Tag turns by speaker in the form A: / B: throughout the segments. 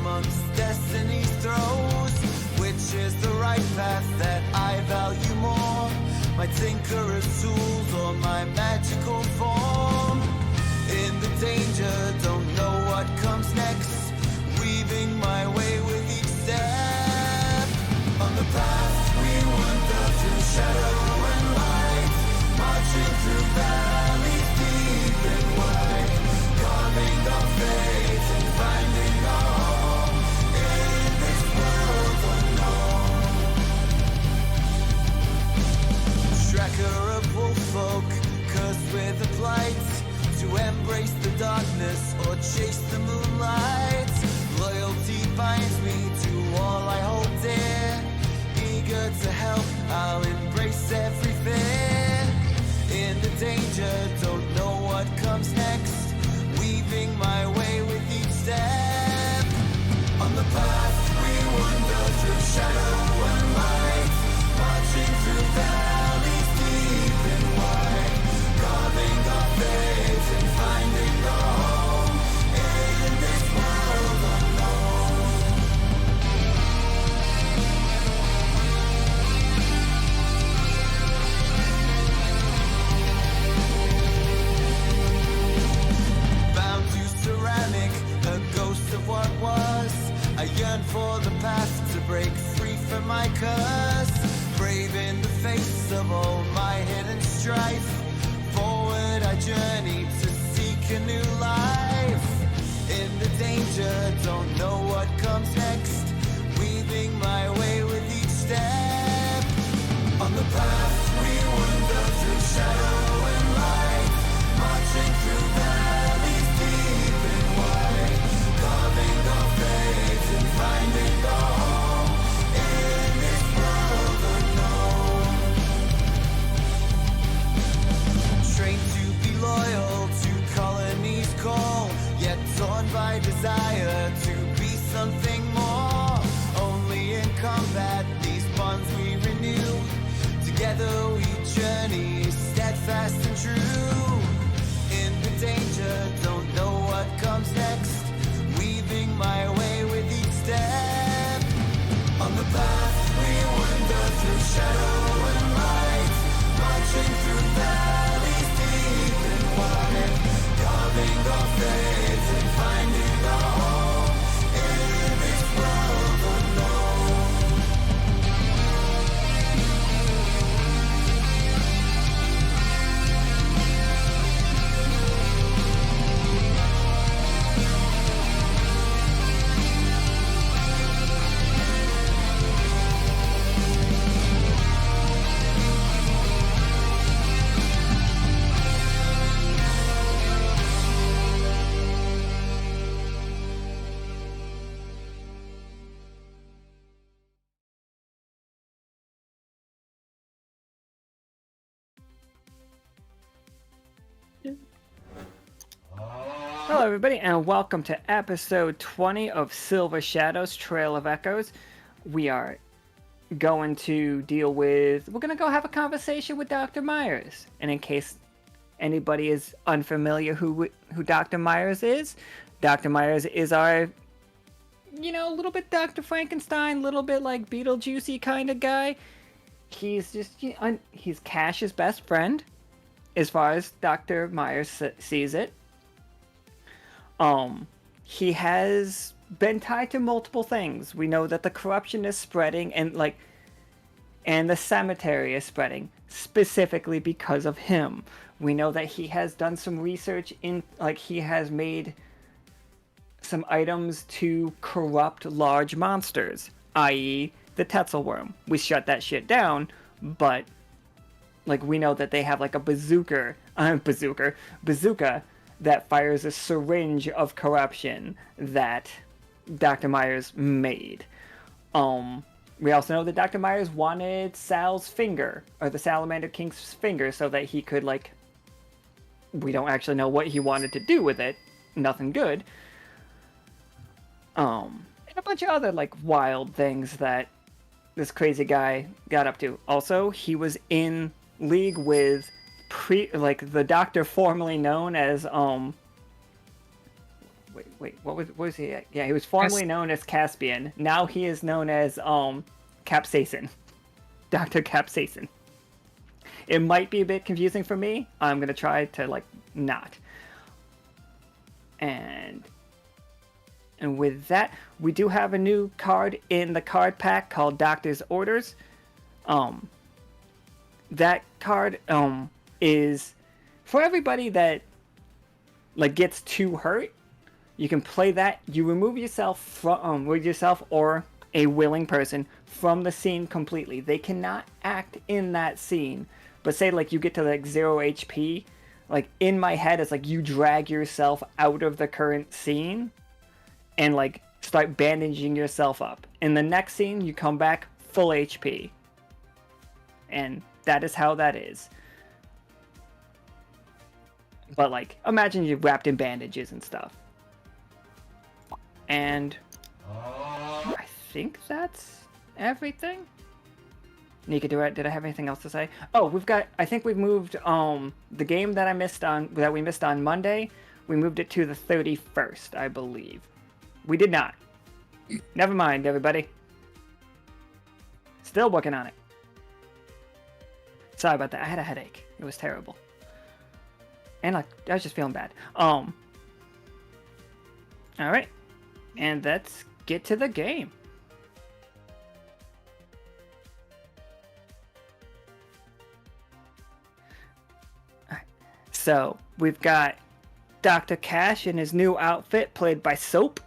A: amongst destiny's throes. Which is the right path that I value more? My tinkerer's tools or my magical form? In the danger, don't know what comes next. Weaving my way with each step. On the path we wander through shadow and light, marching through valleys deep and wide, carving our fate and finding our home in this world unknown. Tracker of wolffolk, cursed with a plight, to embrace the darkness or chase the moonlight. Loyalty binds me to all I hold dear. Eager to help, I'll embrace every fear. In the danger, don't know what comes next. Weaving my way with each step. On the path we wander through shadow and light, marching through valleys deep and wide, carving our fate and finding our home in this world unknown. Bound to ceramic, a ghost of what was. I yearn for the path to break free from my curse. Brave in the face of all my hidden strife. Forward I journey to seek a new life. In the danger, don't know what comes next. Weaving my way with each step. On the path we wander through shadow and light, marching through valleys deep and wide, carving our fate and finding our home in this world unknown. Trained to be loyal to colonies call, yet torn by desire to be something more. Only in combat these bonds we renew. Together we journey steadfast and true. In the danger, don't know what comes next. Weaving my way with each step. On the path we wander through shadow and light, marching through valleys deep and wide, carving our fate and finding our home in this world unknown.
B: Hello everybody and welcome to episode 20 of Silver Shadows Trail of Echoes. We are going to we're going to go have a conversation with Dr. Meyers. And in case anybody is unfamiliar who Dr. Meyers is our, little bit Dr. Frankenstein, little bit like Beetlejuicy kind of guy. He's just, he's Cash's best friend as far as Dr. Meyers sees it. He has been tied to multiple things. We know that the corruption is spreading and the cemetery is spreading specifically because of him. We know that he has done some research he has made some items to corrupt large monsters, i.e. the Tetzel worm. We shut that shit down, but we know that they have a bazooka that fires a syringe of corruption that Dr. Meyers made. We also know that Dr. Meyers wanted Sal's finger, or the Salamander King's finger, so that he could, we don't actually know what he wanted to do with it. Nothing good. And a bunch of other, wild things that this crazy guy got up to. Also, he was in league with the doctor formerly known as wait, what was he? Yeah, he was formerly known as Caspian. Now he is known as Capsaicin, Dr. Capsaicin. It might be a bit confusing for me. I'm gonna try to like not. And with that, we do have a new card in the card pack called Doctor's Orders. That card is for everybody that like gets too hurt. You can play that. You remove yourself from with yourself or a willing person from the scene completely. They cannot act in that scene. But say like you get to like 0 HP, like in my head it's like you drag yourself out of the current scene and like start bandaging yourself up. In the next scene you come back full HP. And that is how that is. But like imagine you're wrapped in bandages and stuff. And I think that's everything. Nika, did I have anything else to say? Oh, I think we've moved the game that we missed on Monday. We moved it to the 31st, I believe. We did not. Never mind, everybody. Still working on it. Sorry about that. I had a headache. It was terrible. And like I was just feeling bad. All right. And let's get to the game. So, we've got Dr. Cash in his new outfit, played by Soap.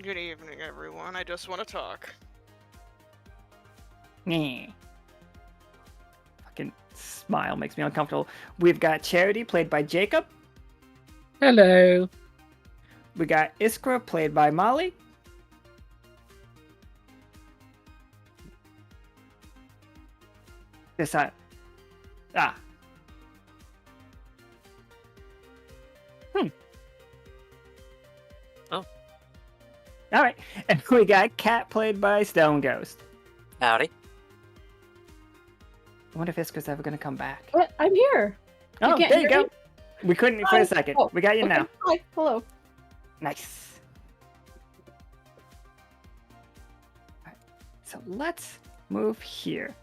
C: Good evening, everyone. I just want to talk.
B: Fucking smile makes me uncomfortable. We've got Charity, played by Jacob.
D: Hello.
B: We got Iskra, played by Molly. This side.
D: Oh.
B: Alright. And we got Cat, played by Stone Ghost.
D: Howdy.
B: I wonder if Iskra's ever going to come back.
E: What? I'm here.
B: Oh,
E: can't
B: there you
E: hear
B: go.
E: me?
B: We couldn't for
E: Hi.
B: a second.
E: Oh,
B: We got you
E: okay.
B: now.
E: Hi. Hello.
B: Nice. Alright, so let's move here.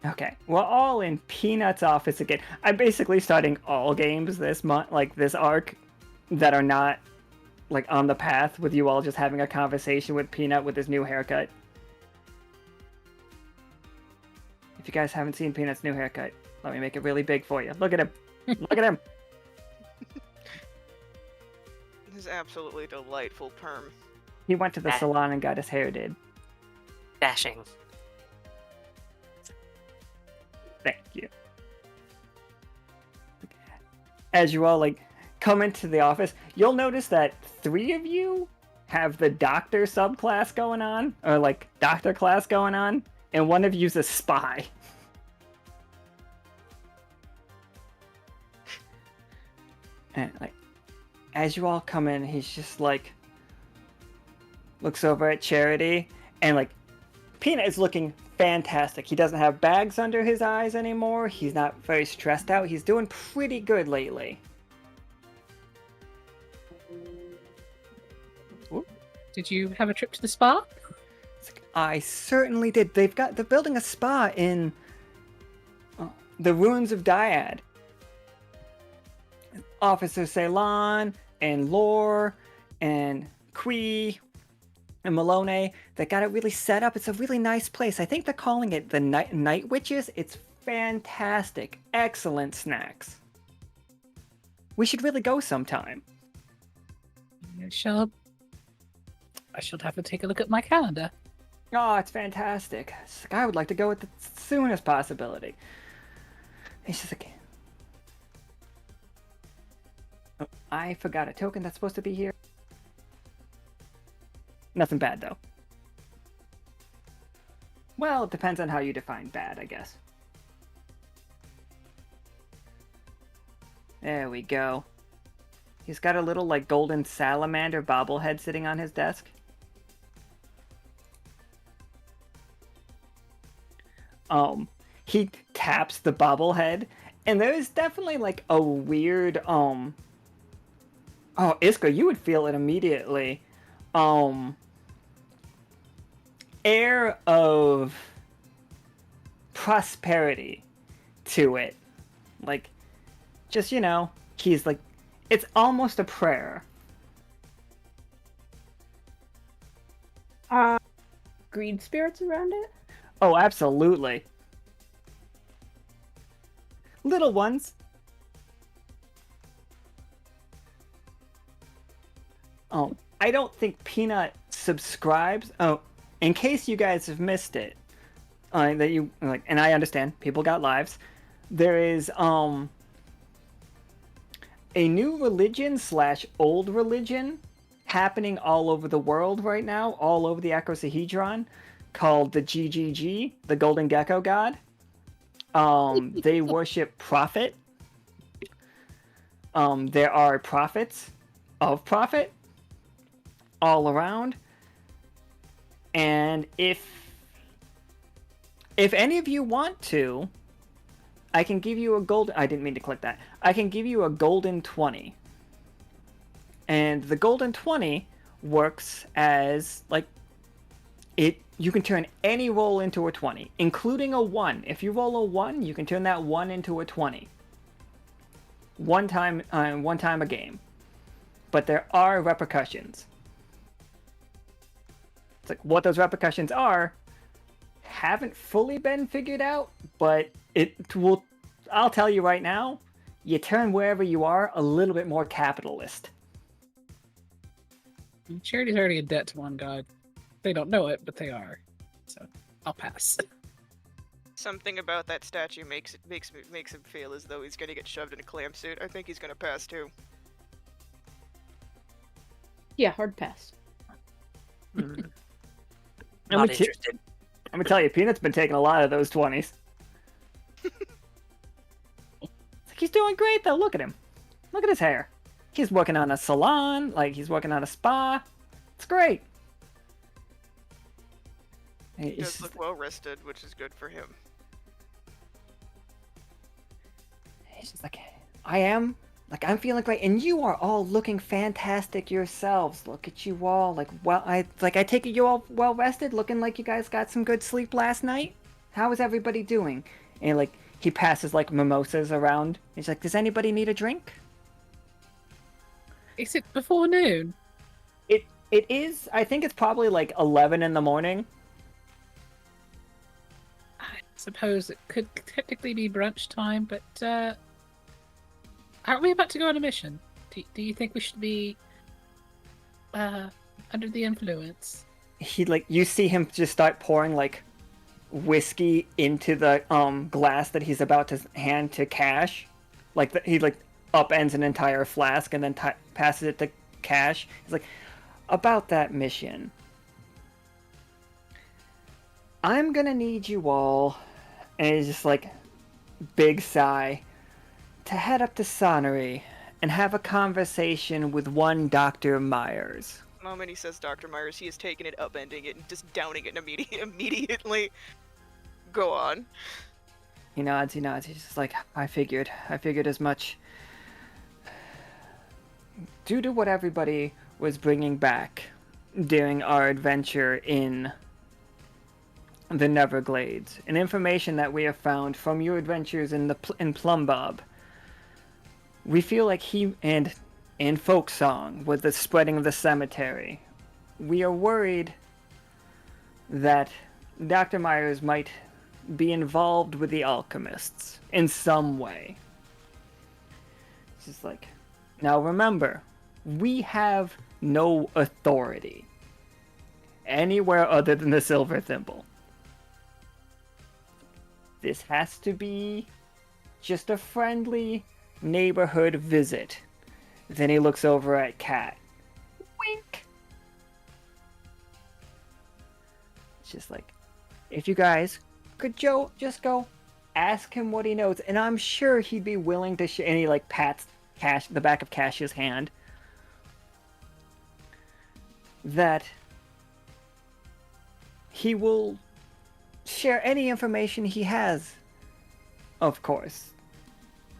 B: Okay, we're all in Peanut's office again. I'm basically starting all games this month, like this arc, that are not like on the path with you all just having a conversation with Peanut with his new haircut. If you guys haven't seen Peanut's new haircut, let me make it really big for you. Look at him. Look at him.
C: His absolutely delightful perm.
B: He went to the salon and got his hair did.
D: Dashing.
B: Thank you. As you all like come into the office, you'll notice that 3 of you have the doctor subclass going on, or like doctor class going on, and 1 of you's a spy. And like, as you all come in, he's just like looks over at Charity, and like Peanut is looking fantastic. He doesn't have bags under his eyes anymore. He's not very stressed out. He's doing pretty good lately.
D: Did you have a trip to the spa?
B: I certainly did. They're building a spa in the ruins of Dyad. Officer Ceylon and Lore and Kui and Malone, they got it really set up. It's a really nice place. I think they're calling it the Night Witches. It's fantastic. Excellent snacks. We should really go sometime.
D: I shall have to take a look at my calendar.
B: Oh, it's fantastic. I would like to go at the soonest possibility. It's just like... Oh, I forgot a token that's supposed to be here. Nothing bad, though. Well, it depends on how you define bad, I guess. There we go. He's got a little, like, golden salamander bobblehead sitting on his desk. he taps the bobblehead, and there is definitely like a weird oh, Iskra, you would feel it immediately. Air of prosperity to it. Like, just, he's like, it's almost a prayer.
E: Green spirits around it?
B: Oh, absolutely. Little ones. Oh, I don't think Peanut subscribes. Oh, in case you guys have missed it, that you like, and I understand people got lives. There is a new religion / old religion happening all over the world right now, all over the icosahedron, called the GGG, the Golden Gecko God. They worship Prophet. There are prophets of Prophet all around, and if any of you want to, I can give you a golden. I didn't mean to click that. I can give you a golden 20. And the golden 20 works as like you can turn any roll into a 20, including a 1. If you roll a 1, you can turn that 1 into a 20. One time a game. But there are repercussions. It's like what those repercussions are haven't fully been figured out, but I'll tell you right now, you turn wherever you are a little bit more capitalist.
D: Charity's already in debt to one god. They don't know it, but they are. So I'll pass.
C: Something about that statue makes him feel as though he's gonna get shoved in a clam suit. I think he's gonna pass too.
E: Yeah, hard pass.
D: Not interested.
B: I'm gonna tell you, Peanut's been taking a lot of those 20s. It's like he's doing great though. Look at him. Look at his hair. He's working on a salon, like he's working on a spa. It's great.
C: He does look well rested, which is good for him.
B: He's just like, I'm feeling great, and you are all looking fantastic yourselves. Look at you all, I take it you're all well rested, looking like you guys got some good sleep last night. How is everybody doing? And he passes mimosas around. He's like, does anybody need a drink?
D: Is it before noon?
B: It is. I think it's probably 11 in the morning.
D: I suppose it could technically be brunch time, but aren't we about to go on a mission? Do you think we should be under the influence?
B: You see him just start pouring whiskey into the glass that he's about to hand to Cash. He upends an entire flask and then passes it to Cash. He's like, about that mission, I'm gonna need you all, and he's just big sigh, to head up to Sonnery and have a conversation with one Dr. Meyers.
C: The moment he says Dr. Meyers, he is taking it, upending it, and just downing it immediately. Go on.
B: He nods. He's just like, I figured as much. Due to what everybody was bringing back during our adventure in the Neverglades, and information that we have found from your adventures in Plumbob, we feel like he and Folksong with the spreading of the cemetery, we are worried that Dr. Meyers might be involved with the alchemists in some way. It's just now remember, we have no authority anywhere other than the Silver Thimble. This has to be just a friendly neighborhood visit. Then he looks over at Kat. Wink! It's just if you guys could just go ask him what he knows, and I'm sure he'd be willing to and he pats the back of Cash's hand, that he will share any information he has, of course.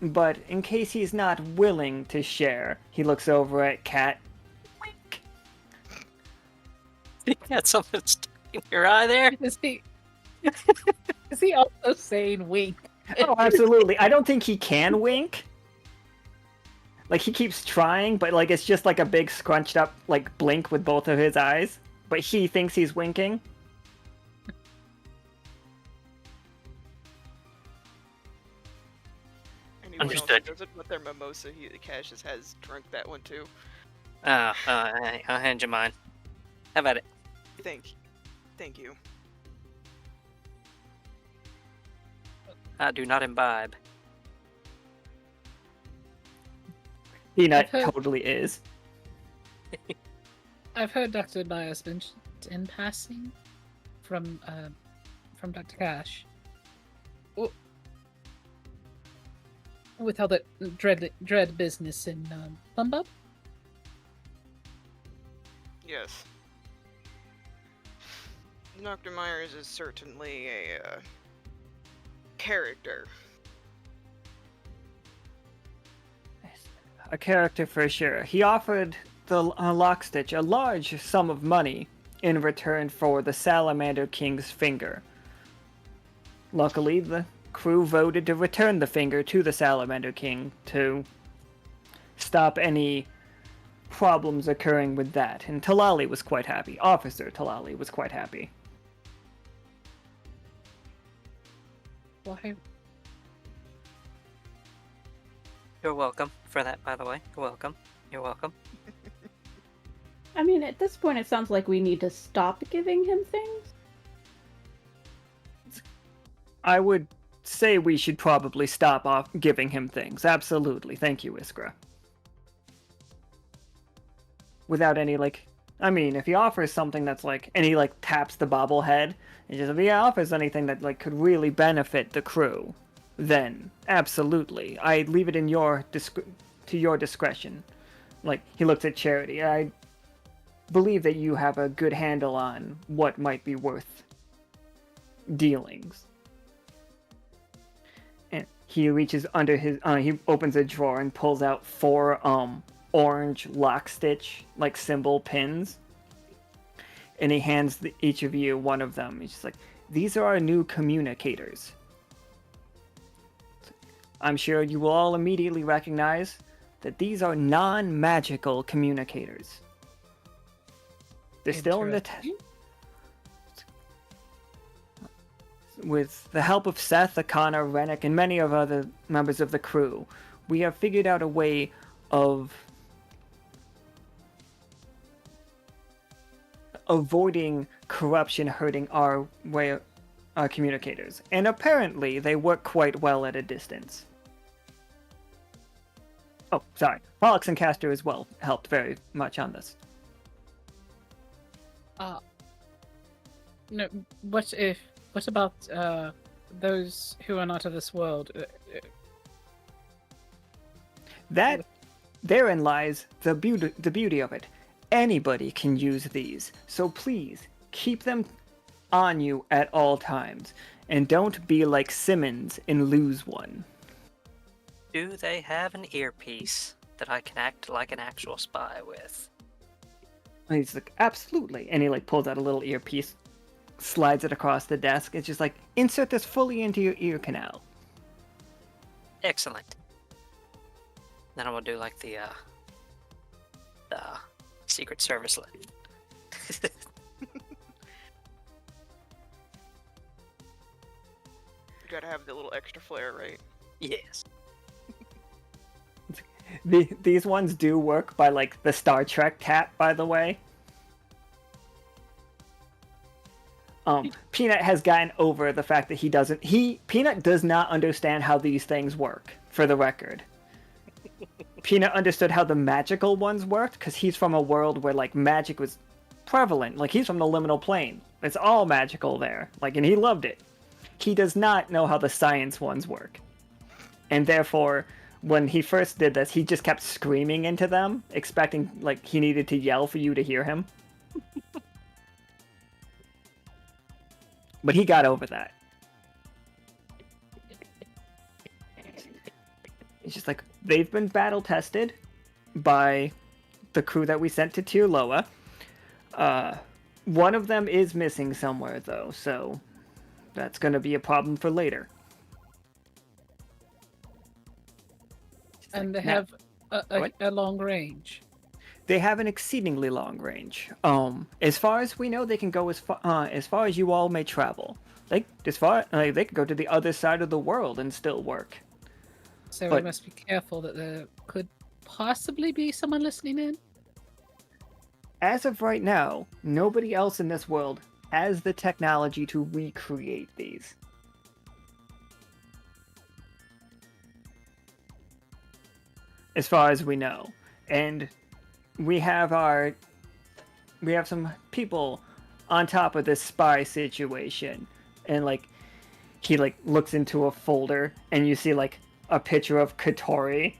B: But in case he's not willing to share, he looks over at Cat. Wink.
F: You got something stuck in your eye there?
D: Is he? Is he also saying wink?
B: Oh, absolutely. I don't think he can wink. Like, he keeps trying, but, like, it's just like a big scrunched up, like, blink with both of his eyes. But he thinks he's winking.
C: Anyone
F: Understood.
C: else doesn't want their mimosa, Cassius has drunk that one too.
F: I'll hand you mine. How about it?
C: Thank you.
F: I do not imbibe.
B: Peanut
D: I've heard-
B: totally is.
D: I've heard Dr. Meyers mentioned in passing from Dr. Cash. With all that dread business in Plumbub?
C: Yes. Dr. Myers is certainly a character.
B: A character for sure. He offered the Lockstitch a large sum of money in return for the Salamander King's finger. Luckily, the crew voted to return the finger to the Salamander King to stop any problems occurring with that. And Talali was quite happy. Officer Talali was quite happy.
D: Why?
F: You're welcome for that, by the way. You're welcome. You're welcome.
E: I mean, at this point, it sounds like we need to stop giving him things.
B: I would say we should probably stop off giving him things. Absolutely. Thank you, Iskra. Without any, like... I mean, if he offers something that's like... And he, like, taps the bobblehead. And just, if he offers anything that, like, could really benefit the crew, then absolutely. I leave it in to your discretion. Like, he looks at Charity. I believe that you have a good handle on what might be worth dealings. And he reaches under his, he opens a drawer and pulls out 4 orange Lockstitch, like, symbol pins. And he hands each of you one of them. He's just like, these are our new communicators. I'm sure you will all immediately recognize that these are non-magical communicators. They're still in the with the help of Seth, Akana, Rennick, and many of other members of the crew, we have figured out a way of avoiding corruption hurting our communicators. And apparently, they work quite well at a distance. Oh, sorry. Pollux and Castor as well helped very much on this.
D: No. What about those who are not of this world?
B: Therein lies the beauty of it. Anybody can use these, so please keep them on you at all times, and don't be like Simmons and lose one.
F: Do they have an earpiece that I can act like an actual spy with?
B: And he's like, absolutely, and he like pulls out a little earpiece, slides it across the desk. It's just like, insert this fully into your ear canal.
F: Excellent. Then I'm gonna do like the Secret Service lady.
C: You gotta have the little extra flair, right?
F: Yes.
B: These ones do work by like the Star Trek tap, by the way. Peanut has gotten over the fact that Peanut does not understand how these things work, for the record. Peanut understood how the magical ones worked, because he's from a world where, like, magic was prevalent. Like, he's from the liminal plane. It's all magical there. Like, and he loved it. He does not know how the science ones work. And therefore, when he first did this, he just kept screaming into them, expecting, like, he needed to yell for you to hear him. But he got over that. It's just like, they've been battle tested by the crew that we sent to Tirloa. One of them is missing somewhere, though, so that's going to be a problem for later.
D: And they
B: Now-
D: have a long range.
B: They have an exceedingly long range. As far as we know, they can go as far as you all may travel. They can go to the other side of the world and still work.
D: So we
B: But-
D: must be careful that there could possibly be someone listening in.
B: As of right now, nobody else in this world has the technology to recreate these. As far as we know. And we have some people on top of this spy situation. And like he like looks into a folder and you see like a picture of Katori.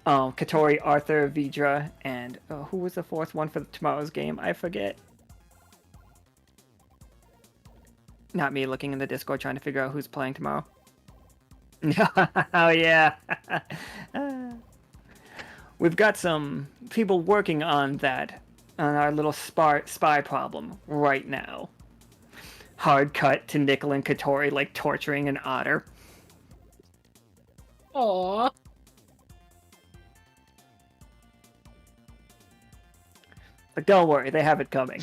B: Katori, Arthur, Vidra, and who was the fourth one for tomorrow's game? I forget. Not me looking in the Discord trying to figure out who's playing tomorrow. Oh yeah. We've got some people working on that, on our little spy problem right now. Hard cut to Nickel and Katori like torturing an otter.
D: Aww.
B: But don't worry, they have it coming.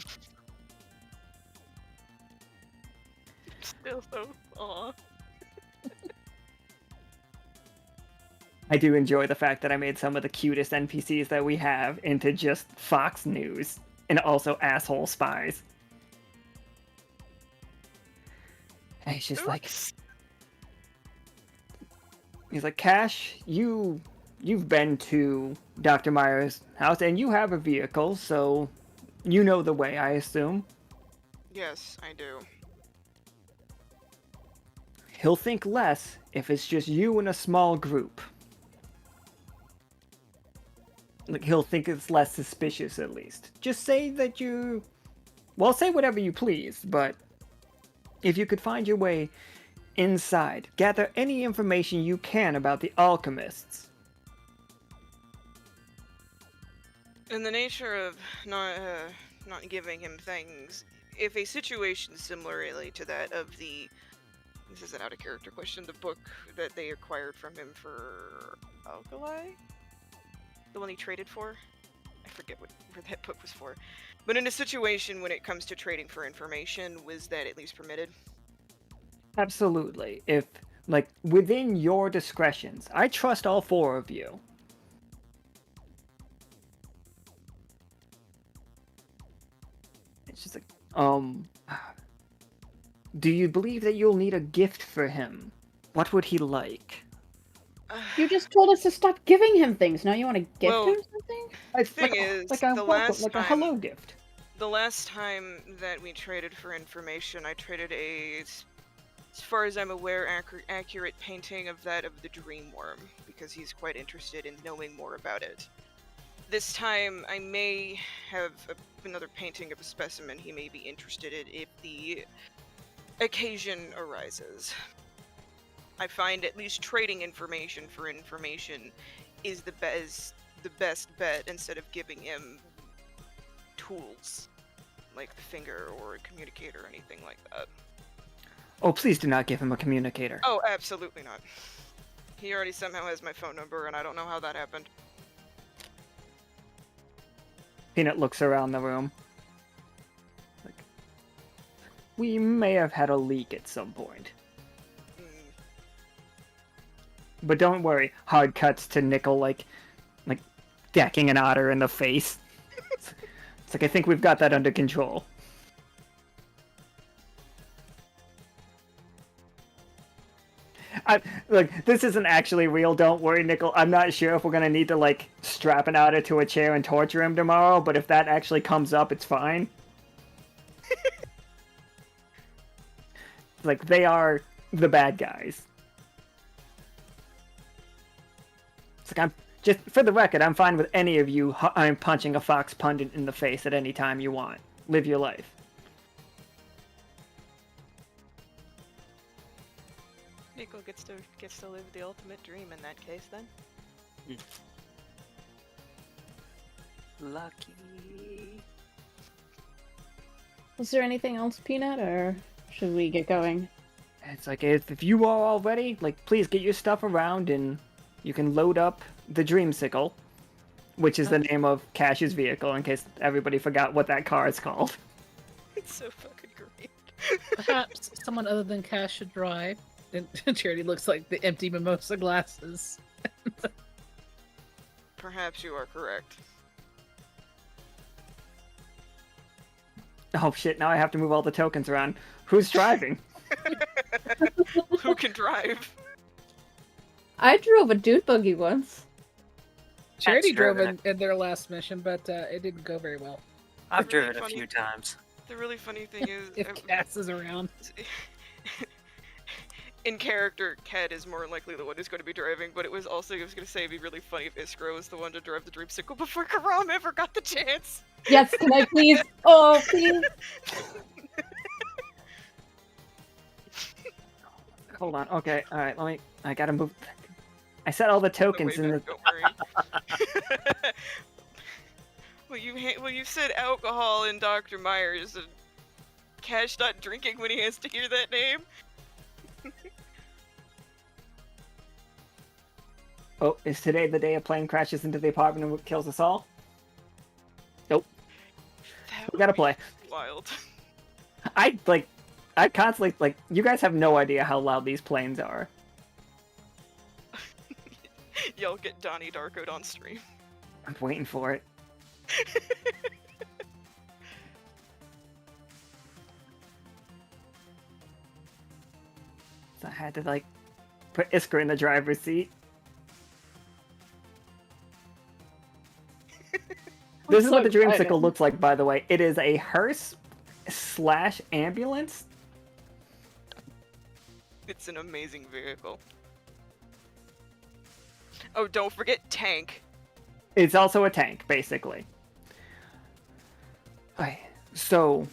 C: Still so. Aw.
B: I do enjoy the fact that I made some of the cutest NPCs that we have into just Fox News and also asshole spies. And he's just like, he's like, Cash, you've been to Dr. Meyers' house and you have a vehicle, so you know the way, I assume.
C: Yes, I do.
B: He'll think less if it's just you and a small group. Like, he'll think it's less suspicious, at least. Just say that you... Well, say whatever you please, but... If you could find your way inside, gather any information you can about the alchemists.
C: In the nature of not giving him things, if a situation similarly to that of the... This is an out-of-character question. The book that they acquired from him for... Alkali? The one he traded for? I forget where that book was for. But in a situation when it comes to trading for information, was that at least permitted?
B: Absolutely. If, like, within your discretions. I trust all four of you. It's just like, do you believe that you'll need a gift for him? What would he like?
E: You just told us to stop giving him things. Now you want to gift
C: Well,
E: him something?
C: thing is,
B: like a
C: the
B: welcome,
C: last
B: like a
C: time-
B: hello gift.
C: The last time that we traded for information, I traded as far as I'm aware, accurate painting of that of the Dreamworm, because he's quite interested in knowing more about it. This time, I may have another painting of a specimen he may be interested in if the occasion arises. I find at least trading information for information is the best bet instead of giving him tools like the finger or a communicator or anything like that.
B: Oh, please do not give him a communicator.
C: Oh, absolutely not. He already somehow has my phone number and I don't know how that happened.
B: Peanut looks around the room. Like, we may have had a leak at some point. But don't worry, hard cuts to Nickel like decking an otter in the face. It's like, I think we've got that under control. Look, this isn't actually real, don't worry, Nickel. I'm not sure if we're gonna need to, like, strap an otter to a chair and torture him tomorrow, but if that actually comes up, it's fine. Like, they are the bad guys. It's like, I'm just for the record, I'm fine with any of you. I'm punching a fox pundit in the face at any time you want. Live your life.
C: gets to live the ultimate dream in that case then.
F: Lucky.
E: Was there anything else, Peanut, or should we get going?
B: It's like, if you are all ready, like, please get your stuff around and you can load up the Dreamsicle, which is the name of Cash's vehicle, in case everybody forgot what that car is called.
C: It's so fucking great.
D: Perhaps someone other than Cash should drive. And Charity looks like the empty mimosa glasses.
C: Perhaps you are correct.
B: Oh shit, now I have to move all the tokens around. Who's driving?
C: Who can drive?
E: I drove a dude buggy once.
D: Charity
F: That's
D: drove
F: driven
D: in their last mission, but it didn't go very well.
F: I've
C: really
F: driven a
C: funny-
F: few times.
C: The really funny thing is,
D: If Cass is around.
C: in character, Ked is more likely the one who's going to be driving, but I was going to say it'd be really funny if Iskra was the one to drive the Dreamsicle before Karam ever got the chance.
E: Yes, can I please? Oh, please.
B: Hold on. Okay, alright, I gotta move. I set all the tokens in the...
C: Don't worry. Well, you said alcohol in Dr. Meyers, and Cash not drinking when he has to hear that name.
B: Oh, is today the day a plane crashes into the apartment and kills us all? Nope.
C: That
B: We gotta
C: would be
B: play.
C: Wild.
B: I constantly, like, you guys have no idea how loud these planes are.
C: Y'all get Donnie Darkoed on stream.
B: I'm waiting for it. So I had to, like, put Iskra in the driver's seat. This is
E: so
B: what the
E: excited.
B: Dreamsicle looks like, by the way. It is a hearse/ambulance.
C: It's an amazing vehicle. Oh, don't forget tank.
B: It's also a tank, basically. Okay, so,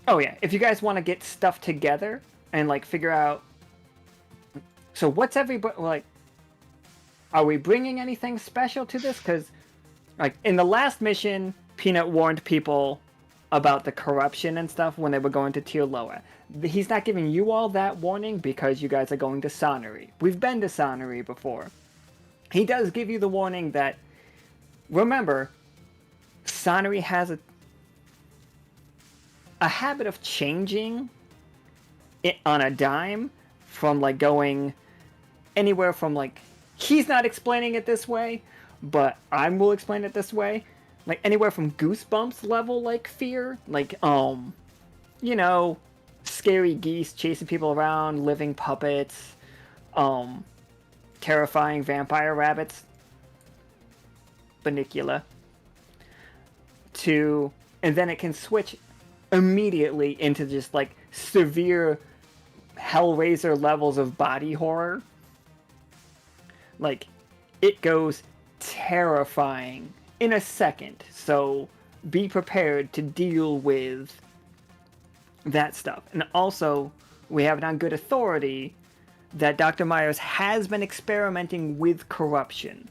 B: oh yeah, if you guys want to get stuff together and, like, figure out... So what's everybody, like... Are we bringing anything special to this? Because, like, in the last mission, Peanut warned people about the corruption and stuff when they were going to tier lower. He's not giving you all that warning because you guys are going to Sonnery. We've been to Sonnery before. He does give you the warning that, remember, Sonnery has a habit of changing it on a dime from, like, going anywhere from, like, he's not explaining it this way, but I will explain it this way. Like, anywhere from Goosebumps level, like, fear. Like, you know, scary geese chasing people around, living puppets, terrifying vampire rabbits, Banicula, to, and then it can switch immediately into just, like, severe Hellraiser levels of body horror. Like, it goes terrifying in a second, so be prepared to deal with that stuff. And also, we have it on good authority that Dr. Meyers has been experimenting with corruption.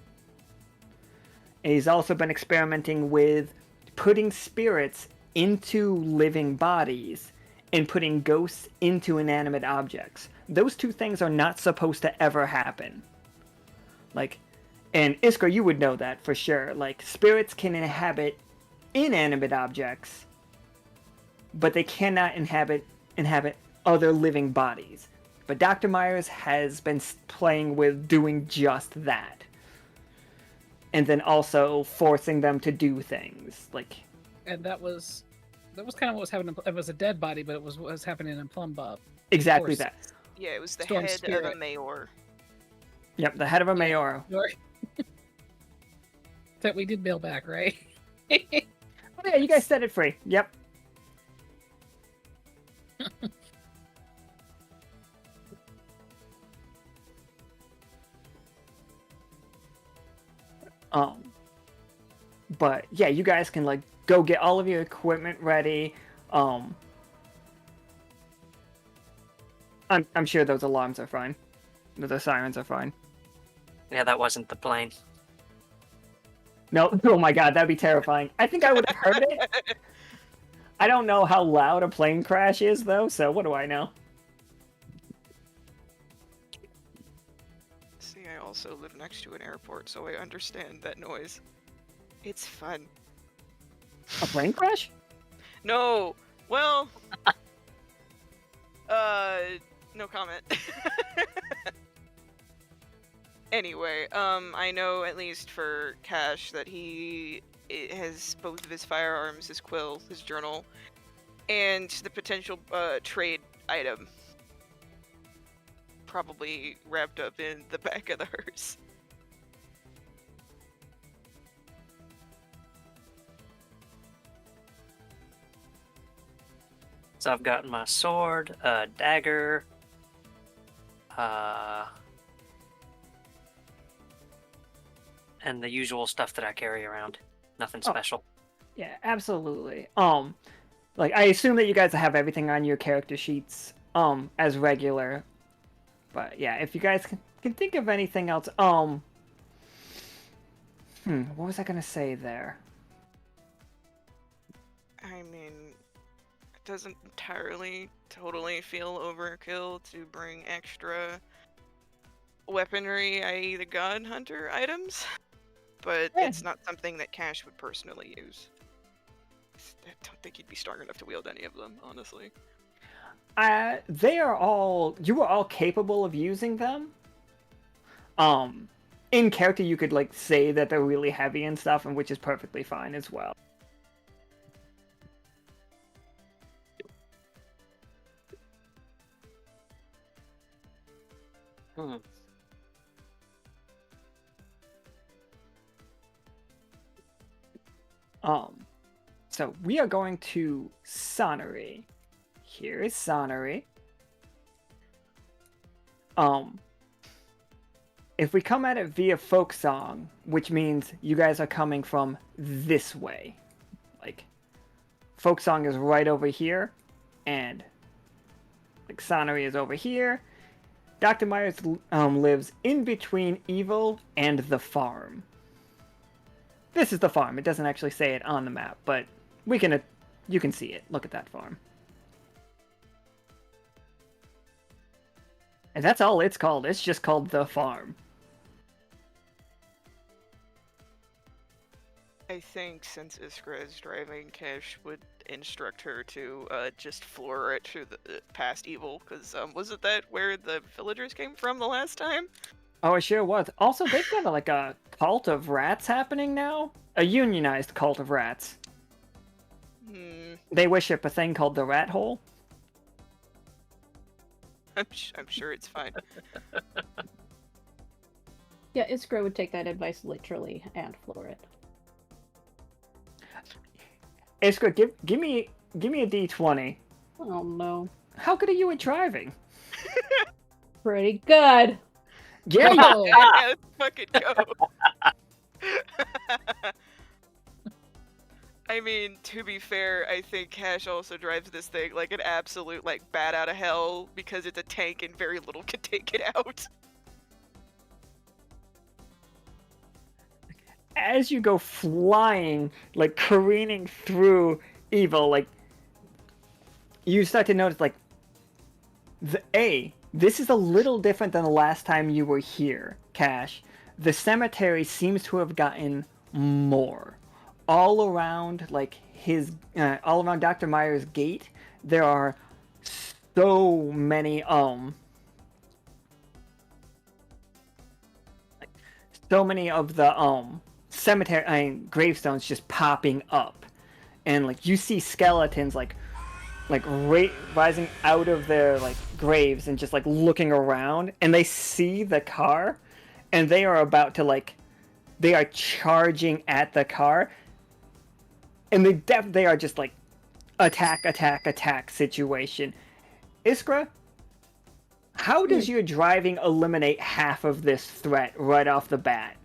B: And he's also been experimenting with putting spirits into living bodies and putting ghosts into inanimate objects. Those two things are not supposed to ever happen. Like, and Iskra, you would know that for sure. Like, spirits can inhabit inanimate objects, but they cannot inhabit other living bodies. But Dr. Meyers has been playing with doing just that. And then also forcing them to do things. Like,
D: And that was kind of what was happening. It was a dead body, but it was what was happening in Plum Bob.
B: exactly
D: Of course.
B: that.
C: Yeah, it was the
D: Storm
C: head
D: spirit.
C: of a mayor.
B: Yep, the head of a mayor.
D: That we did mail back, right?
B: Oh yeah, you guys set it free. Yep. But yeah, you guys can, like, go get all of your equipment ready. I'm sure those alarms are fine. The sirens are fine.
F: Yeah, that wasn't the plane.
B: No, oh my god, that'd be terrifying. I think I would have heard it. I don't know how loud a plane crash is, though, so what do I know?
C: See, I also live next to an airport, so I understand that noise. It's fun.
B: A plane crash?
C: No! Well... no comment. Anyway, I know at least for Cash that he has both of his firearms, his quill, his journal, and the potential trade item probably wrapped up in the back of the hearse.
F: So I've got my sword, a dagger, and the usual stuff that I carry around. Nothing
B: Oh.
F: special.
B: Yeah, absolutely. Like, I assume that you guys have everything on your character sheets, as regular. But, yeah, if you guys can think of anything else, what was I gonna say there?
C: I mean, it doesn't entirely, totally feel overkill to bring extra weaponry, i.e. the God Hunter items, but
B: Yeah.
C: it's not something that Cash would personally use. I don't think he'd be strong enough to wield any of them, honestly.
B: They are all, you were all capable of using them. In character, you could, like, say that they're really heavy and stuff, and which is perfectly fine as well.
F: Hmm.
B: So we are going to Sonnery. Here is Sonnery. If we come at it via folk song, which means you guys are coming from this way, like, folk song is right over here, and like Sonnery is over here. Dr. Meyers lives in between Evil and the farm. This is the farm. It doesn't actually say it on the map, but you can see it. Look at that farm. And that's all it's called. It's just called the farm.
C: I think since Iskra is driving, Cash would instruct her to just floor it through the past Evil, because wasn't that where the villagers came from the last time?
B: Oh, it sure was. Also, they've got like a cult of rats happening now. A unionized cult of rats. They worship a thing called the rat hole.
C: I'm sure it's fine.
E: Yeah, Iskra would take that advice literally and floor it.
B: Iskra, give me a D20.
E: Oh no.
B: How good are you at driving?
E: Pretty good.
B: Yeah,
D: Oh,
C: Yeah, let's fucking go. I mean, to be fair, I think Cash also drives this thing like an absolute, like, bat out of hell because it's a tank and very little can take it out.
B: as you go flying, like careening through Evil, like you start to notice, like, this is a little different than the last time you were here, Cash. The cemetery seems to have gotten more. All around, like, all around Dr. Meyers' gate, there are so many, of the, cemetery, gravestones just popping up. And, like, you see skeletons, rising out of their, like, graves and just, like, looking around. And they see the car, and they are about to, like, they are charging at the car. And they are just, like, attack situation. Iskra, how does your driving eliminate half of this threat right off the bat?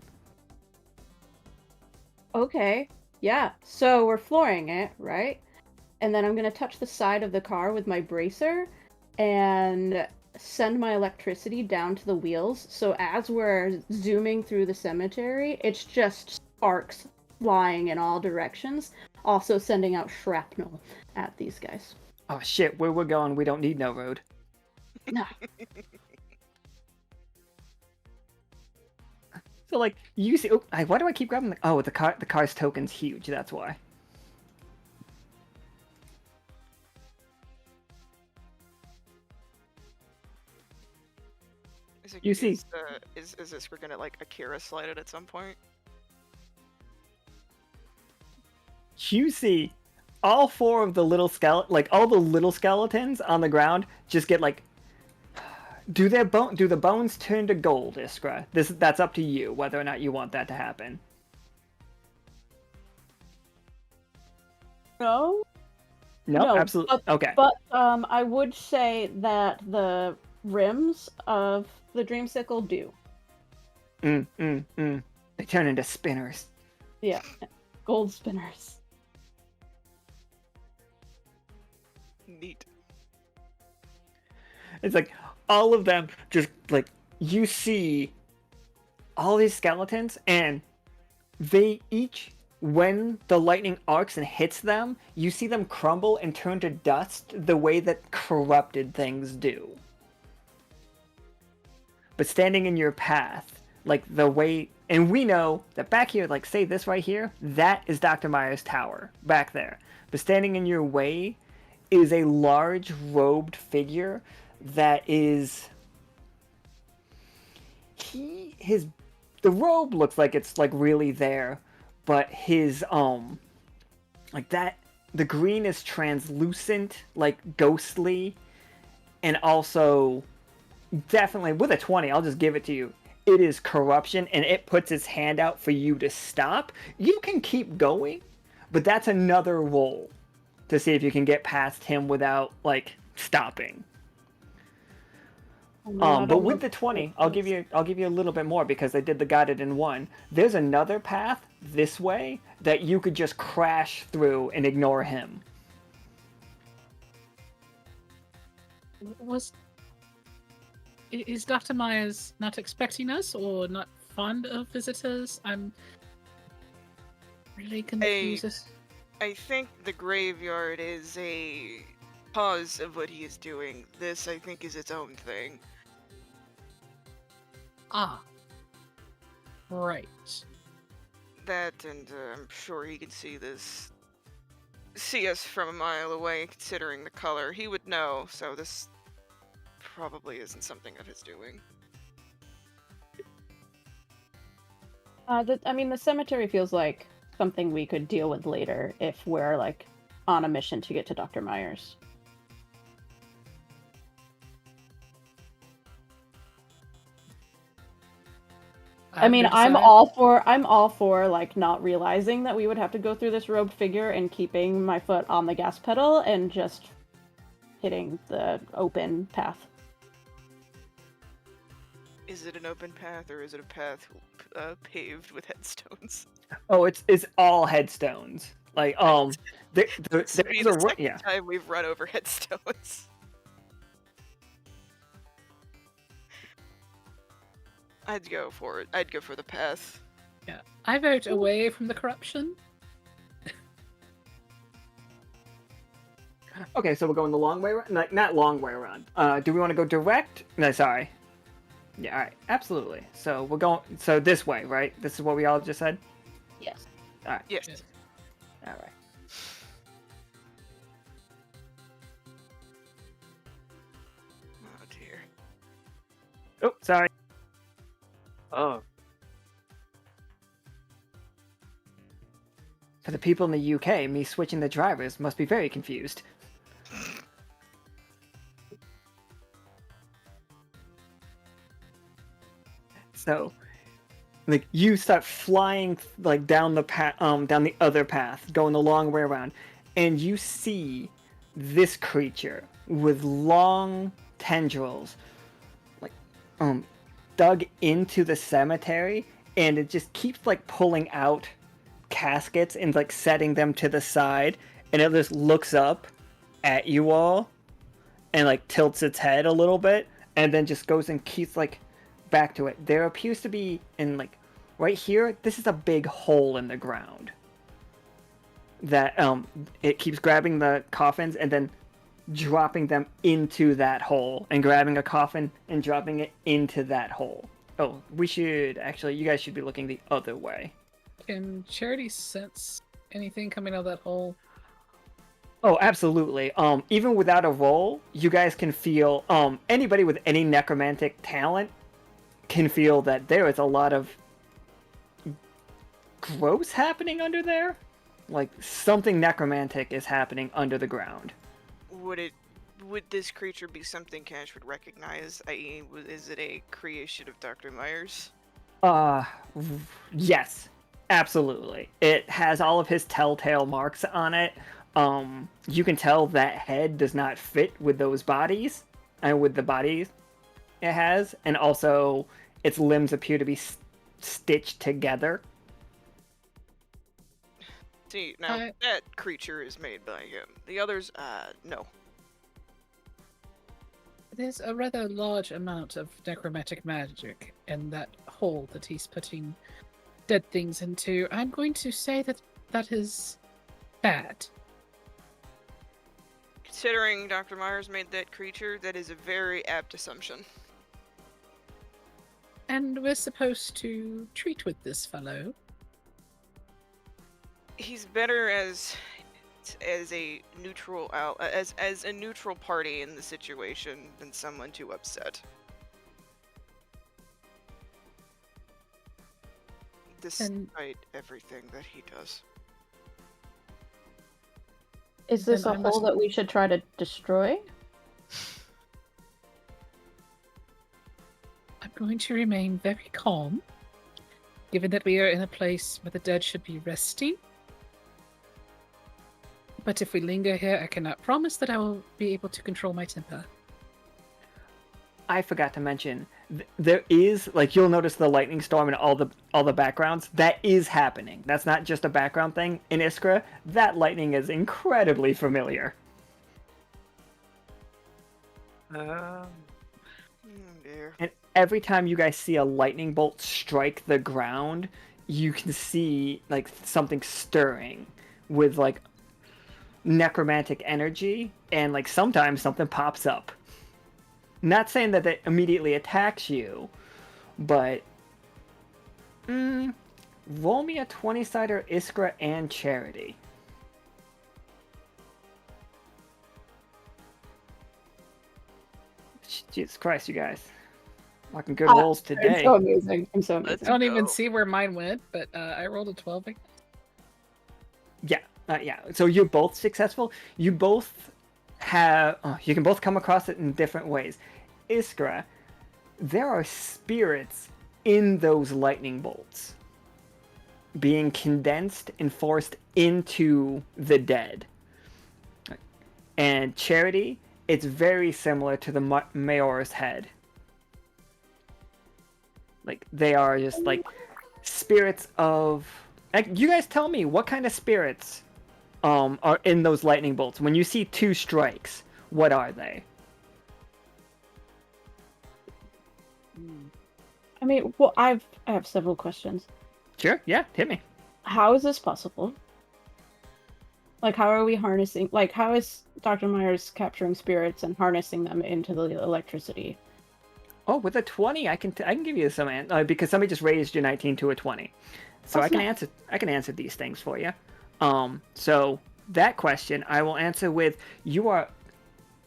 E: Okay. Yeah. So we're flooring it, right? And then I'm gonna touch the side of the car with my bracer, and send my electricity down to the wheels, so as we're zooming through the cemetery, it's just sparks flying in all directions, also sending out shrapnel at these guys.
B: Oh shit, where we're going, we don't need no road.
E: No.
B: So like you see, oh, why do I keep grabbing the? Oh, the car's token's huge. That's why. You see.
C: Is this we're gonna like Akira slide it at some point?
B: You see, all four of the little all the little skeletons on the ground just get like. Do the bones turn to gold, Iskra? That's up to you whether or not you want that to happen.
E: No.
B: No,
E: No,
B: absolutely. Okay.
E: But I would say that the rims of the dreamsicle do.
B: They turn into spinners.
E: Yeah, gold spinners.
C: Neat.
B: It's like all of them just like you see all these skeletons and they each, when the lightning arcs and hits them, you see them crumble and turn to dust the way that corrupted things do. But standing in your path, like the way, and we know that back here, like say this right here, that is Dr. Meyers' tower back there. But standing in your way is a large robed figure that is the robe looks like it's like really there, but his like that the green is translucent, like ghostly, and also definitely with a 20, I'll just give it to you. It is corruption and it puts its hand out for you to stop. You can keep going, but that's another roll to see if you can get past him without like stopping. But with the 20, I'll give you a little bit more because they did the guided in one. There's another path this way that you could just crash through and ignore him.
D: Is Dr. Myers not expecting us or not fond of visitors? I'm really confused.
C: I think the graveyard is a cause of what he is doing. This, I think, is its own thing.
D: Ah. Right.
C: That, and I'm sure he could see us from a mile away, considering the color. He would know, so this probably isn't something of his doing.
E: The cemetery feels like something we could deal with later if we're like on a mission to get to Dr. Myers. I'm all for like not realizing that we would have to go through this robed figure and keeping my foot on the gas pedal and just hitting the open path.
C: Is it an open path or is it a path paved with headstones?
B: Oh, it's all headstones. Like there's
C: the second
B: yeah.
C: time we've run over headstones. I'd go for it. I'd go for the path.
D: Yeah, I vote away from the corruption.
B: Okay, so we're going the long way around? Like, not long way around. Do we want to go direct? No, sorry. Yeah, alright. Absolutely. So we're going... So this way, right? This is what we all just said?
E: Yes.
B: Alright.
C: Yes.
B: Alright.
C: Oh dear.
B: Oh, sorry.
F: Oh,
B: For the people in the UK, me switching the drivers must be very confused. So, like, you start flying like down the down the other path, going the long way around, and you see this creature with long tendrils, like, dug into the cemetery, and it just keeps like pulling out caskets and like setting them to the side, and it just looks up at you all and like tilts its head a little bit and then just goes and keeps like back to it. There appears to be in like right here. This is a big hole in the ground. That it keeps grabbing the coffins and then dropping them into that hole, and grabbing a coffin and dropping it into that hole. Oh, we should actually. You guys should be looking the other way.
D: Can Charity sense anything coming out of that hole?
B: Oh, absolutely. Even without a roll, you guys can feel. Anybody with any necromantic talent can feel that there is a lot of gross happening under there. Like something necromantic is happening under the ground.
C: Would this creature be something Cash would recognize? I.e., is it a creation of Dr. Meyers?
B: Yes, absolutely. It has all of his telltale marks on it. You can tell that head does not fit with those bodies, and with the bodies it has, and also its limbs appear to be stitched together.
C: See, now that creature is made by him. The others, no.
D: There's a rather large amount of necromantic magic in that hole that he's putting dead things into. I'm going to say that that is bad.
C: Considering Dr. Meyers made that creature, that is a very apt assumption.
D: And we're supposed to treat with this fellow.
C: He's better as a neutral as a neutral party in the situation than someone to upset. Despite everything that he does.
E: Is this a hole that we should try to destroy?
D: I'm going to remain very calm, given that we are in a place where the dead should be resting. But if we linger here, I cannot promise that I will be able to control my temper.
B: I forgot to mention, there is, like, you'll notice the lightning storm and all the backgrounds. That is happening. That's not just a background thing. In Iskra, that lightning is incredibly familiar.
C: Dear.
B: And every time you guys see a lightning bolt strike the ground, you can see, like, something stirring with, like, necromantic energy, and like sometimes something pops up. Not saying that it immediately attacks you, but roll me a 20-sider Iskra and Charity. Jesus Christ, you guys. Fucking good rolls today.
E: I'm so amazing. I'm so amazing.
D: I don't even see where mine went, but I rolled a 12.
B: Yeah. Yeah, so you're both successful. You both have... you can both come across it in different ways. Iskra, there are spirits in those lightning bolts being condensed and forced into the dead. And Charity, it's very similar to the Meyers head. Like, they are just, like, spirits of... Like, you guys tell me, what kind of spirits are in those lightning bolts? When you see two strikes, what are they?
E: I mean, well, I have several questions.
B: Sure, yeah, hit me.
E: How is this possible? Like, how are we harnessing... Like, how is Dr. Meyers capturing spirits and harnessing them into the electricity?
B: Oh, with a 20, I can give you some because somebody just raised your 19 to a 20, so I can answer these things for you. So that question I will answer with, you are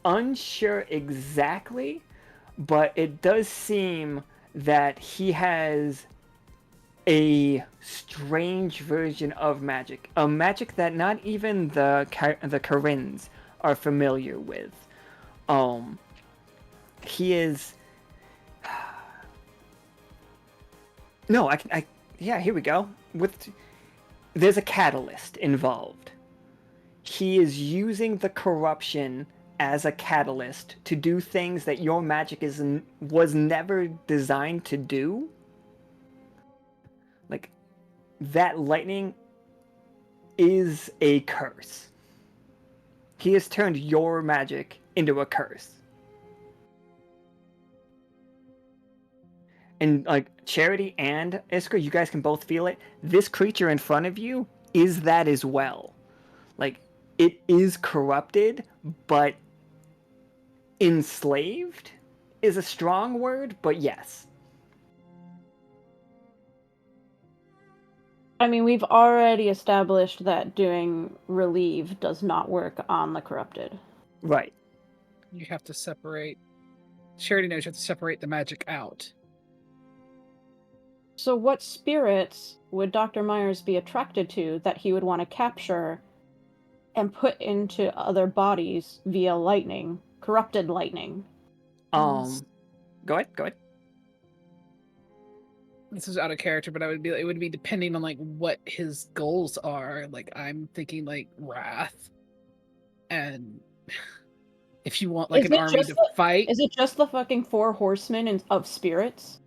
B: unsure exactly, but it does seem that he has a strange version of magic, a magic that not even the Karins are familiar with. He is... No, yeah, here we go. There's a catalyst involved. He is using the corruption as a catalyst to do things that your magic was never designed to do. Like, that lightning is a curse. He has turned your magic into a curse. and like Charity and Iskra, you guys can both feel it. This creature in front of you is that as well. Like, it is corrupted, but enslaved is a strong word, but yes.
E: I mean, we've already established that doing relieve does not work on the corrupted.
B: Right.
D: You have to separate. Charity knows you have to separate the magic out.
E: So what spirits would Dr. Meyers be attracted to that he would want to capture and put into other bodies via lightning, corrupted lightning?
B: Go ahead.
D: This is out of character, but it would be depending on like what his goals are. Like I'm thinking like wrath, and if you want like
E: Is
D: an
E: it
D: army
E: just
D: to
E: the-
D: fight,
E: Is it just the fucking 4 horsemen of spirits?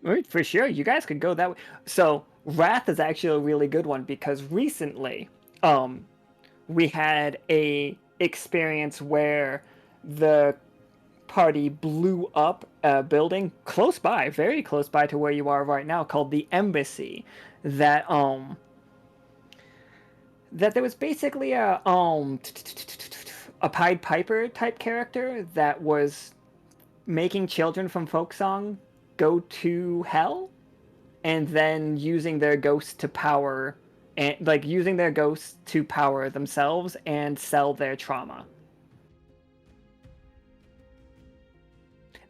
B: Right, for sure. You guys could go that way. So, Wrath is actually a really good one because recently, we had a experience where the party blew up a building close by, very close by to where you are right now, called the Embassy. That there was basically a Pied Piper type character that was making children from Folksong go to hell, and then using their ghosts to power, and like using their ghosts to power themselves and sell their trauma.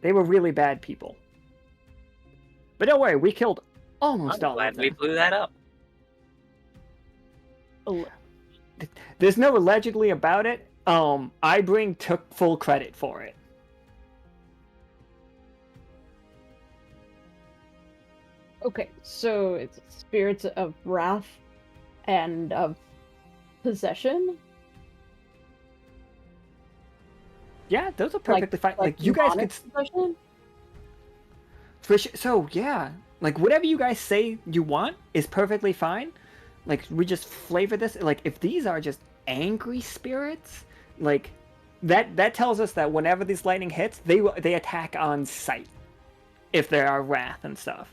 B: They were really bad people. But don't worry, we killed almost
F: I'm
B: all
F: glad
B: of
F: we
B: them.
F: blew that up.
B: There's no allegedly about it. took full credit for it.
E: Okay, so it's spirits of wrath and of possession?
B: Yeah, those are perfectly fine. Like you guys could.
E: Possession?
B: So yeah, like whatever you guys say you want is perfectly fine. Like we just flavor this. Like if these are just angry spirits, like that tells us that whenever this lightning hits, they attack on sight. If there are wrath and stuff.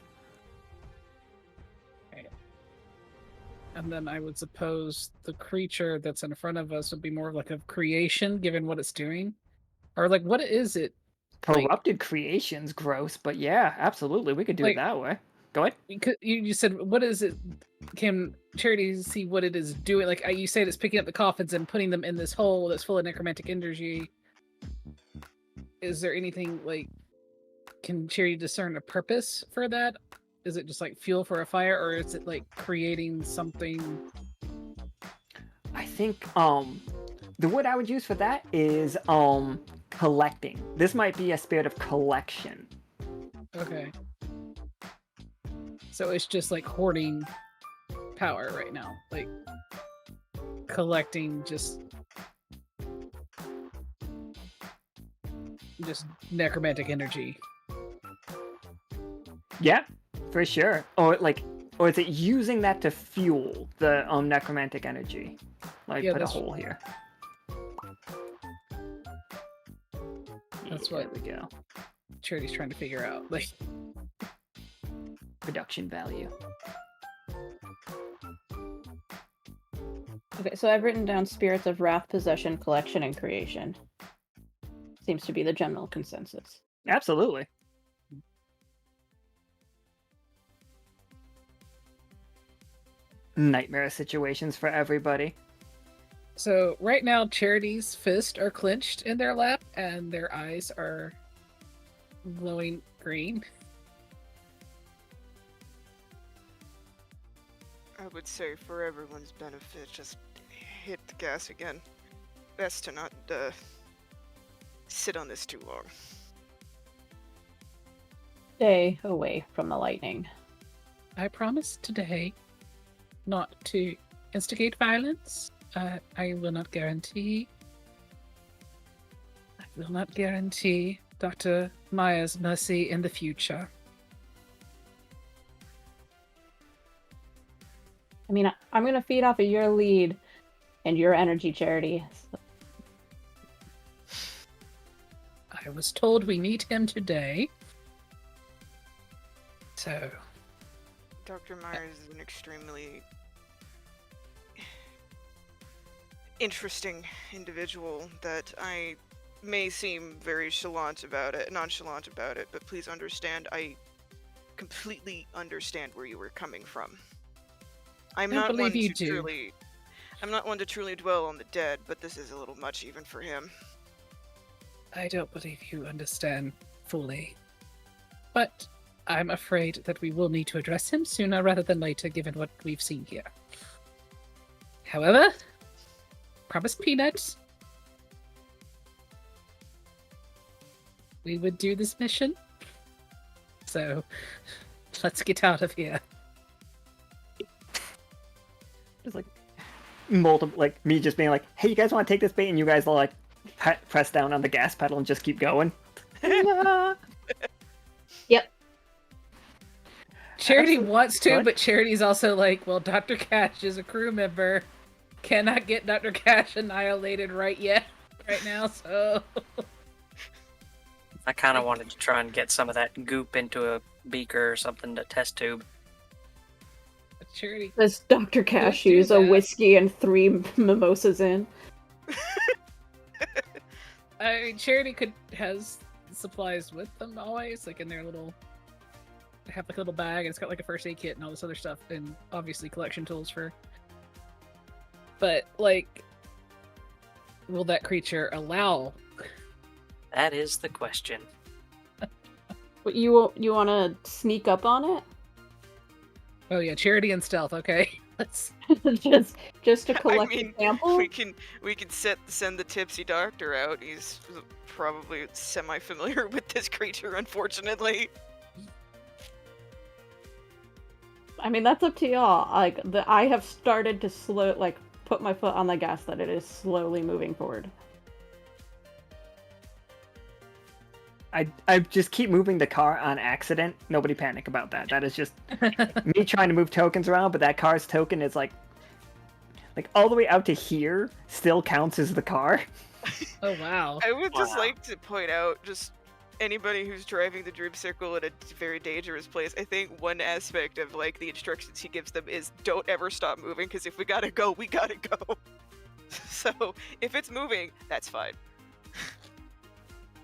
D: and then I would suppose the creature that's in front of us would be more of like a creation, given what it's doing, or like what is it?
B: Corrupted creations, gross, but yeah, absolutely, we could do it
D: like-
B: that way. Go ahead.
D: You said what is it? Can Charity see what it is doing? Like you said, it's picking up the coffins and putting them in this hole that's full of necromantic energy. Is there anything like? Can Charity discern a purpose for that? Is it just like fuel for a fire, or is it like creating something?
B: I think the word I would use for that is collecting. This might be a spirit of collection.
D: Okay. So it's just like hoarding power right now, like collecting just necromantic energy.
B: Yeah, for sure. Or is it using that to fuel the necromantic energy? Like
D: Yeah,
B: put a
D: that's-
B: hole here.
D: That's
B: Yeah,
D: what-
B: there we go.
D: Charity's trying to figure out. Like,
B: Production value.
E: Okay, so I've written down spirits of wrath, possession, collection, and creation. Seems to be the general consensus.
B: Absolutely. Nightmare situations for everybody.
D: so right now, Charity's fists are clenched in their lap, and their eyes are glowing green.
C: I would say for everyone's benefit, just hit the gas again. Best to not sit on this too long.
E: Stay away from the lightning.
D: I promise today not to instigate violence. I will not guarantee. I will not guarantee Dr. Meyers' mercy in the future.
E: I mean, I'm going to feed off of your lead and your energy, Charity.
D: I I was told we meet him today. So,
C: Dr. Meyers is an extremely interesting individual that I may seem very nonchalant about it, but please understand, I completely understand where you were coming from. I'm
D: I
C: not one
D: believe you
C: to
D: do.
C: truly I'm not one to truly dwell on the dead, but this is a little much even for him.
D: I don't believe you understand fully. But I'm afraid that we will need to address him sooner rather than later, given what we've seen here. However, promise Peanut, we would do this mission. So, let's get out of here.
B: Just like multiple, like me just being like, "Hey, you guys want to take this bait?" And you guys will like press down on the gas pedal and just keep going.
E: Yep.
D: Charity
B: Actually,
D: wants to,
B: what?
D: but Charity's also like, well, Dr. Cash is a crew member. Cannot get Dr. Cash annihilated right now, so...
F: I kind of wanted to try and get some of that goop into a beaker or something to test tube.
D: Charity...
E: Does Dr.
D: do
E: Cashews a
D: that.
E: whiskey and 3 mimosas in?
D: I mean, Charity has supplies with them always, like in their little... They have like a little bag, and it's got like a first aid kit and all this other stuff, and obviously collection tools for... But, like... Will that creature allow...
F: That is the question.
E: But you want to sneak up on it?
D: Oh yeah, Charity and stealth, okay. Let's...
E: just to collect
C: I mean,
E: a sample?
C: we can send the tipsy doctor out. He's probably semi-familiar with this creature, unfortunately.
E: I mean, that's up to y'all. Like, I have started to put my foot on the gas that it is slowly moving forward.
B: I just keep moving the car on accident. Nobody panic about that. That is just me trying to move tokens around, but that car's token is like all the way out to here still counts as the car.
D: Oh wow.
C: I would just
F: Wow.
C: like to point out, just anybody who's driving the dream circle at a very dangerous place, I think one aspect of like the instructions he gives them is don't ever stop moving, because if we gotta go, we gotta go. So if it's moving, that's fine.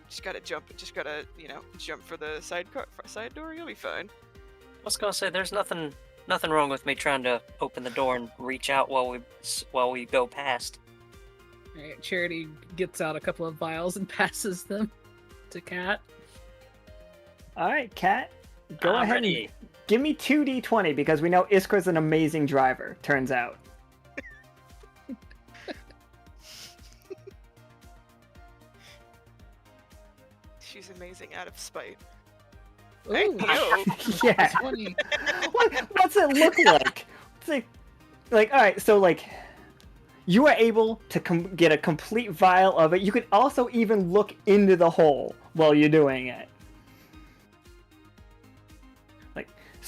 C: Just gotta jump for the side door, you'll be fine.
F: I was gonna say, there's nothing wrong with me trying to open the door and reach out while we go past.
D: Alright, Charity gets out a couple of vials and passes them to Kat.
B: All right, Kat, go
F: I'm
B: ahead
F: ready.
B: and give me 2d20 because we know Iskra's an amazing driver. Turns out.
C: She's amazing out of spite.
D: Ooh,
C: I know.
B: Yeah.
D: 20.
B: What's it look like? It's like all right, so like you are able to get a complete vial of it. You can also even look into the hole while you're doing it.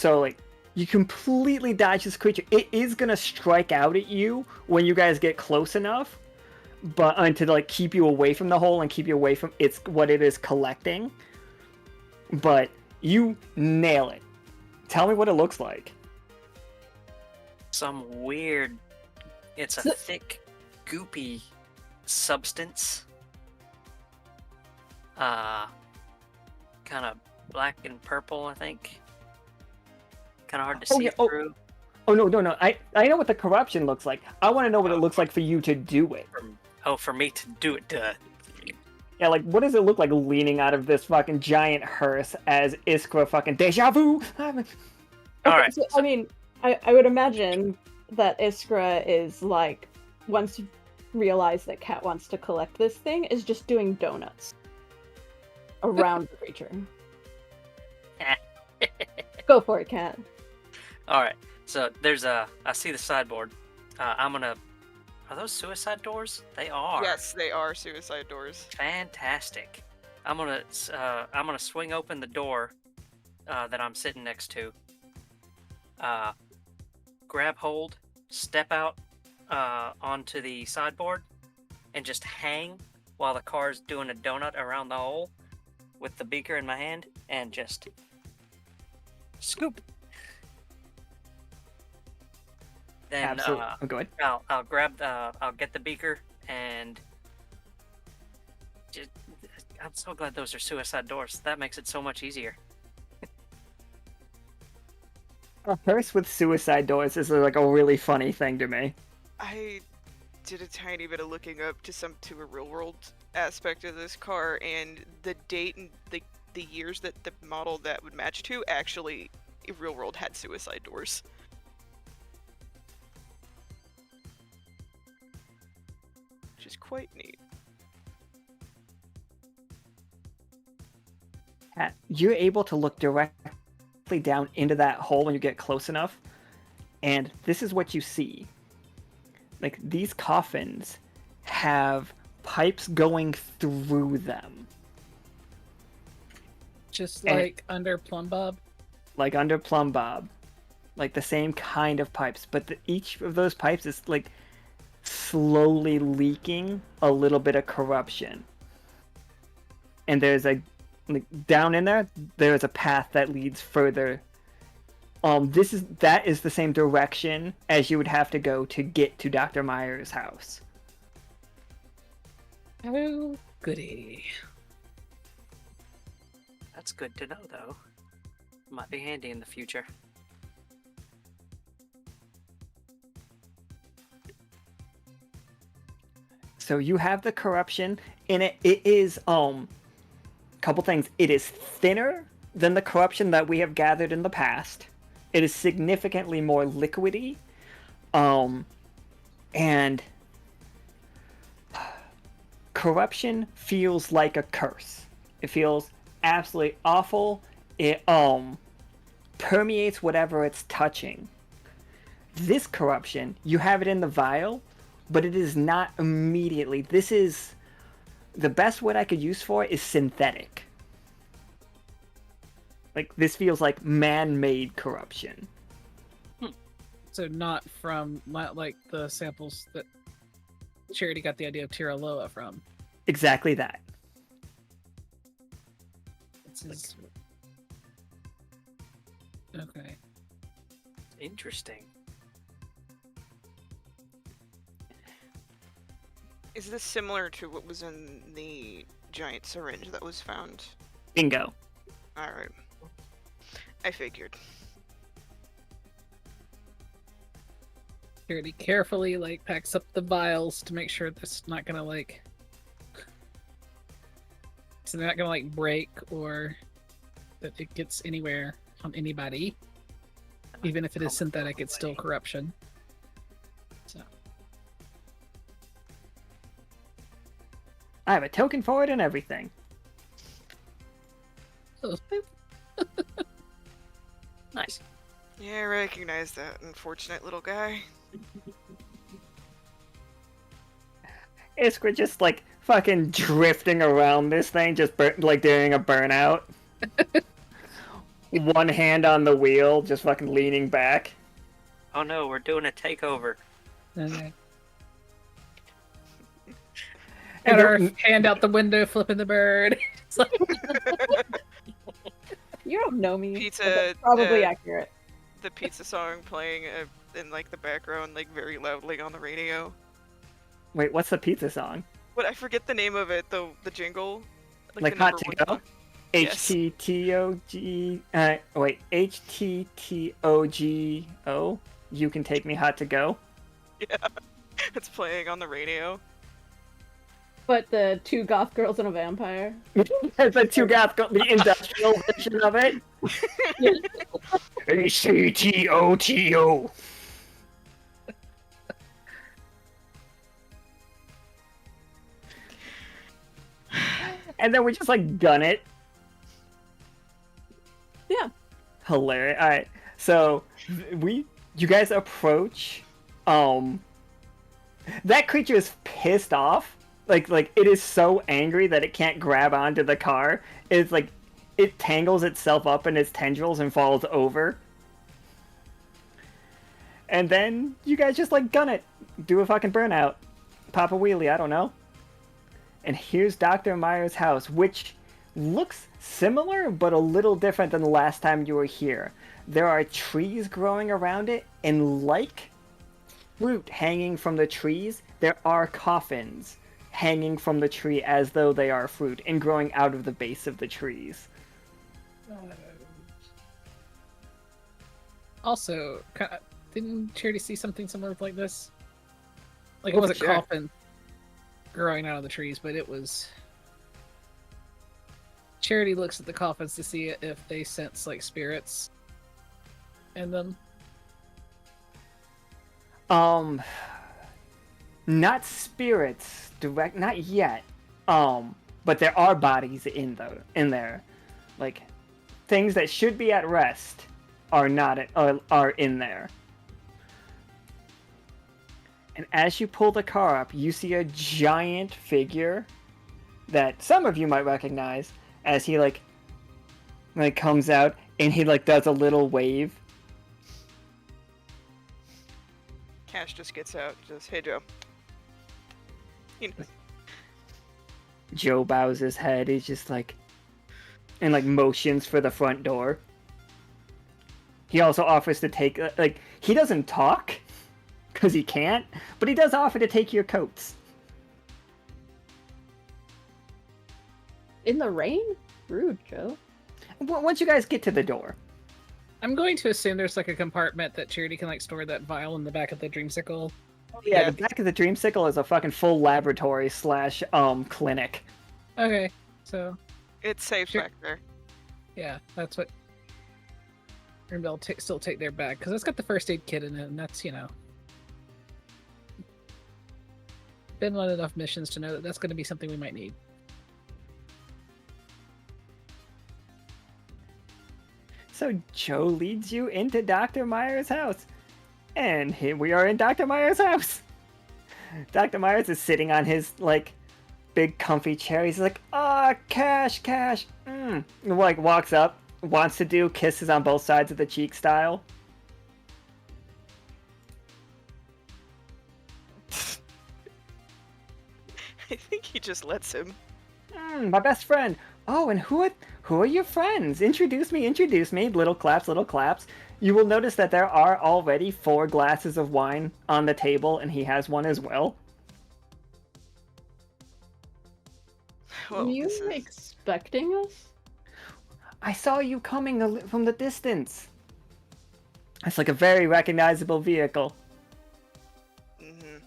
B: Like you completely dodge this creature. It is gonna strike out at you when you guys get close enough, but to like keep you away from the hole and keep you away from what it is collecting. But you nail it. Tell me what it looks like.
F: Some weird. It's a thick, goopy substance. Kind of black and purple, I think. Kind of hard to see through.
B: Oh no! I know what the corruption looks like. I want to know what it looks like for you to do it.
F: For me to do it.
B: Yeah, like what does it look like leaning out of this fucking giant hearse as Iskra fucking deja vu?
F: All right.
E: So, I mean, I would imagine that Iskra is like, once you realize that Kat wants to collect this thing, is just doing donuts around the creature. Go for it, Kat.
F: All right. So I see the sideboard. Are those suicide doors? They are.
C: Yes, they are suicide doors.
F: Fantastic. I'm gonna swing open the door that I'm sitting next to. Grab hold, step out onto the sideboard, and just hang while the car's doing a donut around the hole. with the beaker in my hand and just scoop. Then
B: Absolutely. Oh, go ahead.
F: I'll grab I'll get the beaker and just, I'm so glad those are suicide doors. That makes it so much easier.
B: A curse with suicide doors is like a really funny thing to me.
C: I did a tiny bit of looking up to a real world aspect of this car, and the date and the years that the model that would match to actually real world had suicide doors. Which is quite neat.
B: You're able to look directly down into that hole when you get close enough, and this is what you see. Like, these coffins have pipes going through them.
D: Just
B: And-
D: like under Plumb Bob.
B: Like under Plumb Bob. Like the same kind of pipes, but each of those pipes is like slowly leaking a little bit of corruption. And there's like down in there is a path that leads further. That is the same direction as you would have to go to get to Dr. Meyers' house.
D: Oh, goody.
F: That's good to know, though. Might be handy in the future.
B: So you have the corruption in it. It is couple things. It is thinner than the corruption that we have gathered in the past. It is significantly more liquidy. And corruption feels like a curse. It feels absolutely awful. It permeates whatever it's touching. This corruption, you have it in the vial, but it is not immediately. This is the best word I could use for it is synthetic. Like, this feels like man-made corruption.
D: So not from like the samples that Charity got the idea of Tiraloa from.
B: Exactly that.
D: It's okay.
F: Interesting.
C: Is this similar to what was in the giant syringe that was found?
B: Bingo.
C: Alright. I figured.
D: Charity carefully like packs up the vials to make sure this is not gonna like so they're not gonna like break or that it gets anywhere on anybody. Even if it is synthetic, it's still corruption. So
B: I have a token for it and everything.
D: so
F: Nice.
C: Yeah, I recognize that unfortunate little guy.
B: Iskra just like fucking drifting around this thing, just like doing a burnout. One hand on the wheel, just fucking leaning back.
F: Oh no, we're doing a takeover.
D: okay.
B: And
D: Got our
B: the-
D: hand out the window, flipping the bird. It's like,
E: You don't know me. but
C: Pizza,
E: that's probably accurate.
C: The pizza song playing in like the background, like very loudly on the radio.
B: Wait, what's the pizza song?
C: What, I forget the name of it, the jingle.
B: Like
C: the
B: Hot
C: number
B: to
C: one
B: Go?
C: song. Yes.
B: HTTOGO. You can take me hot to go.
C: Yeah, it's playing on the radio.
E: But the two goth girls and a vampire.
B: The two guys got the industrial version of it. ACTOTO. And then we just like gun it.
E: Yeah.
B: Hilarious. All right, so you guys approach. That creature is pissed off. Like it is so angry that it can't grab onto the car. It's like it tangles itself up in its tendrils and falls over. And then you guys just like gun it, do a fucking burnout, pop a wheelie. I don't know. And here's Dr. Meyers' house, which looks similar, but a little different than the last time you were here. There are trees growing around it, and like fruit hanging from the trees, there are coffins hanging from the tree as though they are fruit and growing out of the base of the trees.
D: Also, didn't Charity see something similar like this? Like, it
B: Oh,
D: wasn't
B: sure.
D: coffin growing out of the trees, but it was... Charity looks at the coffins to see if they sense, like, spirits in them.
B: Not spirits direct, not yet. But there are bodies in there. Like, things that should be at rest are not are in there. And as you pull the car up, you see a giant figure that some of you might recognize as he like comes out and he like does a little wave.
C: Cash just gets out. Just, hey, Joe. You know,
B: Joe bows his head. He's just like, and like motions for the front door. He also offers to take, like, he doesn't talk because he can't, but he does offer to take your coats.
E: In the rain? Rude, Joe.
B: Once you guys get to the door.
D: I'm going to assume there's, like, a compartment that Charity can, like, store that vial in the back of the dreamsicle.
B: Yeah, the back of the dreamsicle is a fucking full laboratory slash clinic.
D: Okay, so,
C: it's safe
D: Sure.
C: back there.
D: yeah, that's what... And they'll still take their bag, because it's got the first aid kit in it, and that's, you know... Been on enough missions to know that that's going to be something we might need.
B: So Joe leads you into Dr. Meyers' house. And here we are in Dr. Meyers' house. Dr. Meyers is sitting on his, like, big comfy chair. He's like, cash. And, like, walks up, wants to do kisses on both sides of the cheek style.
C: I think he just lets him.
B: My best friend. Oh, and who are your friends? Introduce me. Little claps. You will notice that there are already 4 glasses of wine on the table, and he has one as well.
C: Well,
E: Were you
C: this is...
E: expecting us?
B: I saw you coming from the distance. It's like a very recognizable vehicle.
C: Mhm.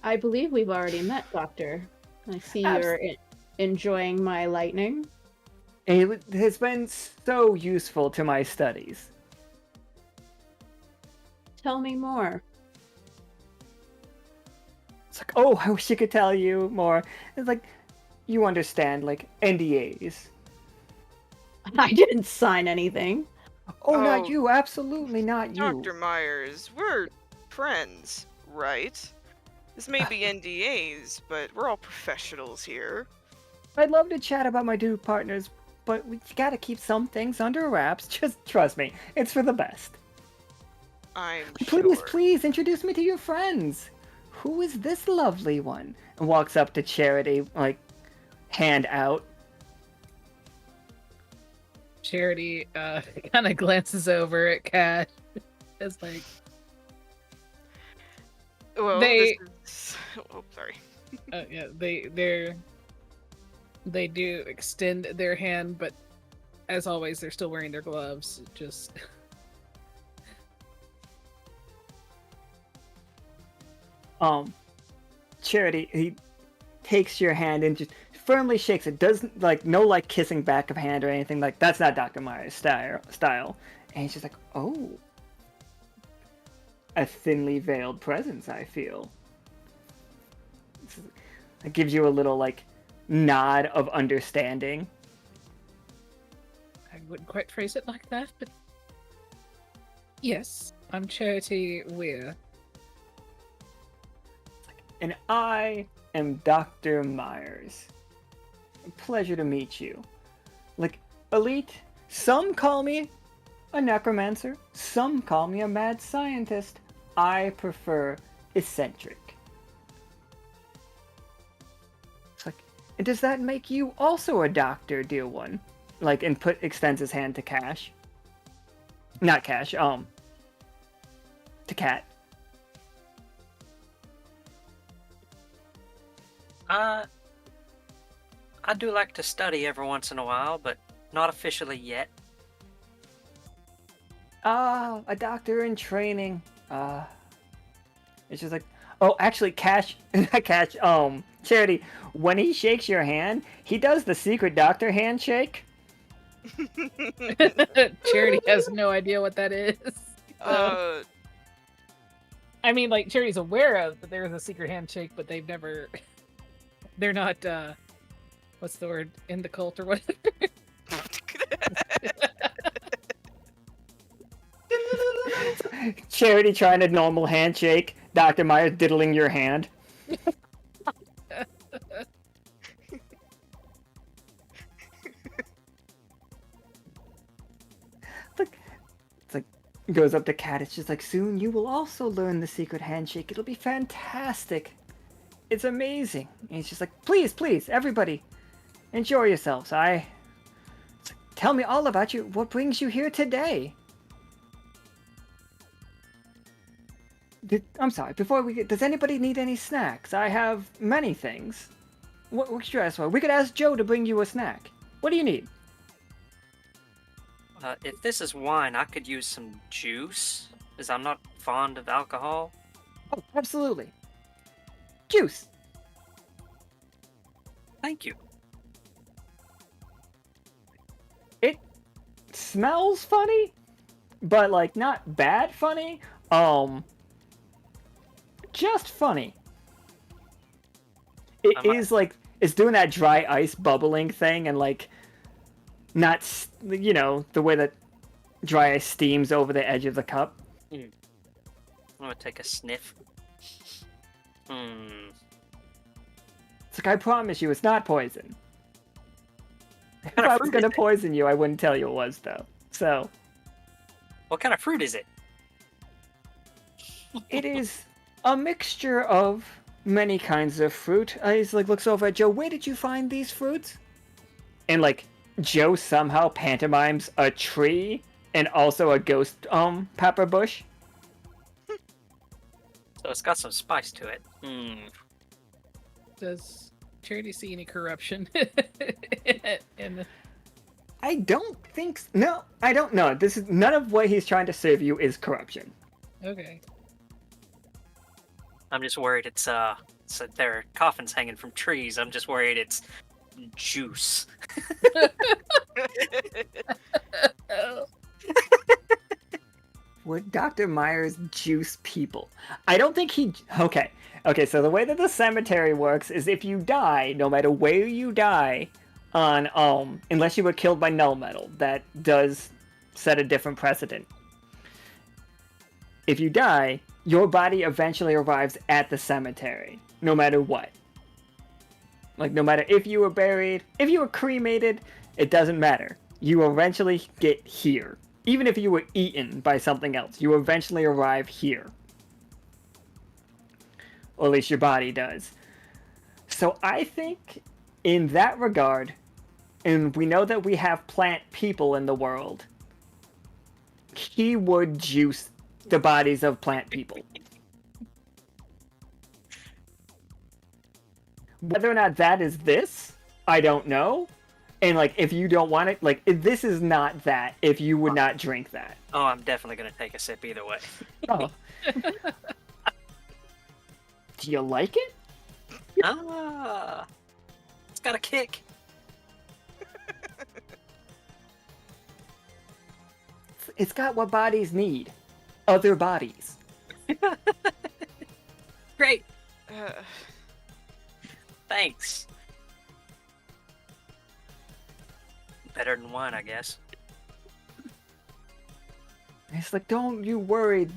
E: I believe we've already met, Doctor. I see you're enjoying my lightning.
B: It has been so useful to my studies.
E: Tell me more.
B: It's like, oh, I wish I could tell you more. It's like, you understand, like, NDAs.
E: I didn't sign anything.
B: Oh, not
C: Oh,
B: you, absolutely not you.
C: Dr. Meyers, we're friends, right? This may be NDAs, but we're all professionals here.
B: I'd love to chat about my new partners, but we gotta keep some things under wraps. Just trust me, it's for the best.
C: I'm
B: Please,
C: sure.
B: please, introduce me to your friends. Who is this lovely one? And walks up to Charity, like, hand out.
D: Charity kind of glances over at Cash. It's like,
C: Well,
D: They-
C: this is... Oh, sorry.
D: yeah, they do extend their hand, but as always, they're still wearing their gloves. Just
B: Charity, he takes your hand and just firmly shakes it. Doesn't, like, no, like, kissing back of hand or anything. Like, that's not Dr. Meyers' style. And he's just like, oh. A thinly veiled presence, I feel. It gives you a little, like, nod of understanding.
D: I wouldn't quite phrase it like that, but yes, I'm Charity Weir.
B: And I am Dr. Meyers. A pleasure to meet you. Like, elite, some call me a necromancer, some call me a mad scientist. I prefer eccentric. does that make you also a doctor, dear one? Like, and extends his hand to Cash. Not Cash, to Cat.
F: I do like to study every once in a while, but not officially yet.
B: A doctor in training. It's just like, oh, actually, Cash, Cash, Charity, when he shakes your hand, he does the secret doctor handshake.
D: Charity has no idea what that is. I mean, like, Charity's aware of that there's a secret handshake, but they've never... They're not, what's the word? In the cult or whatever.
B: Charity trying a normal handshake. Dr. Meyers diddling your hand. It's like goes up to Cat. It's just like, soon you will also learn the secret handshake. It'll be fantastic. It's amazing. And he's just like, please, please, everybody, enjoy yourselves. Tell me all about you. What brings you here today? I'm sorry, before we get... Does anybody need any snacks? I have many things. What should I ask for? We could ask Joe to bring you a snack. What do you need?
F: If this is wine, I could use some juice, as I'm not fond of alcohol.
B: Oh, absolutely. Juice.
F: Thank you.
B: It smells funny, but, like, not bad funny. Just funny. It is like, it's doing that dry ice bubbling thing, and like, not, you know, the way that dry ice steams over the edge of the cup.
F: I'm gonna take a sniff.
B: It's like, I promise you, it's not poison. If I was gonna poison you, I wouldn't tell you it was, though. So.
F: What kind of fruit is it?
B: It is a mixture of many kinds of fruit. He's like, looks over at Joe. Where did you find these fruits? And like, Joe somehow pantomimes a tree and also a ghost pepper bush.
F: So it's got some spice to it.
D: Does Charity see any corruption?
B: I don't think no, I don't know. This is none of what he's trying to serve you is corruption.
D: Okay.
F: I'm just worried it's so there are coffins hanging from trees. I'm just worried it's juice.
B: Would Dr. Meyers juice people? I don't think he... Okay, so the way that the cemetery works is if you die, no matter where you die, on, unless you were killed by null metal, that does set a different precedent. If you die, your body eventually arrives at the cemetery, no matter what. Like, no matter if you were buried, if you were cremated, it doesn't matter. You eventually get here. Even if you were eaten by something else, you eventually arrive here. Or at least your body does. So I think, in that regard, and we know that we have plant people in the world, he would juice the bodies of plant people. Whether or not that is this, I don't know. And, like, if you don't want it, like, this is not that if you would not drink that.
F: Oh, I'm definitely going to take a sip either way.
B: Oh. Do you like it?
F: It's got a kick.
B: It's got what bodies need. Other bodies.
F: Great. Thanks. Better than wine, I guess.
B: It's like, don't you worry.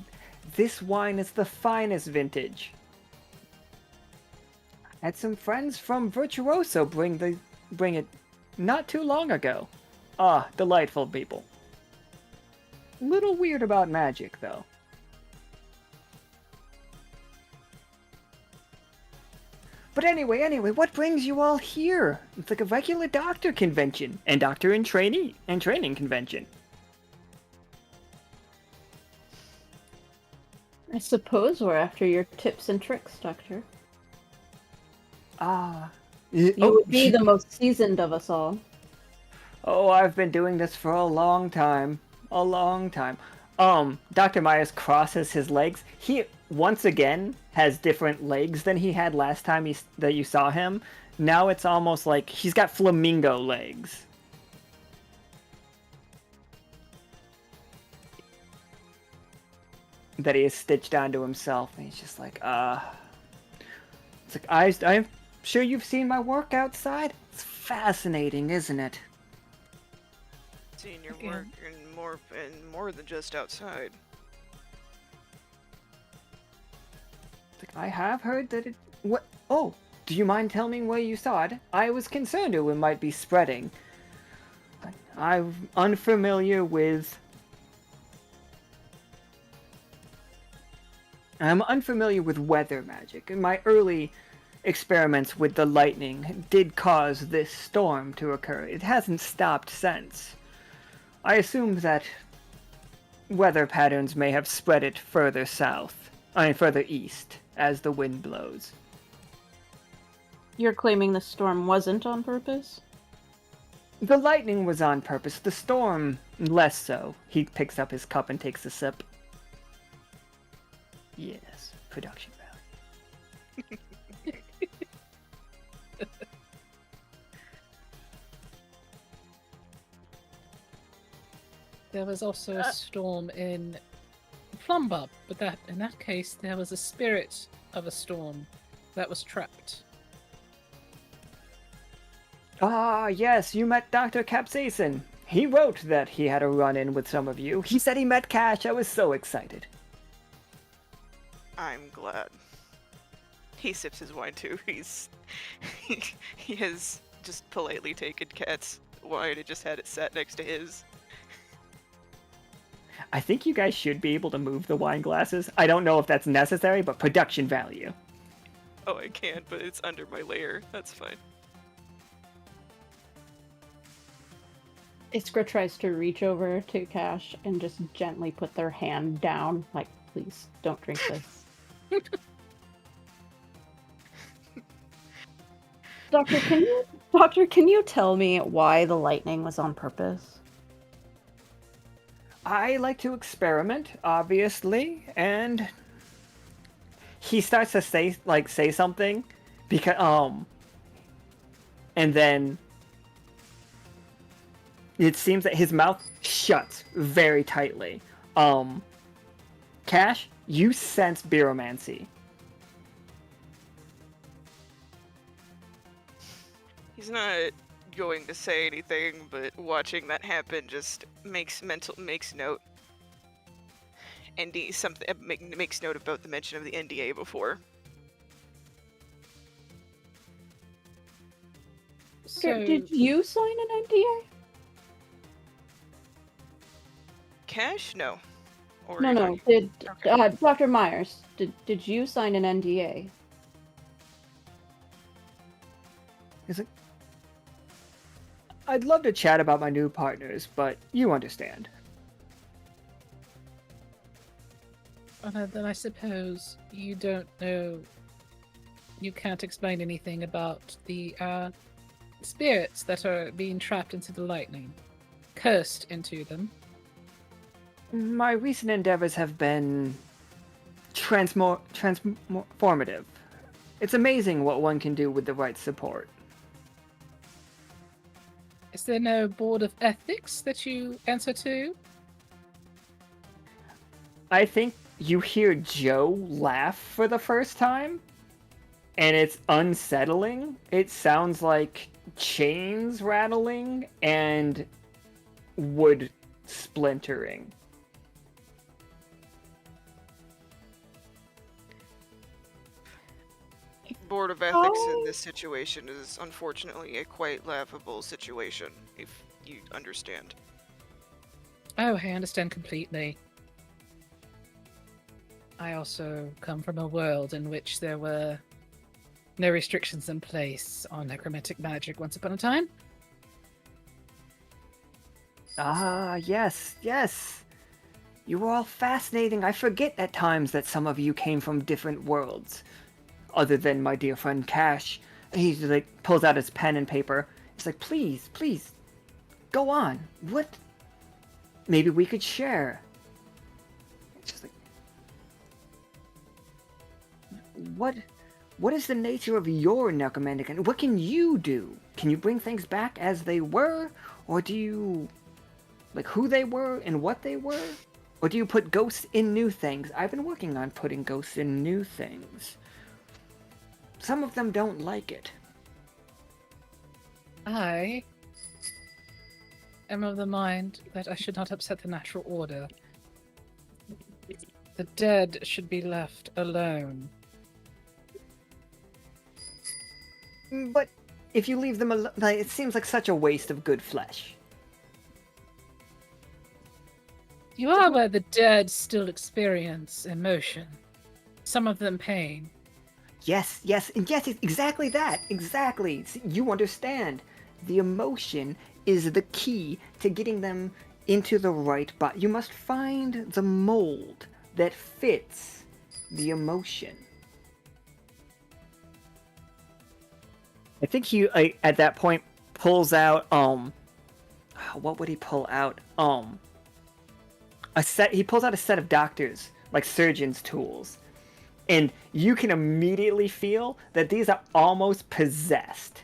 B: This wine is the finest vintage. I had some friends from Virtuoso bring it not too long ago. Ah, delightful people. Little weird about magic, though. But anyway, what brings you all here? It's like a regular doctor convention and doctor and training convention.
E: I suppose we're after your tips and tricks, Doctor.
B: Ah.
E: You would be the most seasoned of us all.
B: Oh, I've been doing this for a long time. A long time. Dr. Meyers crosses his legs. He, once again, has different legs than he had last time that you saw him. Now it's almost like he's got flamingo legs. That he has stitched onto himself. And he's just like, It's like, I'm sure you've seen my work outside? It's fascinating, isn't it?
C: Seeing your work and more than just outside.
B: I have heard that it... What? Oh, do you mind telling me where you saw it? I was concerned it might be spreading. I'm unfamiliar with... I'm unfamiliar with weather magic, and my early experiments with the lightning did cause this storm to occur. It hasn't stopped since. I assume that weather patterns may have spread it further further east, as the wind blows.
E: You're claiming the storm wasn't on purpose?
B: The lightning was on purpose, the storm less so. He picks up his cup and takes a sip. Yes, production value.
D: There was also a storm in Plumbub, but in that case, there was a spirit of a storm that was trapped.
B: Ah, yes, you met Dr. Capsaicin. He wrote that he had a run-in with some of you. He said he met Cash. I was so excited.
C: I'm glad. He sips his wine too. He has just politely taken Cat's wine and just had it sat next to his.
B: I think you guys should be able to move the wine glasses. I don't know if that's necessary, but production value.
C: Oh, I can, but it's under my layer. That's fine.
E: Iskra tries to reach over to Cash and just gently put their hand down, like, please, don't drink this. Doctor, can you tell me why the lightning was on purpose?
B: I like to experiment, obviously, and he starts to say something because and then it seems that his mouth shuts very tightly. Cash, you sense Biromancy.
C: He's not going to say anything, but watching that happen just makes note. Makes note about the mention of the NDA before.
E: So, did you sign an NDA?
C: Cash? No. Or
E: No. Did Dr. Meyers? Did you sign an NDA?
B: He's like, I'd love to chat about my new partners, but you understand.
D: Then I suppose you don't know. You can't explain anything about the spirits that are being trapped into the lightning, cursed into them.
B: My recent endeavors have been transformative. It's amazing what one can do with the right support.
D: Is there no board of ethics that you answer to?
B: I think you hear Joe laugh for the first time, and it's unsettling. It sounds like chains rattling and wood splintering.
C: Board of Ethics in this situation is unfortunately a quite laughable situation, if you understand.
D: Oh, I understand completely. I also come from a world in which there were No restrictions in place on necromantic magic once upon a time.
B: Ah, yes, yes. You were all fascinating. I forget at times that some of you came from different worlds. Other than my dear friend Cash. He like pulls out his pen and paper. He's like, please, please, go on. What? Maybe we could share. It's just like, what is the nature of your necromantic, and what can you do? Can you bring things back as they were, or do you like who they were and what they were, or do you put ghosts in new things? I've been working on putting ghosts in new things. Some of them don't like it.
D: I am of the mind that I should not upset the natural order. The dead should be left alone.
B: But if you leave them alone, like, it seems like such a waste of good flesh.
D: You are where the dead still experience emotion. Some of them pain.
B: Yes, yes, and yes, it's exactly that. Exactly. See, you understand. The emotion is the key to getting them into the right body. You must find the mold that fits the emotion. I think he, at that point, pulls out, what would he pull out? He pulls out a set of doctors, like surgeon's tools. And you can immediately feel that these are almost possessed.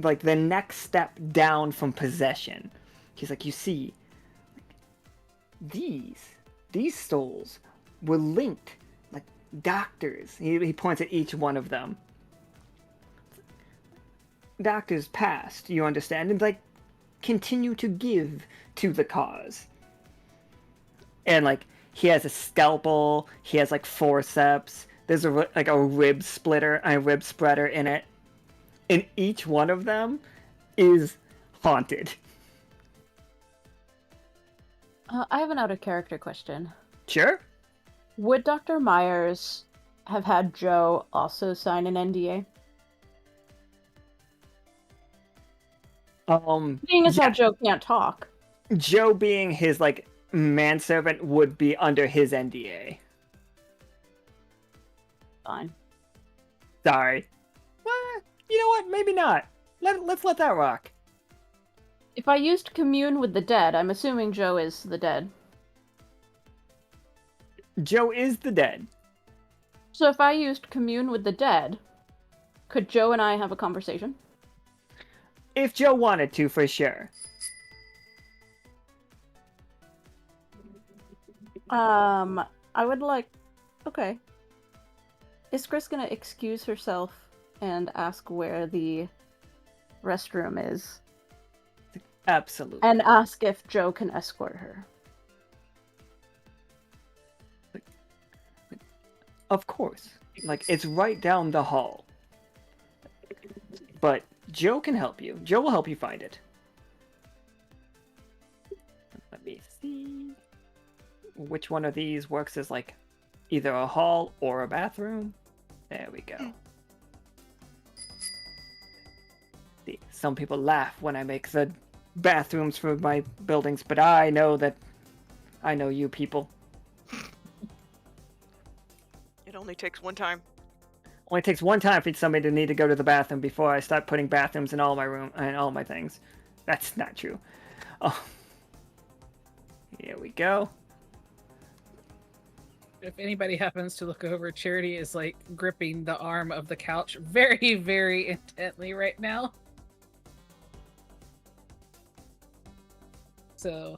B: Like the next step down from possession. He's like, you see, these souls were linked, like doctors. He points at each one of them. Doctors passed, you understand, and like continue to give to the cause. And like he has a scalpel, he has like forceps. There's a rib spreader in it, and each one of them is haunted.
E: I have an out of character question.
B: Sure.
E: Would Dr. Meyers have had Joe also sign an NDA? Being as how Joe can't talk.
B: Joe being his like manservant would be under his NDA.
E: Fine.
B: Sorry. Well, you know what? Maybe not. Let's let that rock.
E: If I used commune with the dead, I'm assuming Joe is the dead.
B: Joe is the dead.
E: So if I used commune with the dead, could Joe and I have a conversation?
B: If Joe wanted to, for sure.
E: I would like... Okay. Iskra's gonna excuse herself and ask where the restroom is.
B: Absolutely.
E: And ask if Joe can escort her.
B: Of course. Like, it's right down the hall. But Joe can help you. Joe will help you find it. Let me see. Which one of these works as, like, either a hall or a bathroom? There we go. See, some people laugh when I make the bathrooms for my buildings, but I know you people.
C: It only takes one time.
B: Only takes one time for somebody to need to go to the bathroom before I start putting bathrooms in all my room and all my things. That's not true. Oh, here we go.
D: If anybody happens to look over, Charity is like gripping the arm of the couch very, very intently right now. So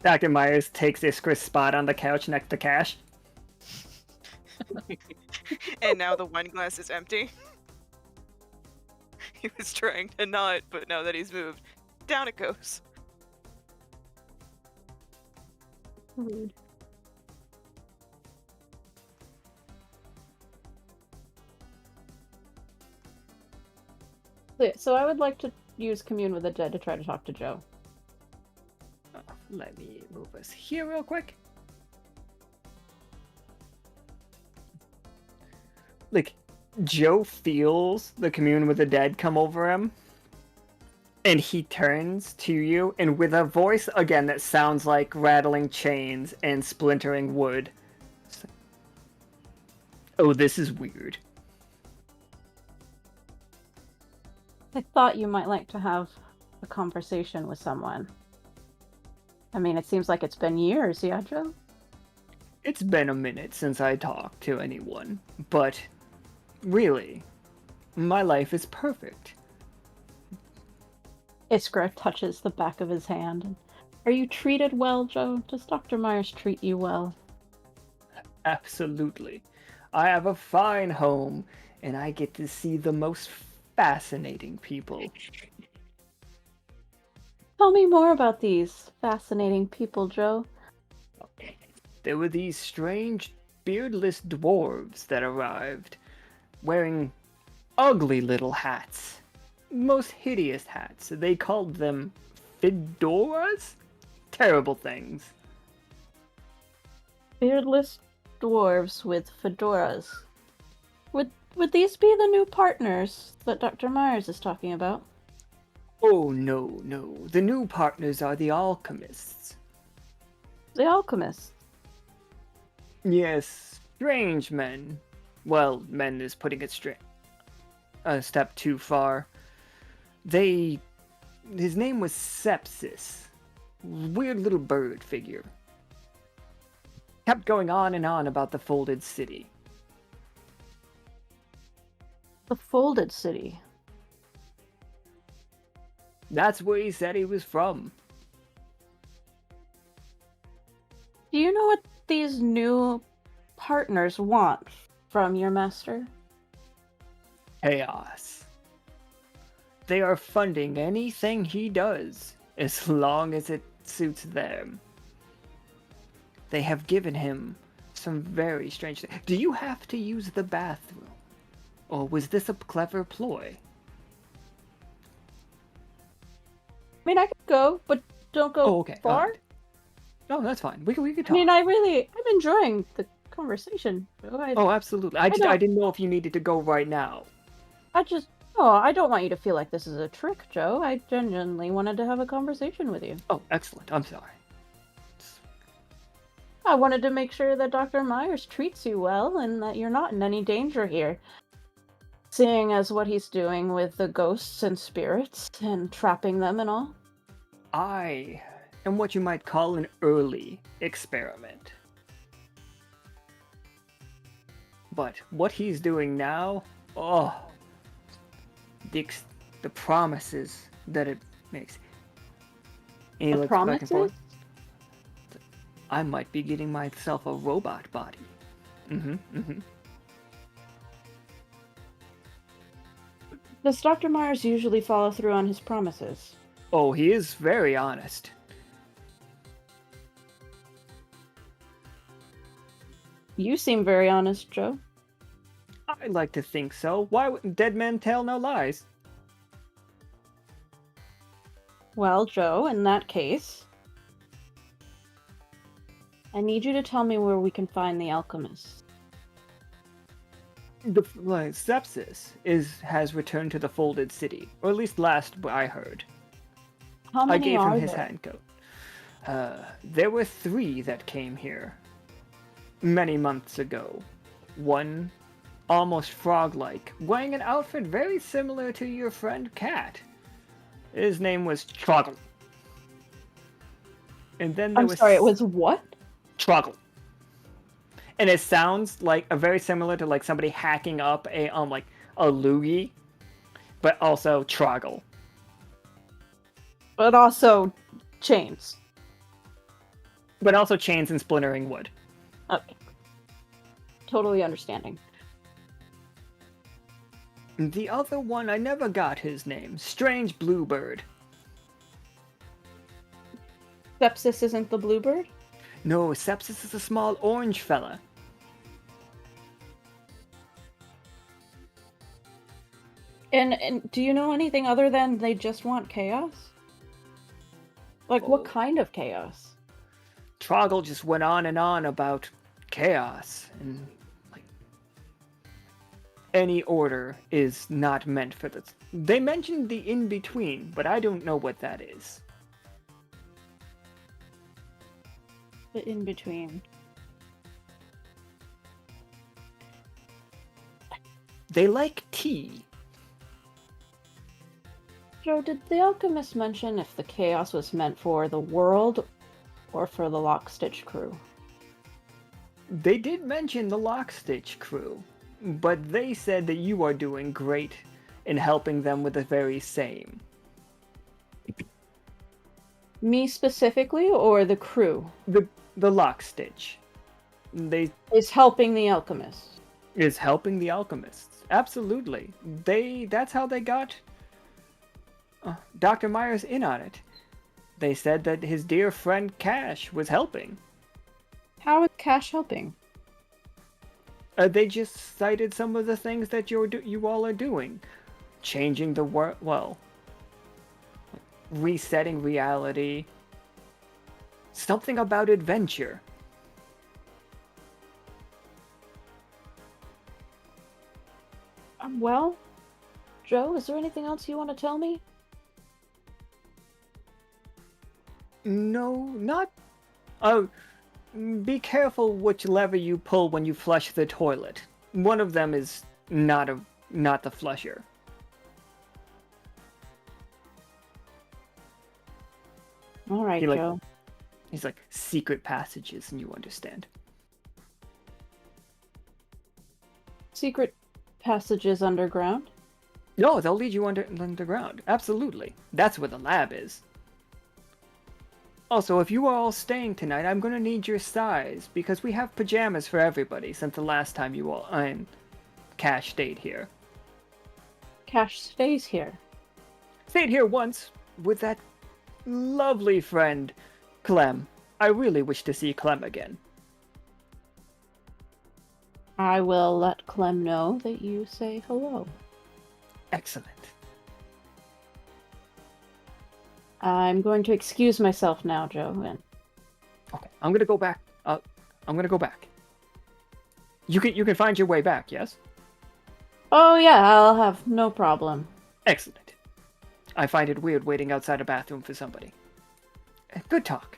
B: Dr. Meyers takes Iskra's spot on the couch next to Cash.
C: And now the wine glass is empty. He was trying to not, but now that he's moved, down it goes.
E: Rude. So I would like to use commune with the dead to try to talk to Joe.
B: Let me move us here real quick. like, Joe feels the commune with the dead come over him, and he turns to you, and with a voice, again, that sounds like rattling chains and splintering wood. Oh, this is weird.
E: I thought you might like to have a conversation with someone. I mean, it seems like it's been years, yeah, Joe?
B: It's been a minute since I talked to anyone, but really, my life is perfect.
E: Iskra touches the back of his hand. Are you treated well, Joe? Does Dr. Meyers treat you well?
B: Absolutely. I have a fine home, and I get to see the most fascinating people.
E: Tell me more about these fascinating people, Joe.
B: There were these strange, beardless dwarves that arrived, wearing ugly little hats. Most hideous hats. They called them fedoras? Terrible things.
E: Beardless dwarves with fedoras. Would these be the new partners that Dr. Meyers is talking about?
B: Oh, no, no. The new partners are the alchemists.
E: The alchemists.
B: Yes, strange men. Well, men is putting it a step too far. His name was Sepsis. Weird little bird figure. Kept going on and on about the folded city.
E: The folded city.
B: That's where he said he was from.
E: Do you know what these new partners want from your master?
B: Chaos. They are funding anything he does, as long as it suits them. They have given him some very strange things. Do you have to use the bathroom? Or was this a clever ploy?
E: I mean, I could go, but don't go
B: Okay.
E: far.
B: No, that's fine. We could talk.
E: I mean, I'm enjoying the conversation.
B: Oh, absolutely. I didn't know if you needed to go right now.
E: I don't want you to feel like this is a trick, Joe. I genuinely wanted to have a conversation with you.
B: Oh, excellent. I'm sorry.
E: I wanted to make sure that Dr. Meyers treats you well and that you're not in any danger here. Seeing as what he's doing with the ghosts and spirits and trapping them and all.
B: I am what you might call an early experiment. But what he's doing now, the promises that it makes. And he
E: The
B: looks back and
E: promises?
B: forth. I might be getting myself a robot body.
E: Does Dr. Meyers usually follow through on his promises?
B: Oh, he is very honest.
E: You seem very honest, Joe.
B: I like to think so. Why wouldn't dead men tell no lies?
E: Well, Joe, in that case, I need you to tell me where we can find the alchemist.
B: The Sepsis has returned to the folded city, or at least last I heard.
E: How
B: I
E: many
B: gave
E: are
B: him his
E: there?
B: handcoat. There were 3 that came here many months ago. One, almost frog-like, wearing an outfit very similar to your friend Cat. His name was Troggle. And then there
E: I'm sorry, it was what?
B: Troggle. And it sounds like very similar to like somebody hacking up a loogie, but also Troggle.
E: But also chains.
B: But also chains and splintering wood.
E: Okay. Totally understanding.
B: The other one, I never got his name. Strange Bluebird.
E: Sepsis isn't the bluebird?
B: No, Sepsis is a small orange fella.
E: And do you know anything other than they just want chaos? Like,
B: Oh.
E: what kind of chaos?
B: Troggle just went on and on about chaos and any order is not meant for this. They mentioned the in-between, but I don't know what that is.
E: The in-between.
B: They like tea.
E: Joe, did the alchemist mention if the chaos was meant for the world or for the Lockstitch crew?
B: They did mention the Lockstitch crew, but they said that you are doing great in helping them with the very same.
E: Me specifically, or the crew?
B: The Lockstitch. They
E: Is helping the alchemist.
B: is helping the alchemists. Absolutely. That's how they got Dr. Meyers in on it. They said that his dear friend Cash was helping.
E: How is Cash helping?
B: They just cited some of the things that you all are doing. Changing the world, well, resetting reality. Something about adventure.
E: Well, Joe, is there anything else you want to tell me?
B: No, not... Oh, be careful which lever you pull when you flush the toilet. One of them is not the flusher.
E: All right, Joe.
B: He's like, secret passages, and you understand.
E: Secret passages underground?
B: No, they'll lead you underground. Absolutely. That's where the lab is. Also, if you are all staying tonight, I'm going to need your size, because we have pajamas for everybody since the last time you all Cash stayed here.
E: Cash stays here.
B: Stayed here once with that lovely friend, Clem. I really wish to see Clem again.
E: I will let Clem know that you say hello.
B: Excellent.
E: I'm going to excuse myself now, Joe. And...
B: Okay, I'm gonna go back. I'm gonna go back. You can find your way back, yes?
E: Oh yeah, I'll have no problem.
B: Excellent. I find it weird waiting outside a bathroom for somebody. Good talk.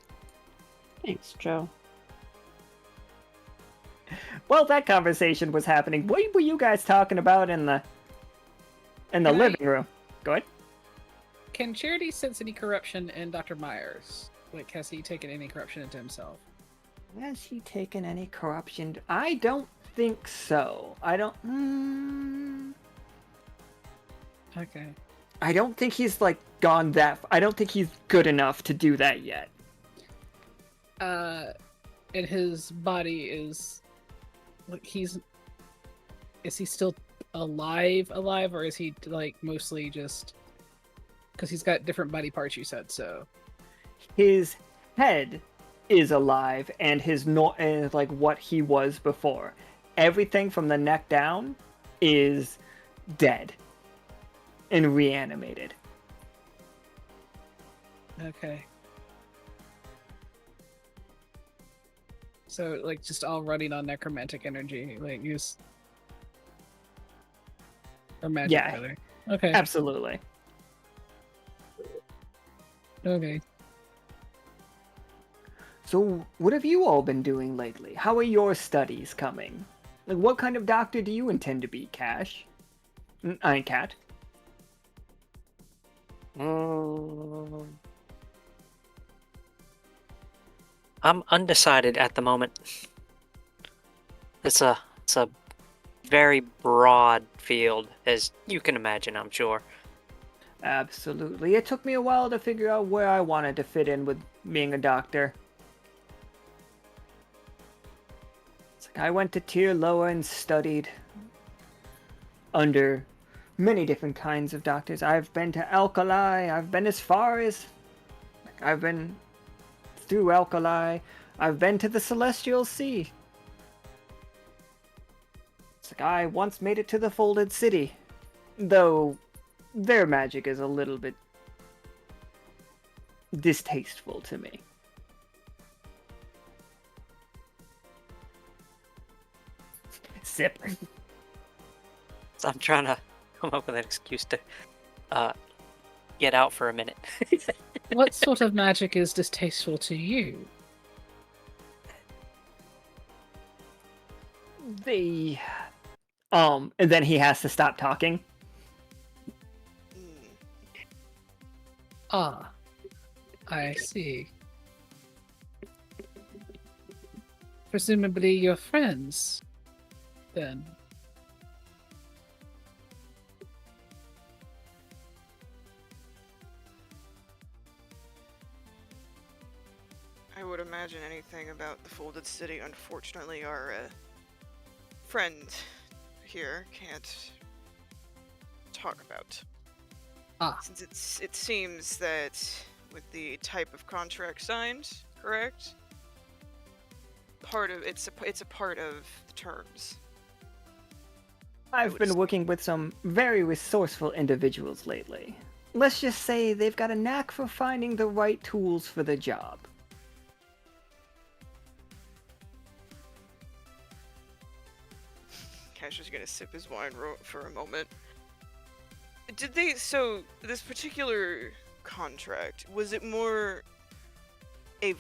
E: Thanks, Joe.
B: Well, that conversation was happening. What were you guys talking about in the living room? Go ahead.
D: Can Charity sense any corruption in Dr. Meyers? Like, has he taken any corruption into himself?
B: Has he taken any corruption? I don't think so. I don't...
D: Okay.
B: I don't think he's, like, gone that... I don't think he's good enough to do that yet.
D: And his body is... Like, Is he still alive, or is he, like, mostly just... Because he's got different body parts, you said, so...
B: His head is alive, and like what he was before. Everything from the neck down is dead and reanimated.
D: Okay. So, like, just all running on necromantic energy, like, use... Or magic,
B: Yeah.
D: rather. Okay.
B: Absolutely.
D: Okay.
B: So, what have you all been doing lately? How are your studies coming? Like, what kind of doctor do you intend to be, Cash? Cat.
F: I'm undecided at the moment. It's a very broad field, as you can imagine, I'm sure.
B: Absolutely. It took me a while to figure out where I wanted to fit in with being a doctor. It's like I went to tier lower and studied under many different kinds of doctors. I've been to Alkali. I've been as far as... I've been through Alkali. I've been to the Celestial Sea. It's like I once made it to the Folded City. Though... their magic is a little bit distasteful to me. Sip.
F: So I'm trying to come up with an excuse to get out for a minute.
D: What sort of magic is distasteful to you?
B: And then he has to stop talking.
C: Mm.
D: Ah, I see. Presumably you're friends, then.
C: I would imagine anything about the Folded City. Unfortunately, our friend here can't talk about.
D: Ah.
C: Since it seems that with the type of contract signed, correct? It's a part of the terms.
B: I've
C: would
B: been
C: say.
B: working with some very resourceful individuals lately. Let's just say they've got a knack for finding the right tools for the job.
C: Cash is gonna sip his wine for a moment. So this particular contract, was it more a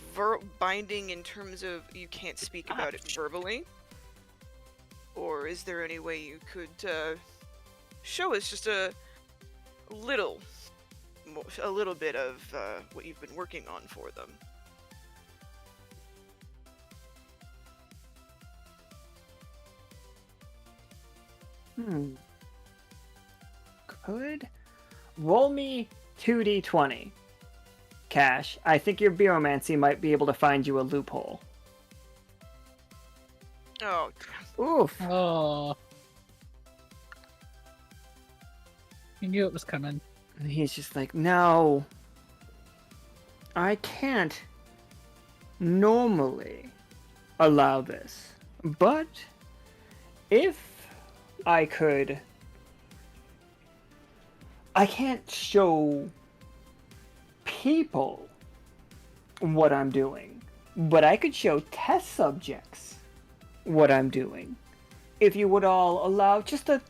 C: binding in terms of you can't speak about it verbally? Or is there any way you could show us just a little bit of what you've been working on for them?
B: Could roll me 2d20. Cash, I think your Beeromancy might be able to find you a loophole.
C: Oh,
B: Oof.
D: Oh. You knew it was coming.
B: And he's just like, no. I can't normally allow this. But if I could... I can't show people what I'm doing, but I could show test subjects what I'm doing. If you would all allow just a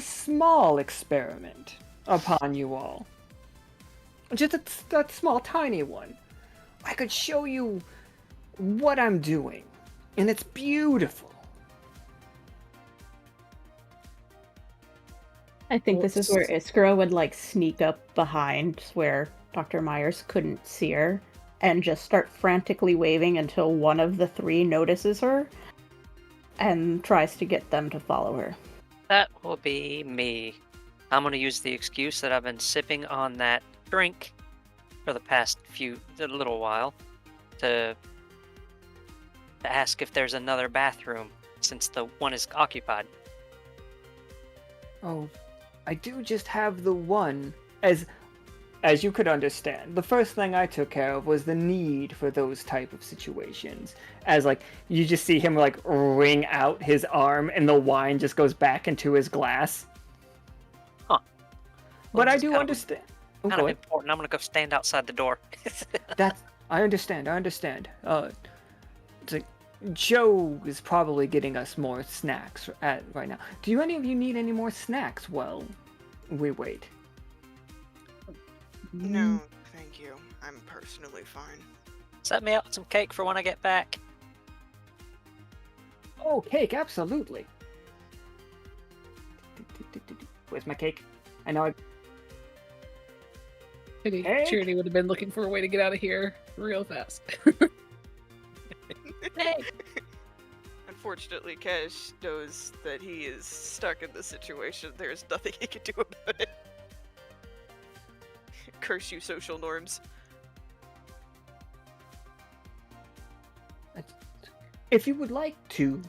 B: small experiment upon you all. Just a small, tiny one. I could show you what I'm doing, and it's beautiful.
E: I think this is where Iskra would like sneak up behind where Dr. Meyers couldn't see her and just start frantically waving until one of the three notices her and tries to get them to follow her.
F: That will be me. I'm going to use the excuse that I've been sipping on that drink for the past little while to ask if there's another bathroom since the one is occupied.
B: Oh, I do just have the one. As you could understand, the first thing I took care of was the need for those type of situations. As like you just see him like wring out his arm, and the wine just goes back into his glass.
F: Huh.
B: But I do understand. Oh,
F: Kind
B: go
F: of
B: ahead.
F: important. I'm gonna go stand outside the door.
B: I understand. It's like Joe is probably getting us more snacks right now. Do any of you need any more snacks while we wait?
C: no, thank you. I'm personally fine.
F: Set me out some cake for when I get back.
B: Oh, cake, absolutely. Where's my cake? I know I...
D: Pity.
B: Cake?
D: Charity would have been looking for a way to get out of here real fast.
C: Unfortunately, Cash knows that he is stuck in this situation. There's nothing he can do about it. Curse you, social norms.
B: If you would like to,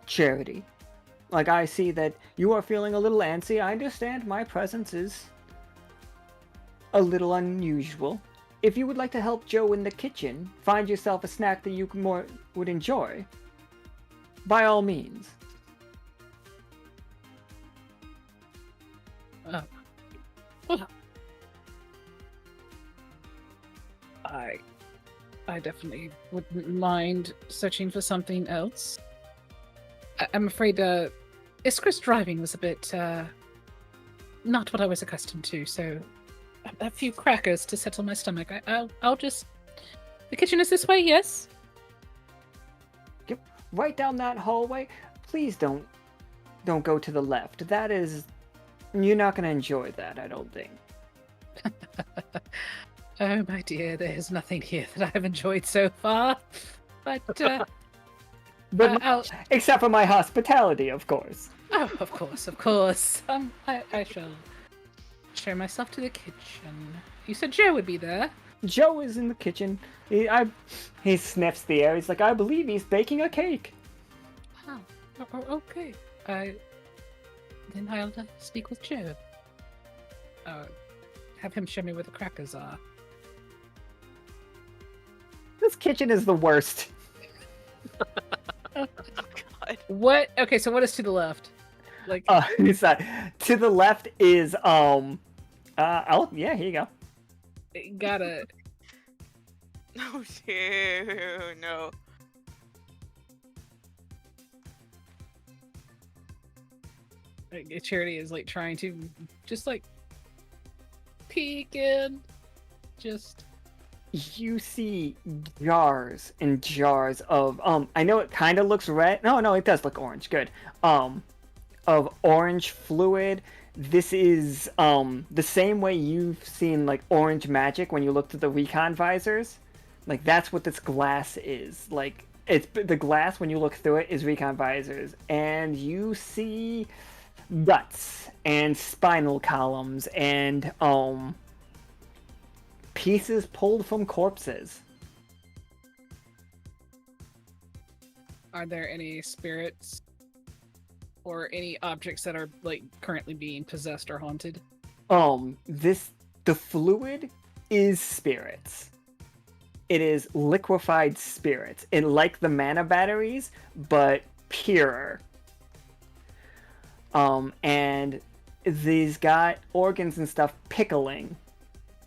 B: Charity, like I see that you are feeling a little antsy, I understand my presence is a little unusual. If you would like to help Joe in the kitchen, find yourself a snack that you would enjoy, by all means.
D: Well, I definitely wouldn't mind searching for something else. I'm afraid Iskra's driving was a bit, not what I was accustomed to, so a few crackers to settle my stomach. I'll just... The kitchen is this way, yes?
B: Yep, right down that hallway. Please don't go to the left. That is... You're not going to enjoy that, I don't think.
D: Oh, my dear, there's nothing here that I've enjoyed so far. But,
B: except for my hospitality, of course.
D: Oh, of course. I shall show myself to the kitchen. You said Joe would be there.
B: Joe is in the kitchen. He sniffs the air. He's like, I believe he's baking a cake.
D: Oh, okay. Then I'll speak with Joe. Have him show me where the crackers are.
B: This kitchen is the worst.
C: Oh, God.
D: What? Okay, so what is to the left? Like,
B: to the left is oh yeah, here you go.
D: Gotta.
C: Oh, dear, no.
D: Charity is like trying to just like peek in. Just.
B: You see jars and jars of I know it kind of looks red. No, it does look orange. Good. Of orange fluid. This is the same way you've seen like orange magic when you looked at the recon visors. Like that's what this glass is. Like it's the glass when you look through it is recon visors, and you see guts and spinal columns and pieces pulled from corpses.
D: Are there any spirits or any objects that are like currently being possessed or haunted?
B: The fluid is spirits. It is liquefied spirits. It like the mana batteries, but purer. And these got organs and stuff pickling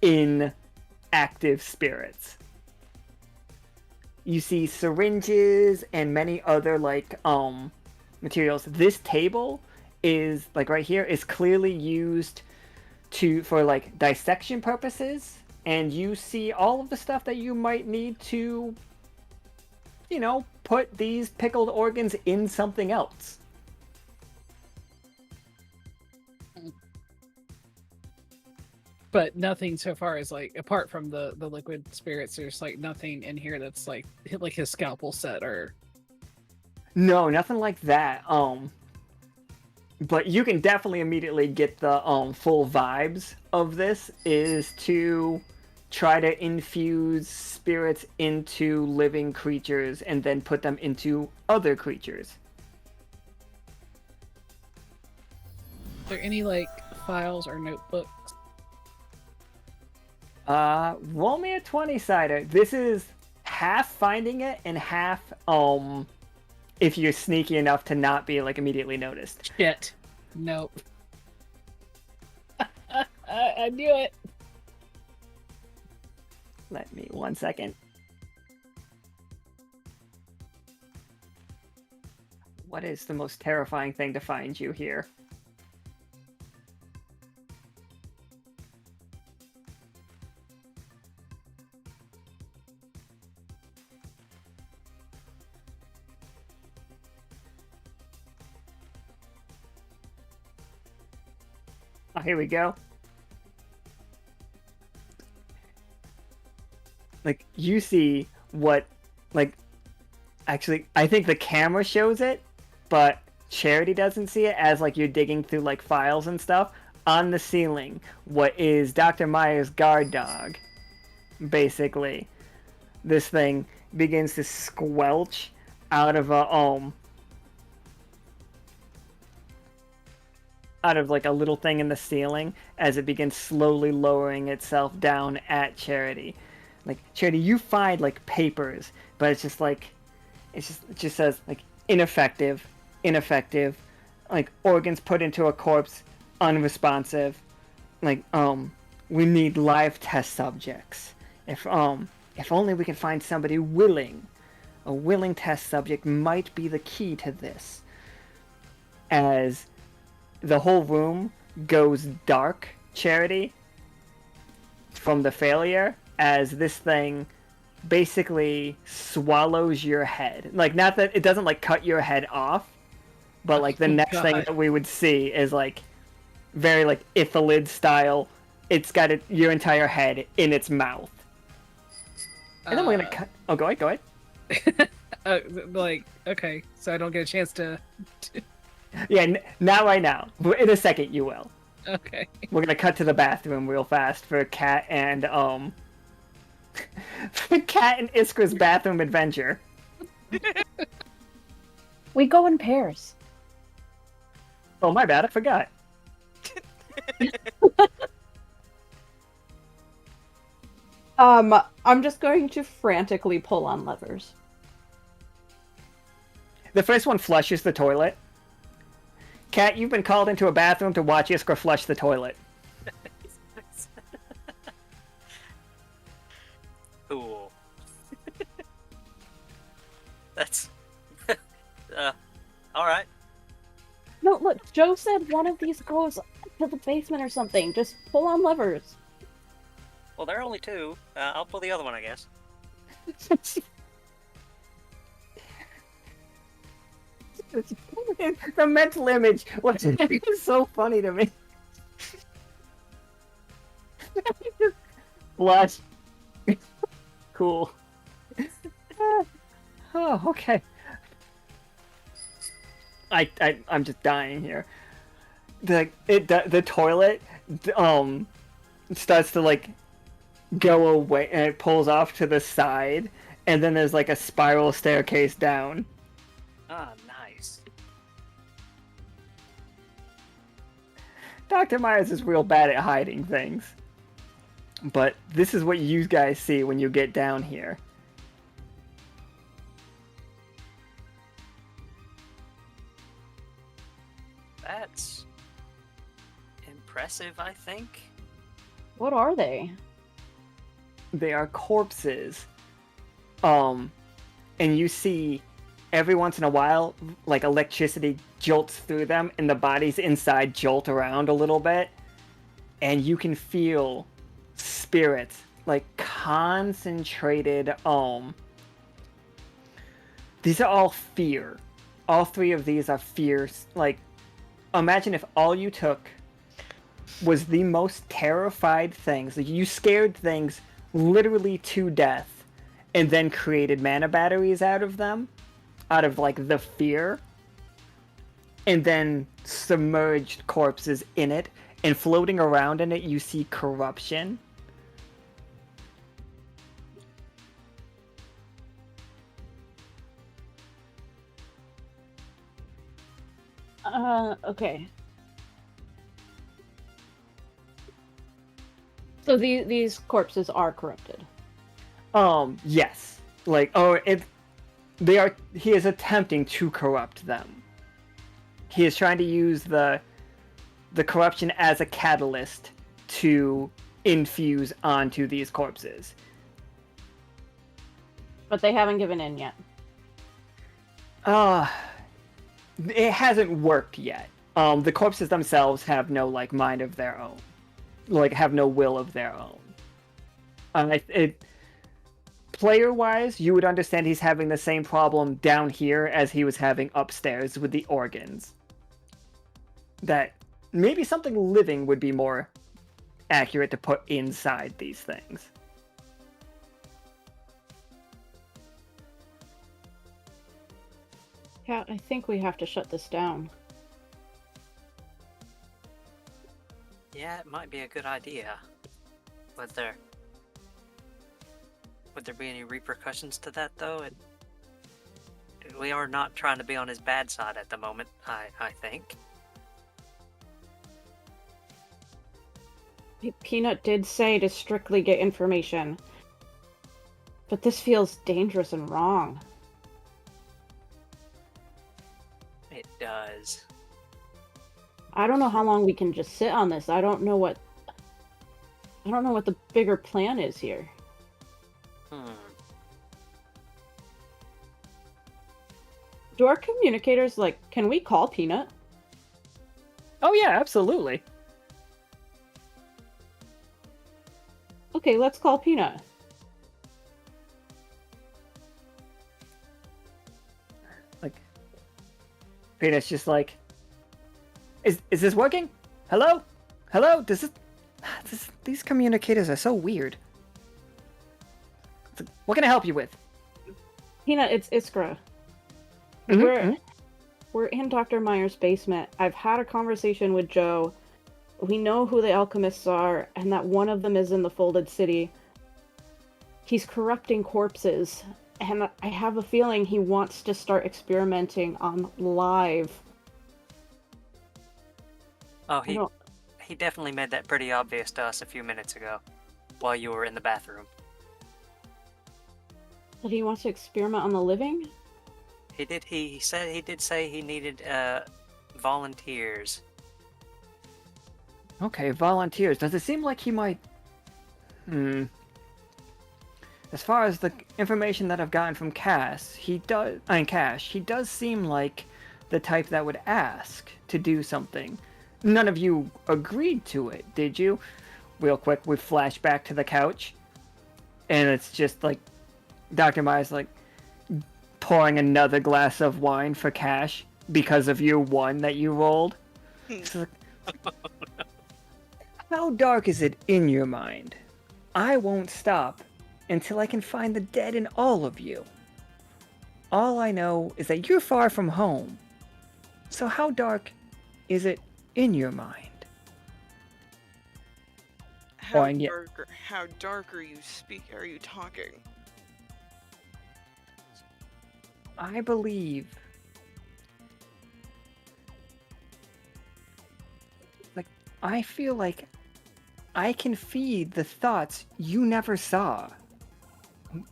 B: in active spirits. You see syringes and many other like materials. This table is like right here is clearly used for like dissection purposes, and you see all of the stuff that you might need to, you know, put these pickled organs in something else.
D: But nothing so far is like, apart from the liquid spirits, there's like nothing in here that's like his scalpel set or...
B: No, nothing like that. But you can definitely immediately get the full vibes of this is to try to infuse spirits into living creatures and then put them into other creatures.
D: Are there any like files or notebooks?
B: Roll me a 20-sider. This is half finding it and half if you're sneaky enough to not be like immediately noticed.
D: Shit. Nope. I knew it.
B: Let me 1 second. What is the most terrifying thing to find you here? Oh, here we go. Like, you see what, like, actually, I think the camera shows it, but Charity doesn't see it as, like, you're digging through, like, files and stuff. On the ceiling, what is Dr. Meyers' guard dog, basically. This thing begins to squelch out of a, out of like a little thing in the ceiling as it begins slowly lowering itself down at Charity. Like, Charity, you find like papers, but it's just like, it just says like ineffective, like organs put into a corpse, unresponsive, like we need live test subjects. If only we can find somebody willing. A willing test subject might be the key to this. as the whole room goes dark, Charity, from the failure, as this thing basically swallows your head. Like, not that it doesn't like cut your head off, but like the next thing that we would see is like very like Ithalid style. It's got your entire head in its mouth. And then we're gonna cut. Oh, go ahead.
D: Like, okay, so I don't get a chance to.
B: Yeah, not right now. In a second, you will.
D: Okay.
B: We're gonna cut to the bathroom real fast for Cat and for Cat and Iskra's bathroom adventure.
E: We go in pairs.
B: Oh, my bad, I forgot.
E: I'm just going to frantically pull on levers.
B: The first one flushes the toilet. Cat, you've been called into a bathroom to watch Iskra flush the toilet.
F: Cool. That's... alright.
E: No, look, Joe said one of these goes to the basement or something. Just pull on levers.
F: Well, there are only two. I'll pull the other one, I guess.
B: The mental image was so funny to me. Blush. Cool. Oh, okay. I'm just dying here. The toilet starts to like go away, and it pulls off to the side, and then there's like a spiral staircase down.
F: Ah, nice.
B: Dr. Meyers is real bad at hiding things. But this is what you guys see when you get down here.
F: That's impressive, I think.
E: What are they?
B: They are corpses. And you see every once in a while, like electricity jolts through them and the bodies inside jolt around a little bit. And you can feel spirits, like concentrated, these are all fear. All three of these are fears. Like, imagine if all you took was the most terrified things. Like, you scared things literally to death and then created mana batteries out of them, out of like the fear, and then submerged corpses in it, and floating around in it you see corruption.
E: Okay. So these corpses are corrupted.
B: Yes. Like, he is attempting to corrupt them. He is trying to use the corruption as a catalyst to infuse onto these corpses.
E: But they haven't given in yet.
B: It hasn't worked yet. The corpses themselves have no, like, mind of their own. Like, have no will of their own. Player-wise, you would understand he's having the same problem down here as he was having upstairs with the organs. That maybe something living would be more accurate to put inside these things.
E: Yeah, I think we have to shut this down.
F: Yeah, it might be a good idea. Would there be any repercussions to that, though? We are not trying to be on his bad side at the moment, I think.
E: Peanut did say to strictly get information. But this feels dangerous and wrong.
F: It does.
E: I don't know how long we can just sit on this. I don't know what the bigger plan is here. Do our communicators, like, can we call Peanut?
B: Oh yeah, absolutely.
E: Okay, let's call Peanut.
B: Like, Peanut's just like, is this working? Hello? Hello? These communicators are so weird. It's like, what can I help you with?
E: Peanut, it's Iskra. We're in Dr. Meyers' basement. I've had a conversation with Joe. We know who the alchemists are, and that one of them is in the Folded City. He's corrupting corpses, and I have a feeling he wants to start experimenting on live.
F: Oh, he definitely made that pretty obvious to us a few minutes ago, while you were in the bathroom.
E: That he wants to experiment on the living?
F: He did. He did say he needed volunteers.
B: Okay, volunteers. Does it seem like he might... As far as the information that I've gotten from Cash, he does seem like the type that would ask to do something. None of you agreed to it, did you? Real quick, we flash back to the couch, and it's just like Dr. Meyers like pouring another glass of wine for Cash because of your one that you rolled. So, how dark is it in your mind? I won't stop until I can find the dead in all of you. All I know is that you're far from home. So how dark is it in your mind?
C: How
B: Or, yeah.
C: dark are you talking?
B: I believe... Like, I feel like I can feed the thoughts you never saw. And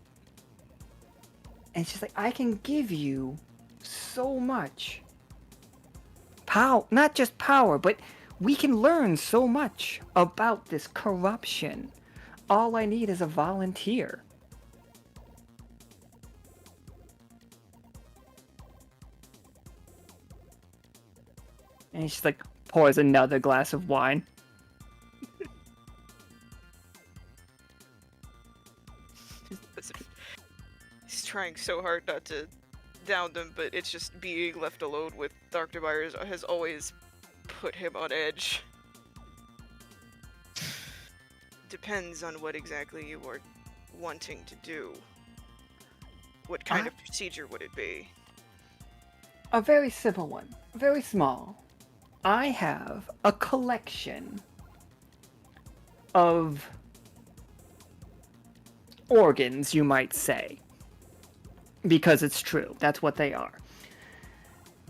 B: it's just like, I can give you so much. Power, not just power, but we can learn so much about this corruption. All I need is a volunteer. And he just like pours another glass of wine.
C: He's trying so hard not to down them, but it's just being left alone with Dr. Meyers has always put him on edge. Depends on what exactly you are wanting to do. What kind of procedure would it be?
B: A very simple one. Very small. I have a collection of organs, you might say. Because it's true. That's what they are.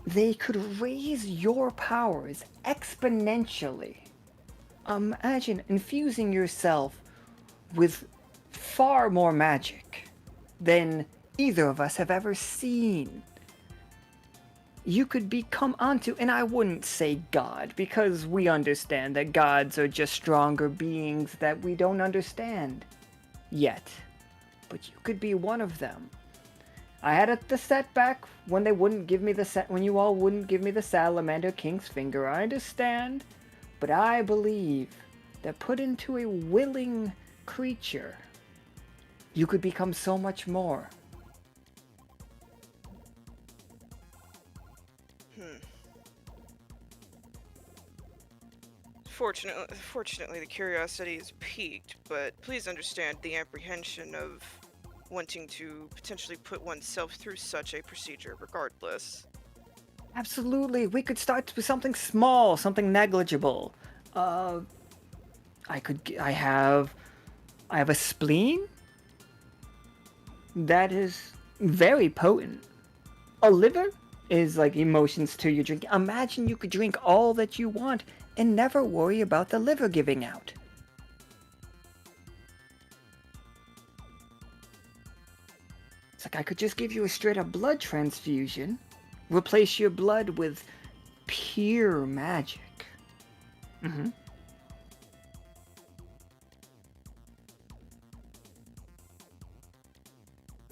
B: They could raise your powers exponentially. Imagine infusing yourself with far more magic than either of us have ever seen. You could become onto, and I wouldn't say God, because we understand that gods are just stronger beings that we don't understand yet. But you could be one of them. I had the setback when they wouldn't give me when you all wouldn't give me the Salamander King's Finger. I understand, but I believe that put into a willing creature, you could become so much more.
C: Fortunately, the curiosity is piqued, but please understand the apprehension of wanting to potentially put oneself through such a procedure regardless.
B: Absolutely, we could start with something small, something negligible. I have a spleen that is very potent. A liver is like emotions to your drink. Imagine you could drink all that you want and never worry about the liver giving out. It's like I could just give you a straight up blood transfusion, replace your blood with pure magic.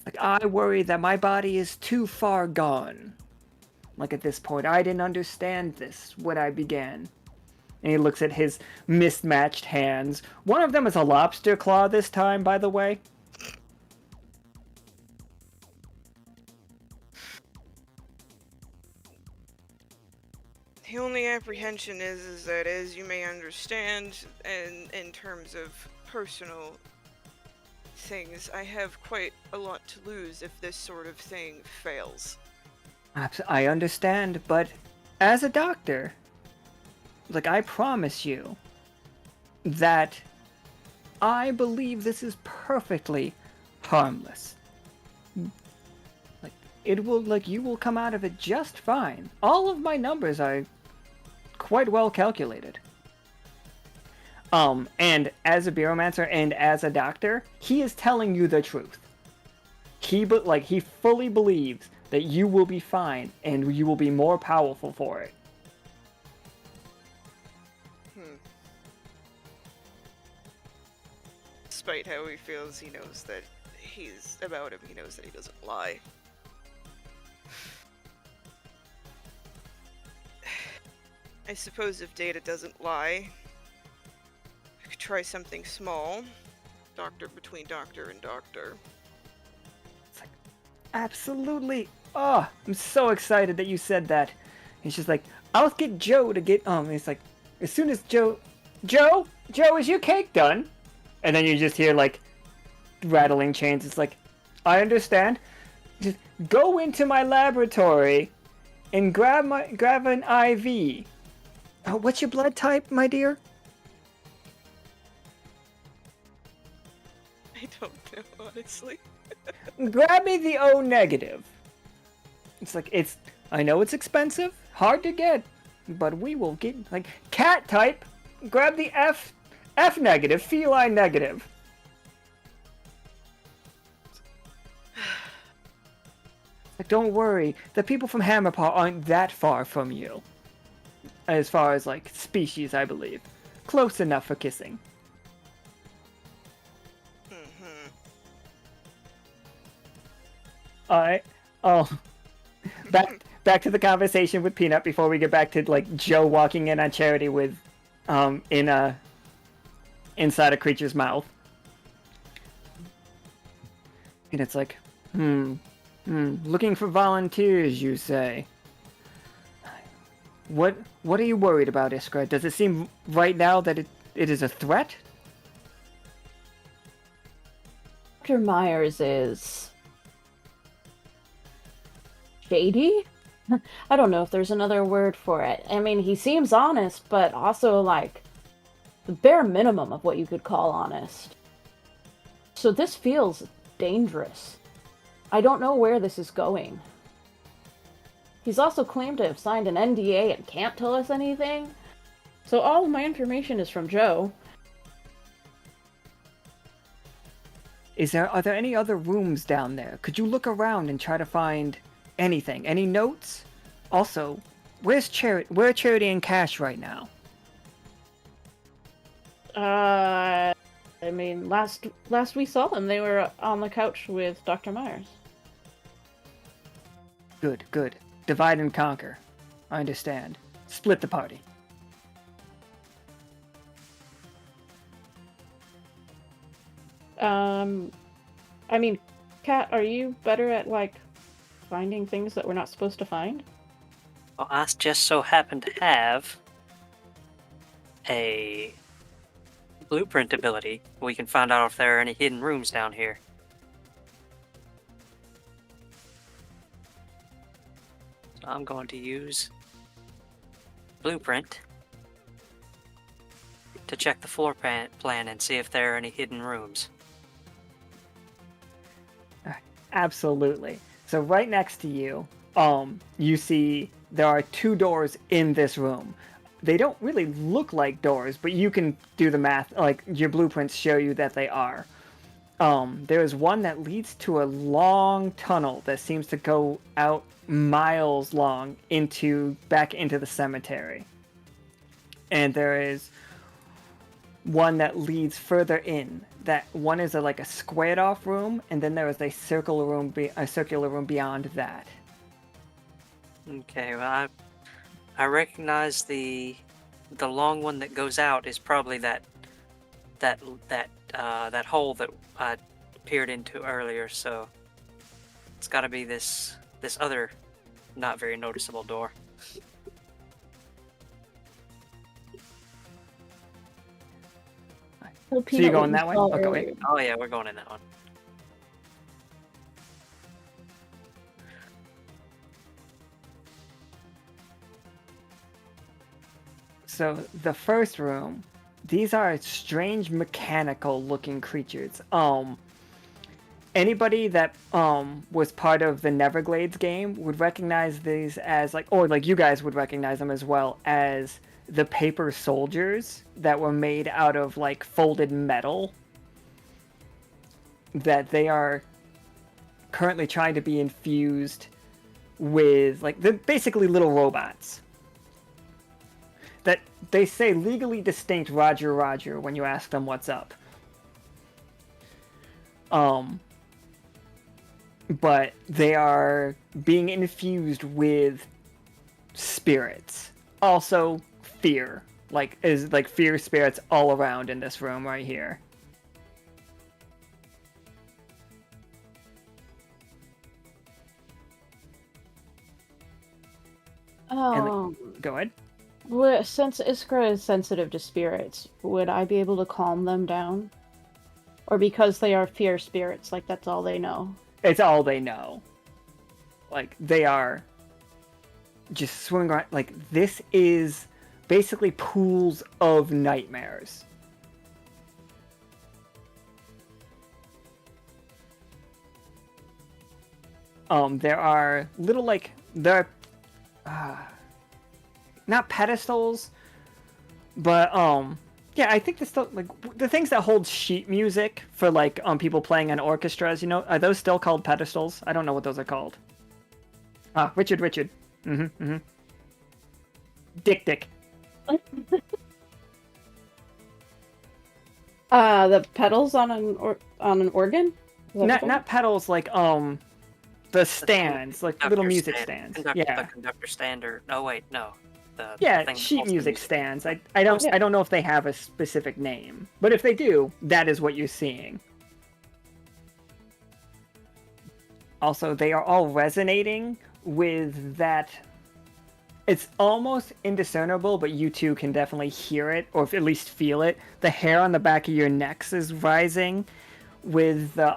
B: Like, I worry that my body is too far gone Like at this point, I didn't understand this when I began. And he looks at his mismatched hands. One of them is a lobster claw this time, by the way.
C: The only apprehension is that, as you may understand, and in terms of personal things, I have quite a lot to lose if this sort of thing fails.
B: I understand, but as a doctor, like, I promise you that I believe this is perfectly harmless. Like, you will come out of it just fine. All of my numbers are quite well calculated. And as a Bureaumancer and as a doctor, he is telling you the truth. He fully believes that you will be fine and you will be more powerful for it.
C: Despite how he feels, he knows that he's about him. He knows that he doesn't lie. I suppose if Data doesn't lie, I could try something small. Doctor between doctor and doctor.
B: It's like, absolutely. Oh, I'm so excited that you said that. He's just like, I'll get Joe to get, it's like, as soon as Joe, is your cake done? And then you just hear, like, rattling chains. It's like, I understand. Just go into my laboratory and grab an IV. What's your blood type, my dear?
C: I don't know, honestly.
B: Grab me the O negative. It's like, I know it's expensive, hard to get, but we will get, like, cat type. Grab the F negative, feline negative. Like, don't worry, the people from Hammerpaw aren't that far from you. As far as, like, species, I believe. Close enough for kissing. Alright. Oh. Back to the conversation with Peanut before we get back to, like, Joe walking in on Charity with, inside a creature's mouth. And it's like, looking for volunteers, you say? What are you worried about, Iskra? Does it seem right now that it is a threat?
E: Dr. Meyers is shady? I don't know if there's another word for it. I mean, he seems honest, but also, like, the bare minimum of what you could call honest. So this feels dangerous. I don't know where this is going. He's also claimed to have signed an NDA and can't tell us anything. So all of my information is from Joe.
B: Are there any other rooms down there? Could you look around and try to find anything? Any notes? Also, where are Charity and Cash right now?
E: I mean, last we saw them, they were on the couch with Dr. Meyers.
B: Good. Divide and conquer. I understand. Split the party.
E: I mean, Kat, are you better at, like, finding things that we're not supposed to find?
F: Well, I just so happen to have a blueprint ability. We can find out if there are any hidden rooms down here. So I'm going to use blueprint to check the floor plan and see if there are any hidden rooms.
B: Absolutely. So right next to you, you see there are 2 doors in this room. They don't really look like doors, but you can do the math. Like, your blueprints show you that they are. There is one that leads to a long tunnel that seems to go out miles long back into the cemetery. And there is one that leads further in. That one is like a squared off room, and then there is a circular room beyond that.
F: Okay, well, I recognize the long one that goes out is probably that hole that I peered into earlier. So it's got to be this other not very noticeable door.
E: So
B: So you're going that way? Okay,
E: Okay,
B: wait.
F: Oh yeah, we're going in that one.
B: So the first room, these are strange mechanical looking creatures. Anybody that was part of the Neverglades game would recognize these as like you guys would recognize them as well as the paper soldiers that were made out of like folded metal, that they are currently trying to be infused with, like, they're basically little robots that they say legally distinct Roger Roger when you ask them what's up. But they are being infused with spirits. Also fear. Like fear spirits all around in this room right here. Go ahead.
E: Since Iskra is sensitive to spirits, would I be able to calm them down? Or because they are fear spirits, like that's all they know?
B: It's all they know. Like, they are just swimming around. Like, this is basically pools of nightmares. There are little, like, there are not pedestals, but yeah, I think still, like, the things that hold sheet music for, like, people playing on orchestras, you know, are those still called pedestals? I don't know what those are called. Richard. Dick.
E: The pedals on an organ?
B: Not pedals, like the stands, like little music
F: stand.
B: stands. Yeah.
F: The conductor stand, or no, wait, no.
B: Yeah, sheet music stands. I don't know if they have a specific name, but if they do, that is what you're seeing. Also, they are all resonating with that. It's almost indiscernible, but you two can definitely hear it, or at least feel it. The hair on the back of your necks is rising with the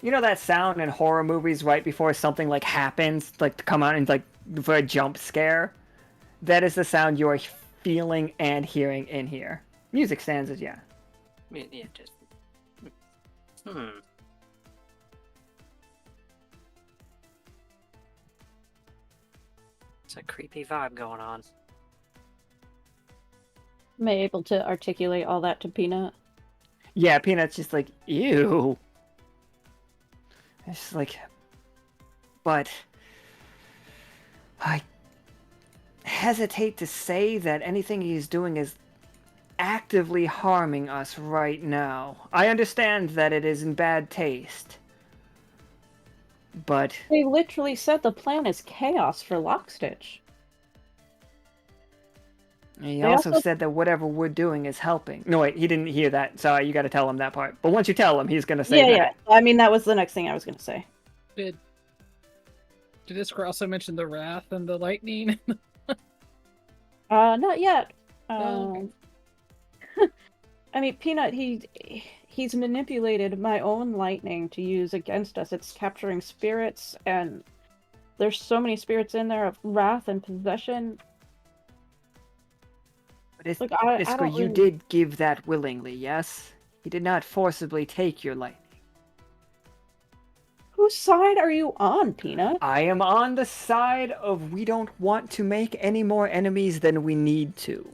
B: you know that sound in horror movies right before something like happens, like to come out and like for a jump scare? That is the sound you are feeling and hearing in here. Music stands is, yeah.
F: Yeah, just... It's a creepy vibe going on.
E: Am I able to articulate all that to Peanut?
B: Yeah, Peanut's just like, ew. It's like, but I hesitate to say that anything he's doing is actively harming us right now. I understand that it is in bad taste, but
E: They literally said the plan is chaos for Lockstitch.
B: he also said that whatever we're doing is helping. No, wait, he didn't hear that. Sorry, you got to tell him that part. But once you tell him, he's going to say that.
E: Yeah. I mean, that was the next thing I was going to say.
D: Did Iskra also mention the wrath and the lightning?
E: Not yet.
D: Okay.
E: I mean, Peanut, he's manipulated my own lightning to use against us. It's capturing spirits, and there's so many spirits in there of wrath and possession.
B: But
E: Look, I
B: Iskra,
E: don't
B: you
E: really...
B: did give that willingly, yes? He did not forcibly take your lightning.
E: Whose side are you on, Peanut?
B: I am on the side of we don't want to make any more enemies than we need to.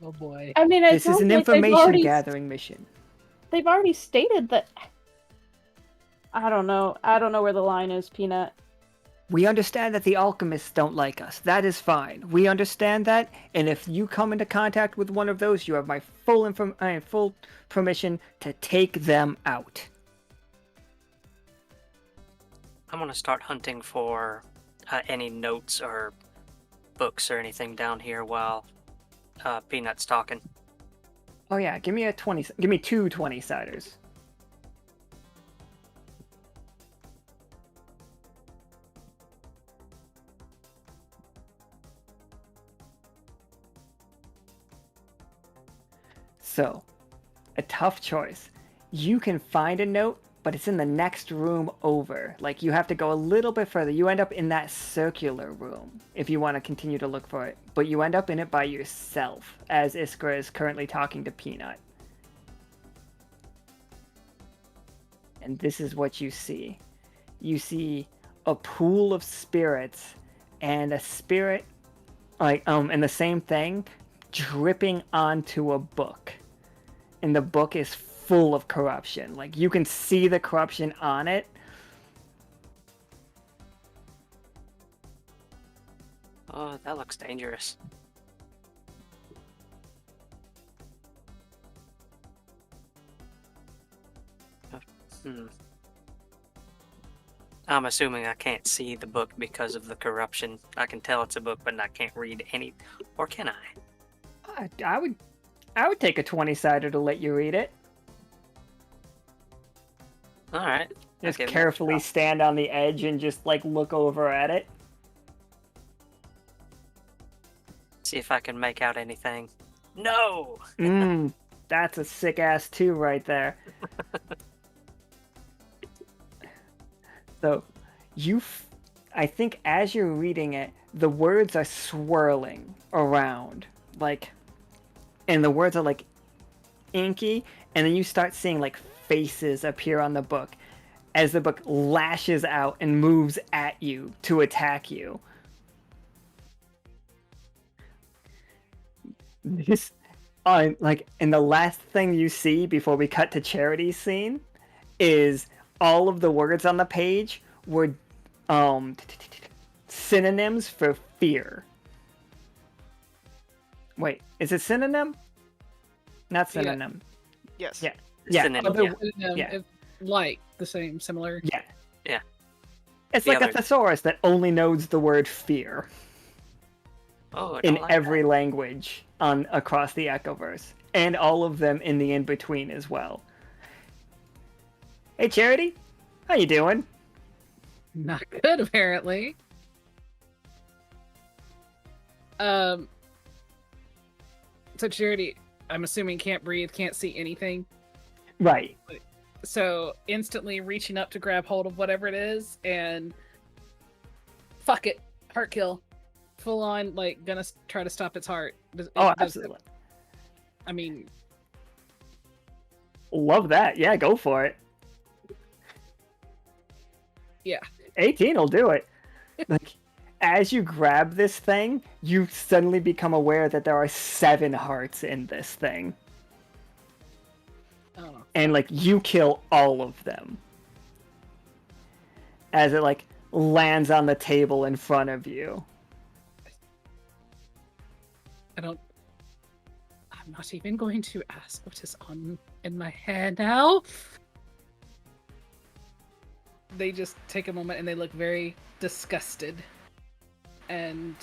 D: Oh boy.
E: I mean,
B: This is an information gathering mission.
E: They've already stated that... I don't know. I don't know where the line is, Peanut.
B: We understand that the alchemists don't like us. That is fine. We understand that, and if you come into contact with one of those, you have my full permission to take them out.
F: I'm gonna start hunting for any notes or books or anything down here while Peanut's talking.
B: Oh yeah, give me give me two 20-siders. So, a tough choice. You can find a note, but it's in the next room over. Like, you have to go a little bit further. You end up in that circular room if you want to continue to look for it. But you end up in it by yourself, as Iskra is currently talking to Peanut. And this is what you see. You see a pool of spirits and a spirit, and the same thing, dripping onto a book. And the book is full of corruption. Like, you can see the corruption on it.
F: Oh, that looks dangerous. I'm assuming I can't see the book because of the corruption. I can tell it's a book, but I can't read any. Or can I?
B: I would take a 20-sider to let you read it.
F: All right.
B: Just carefully stand on the edge and just like look over at it.
F: See if I can make out anything. No.
B: That's a sick ass 2 right there. So, I think as you're reading it, the words are swirling around, like, and the words are like inky, and then you start seeing like faces appear on the book as the book lashes out and moves at you to attack you. This, like, and the last thing you see before we cut to Charity's scene is all of the words on the page were synonyms for fear. Wait, is it synonym? Not synonym.
C: Yes.
B: Yeah. Yeah.
F: Synonym,
B: yeah.
D: Like the same, similar.
B: Yeah.
F: Yeah.
B: It's
F: The
B: like a
F: other-
B: thesaurus that only knows the word fear
F: Oh, I
B: in
F: don't like
B: every
F: that.
B: language across the Echoverse, and all of them in the in-between as well. Hey, Charity, how you doing?
D: Not good, apparently. So Charity, I'm assuming can't breathe, can't see anything.
B: Right.
D: So instantly reaching up to grab hold of whatever it is and fuck it, heart kill. Full on, like, gonna try to stop its heart.
B: Absolutely.
D: I mean,
B: Love that. Yeah, go for it.
D: yeah.
B: 18 will do it. Like, as you grab this thing, you suddenly become aware that there are 7 hearts in this thing.
D: Oh.
B: And, like, you kill all of them. As it, like, lands on the table in front of you.
D: I'm not even going to ask what is on in my hair now. They just take a moment and they look very disgusted. And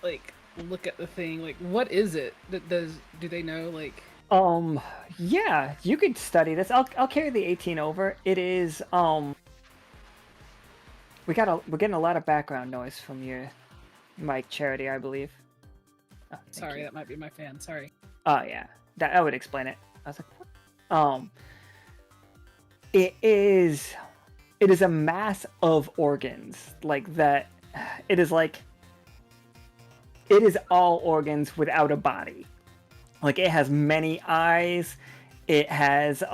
D: like look at the thing, like, what is it? Do they know, like?
B: Yeah, you could study this. I'll carry the 18 over. It is we're getting a lot of background noise from your mic, Charity, I believe. Oh,
D: Sorry, that might be my fan. Sorry.
B: Oh yeah, that would explain it. I was like, what? It is a mass of organs like that. It is all organs without a body. Like, it has many eyes. It has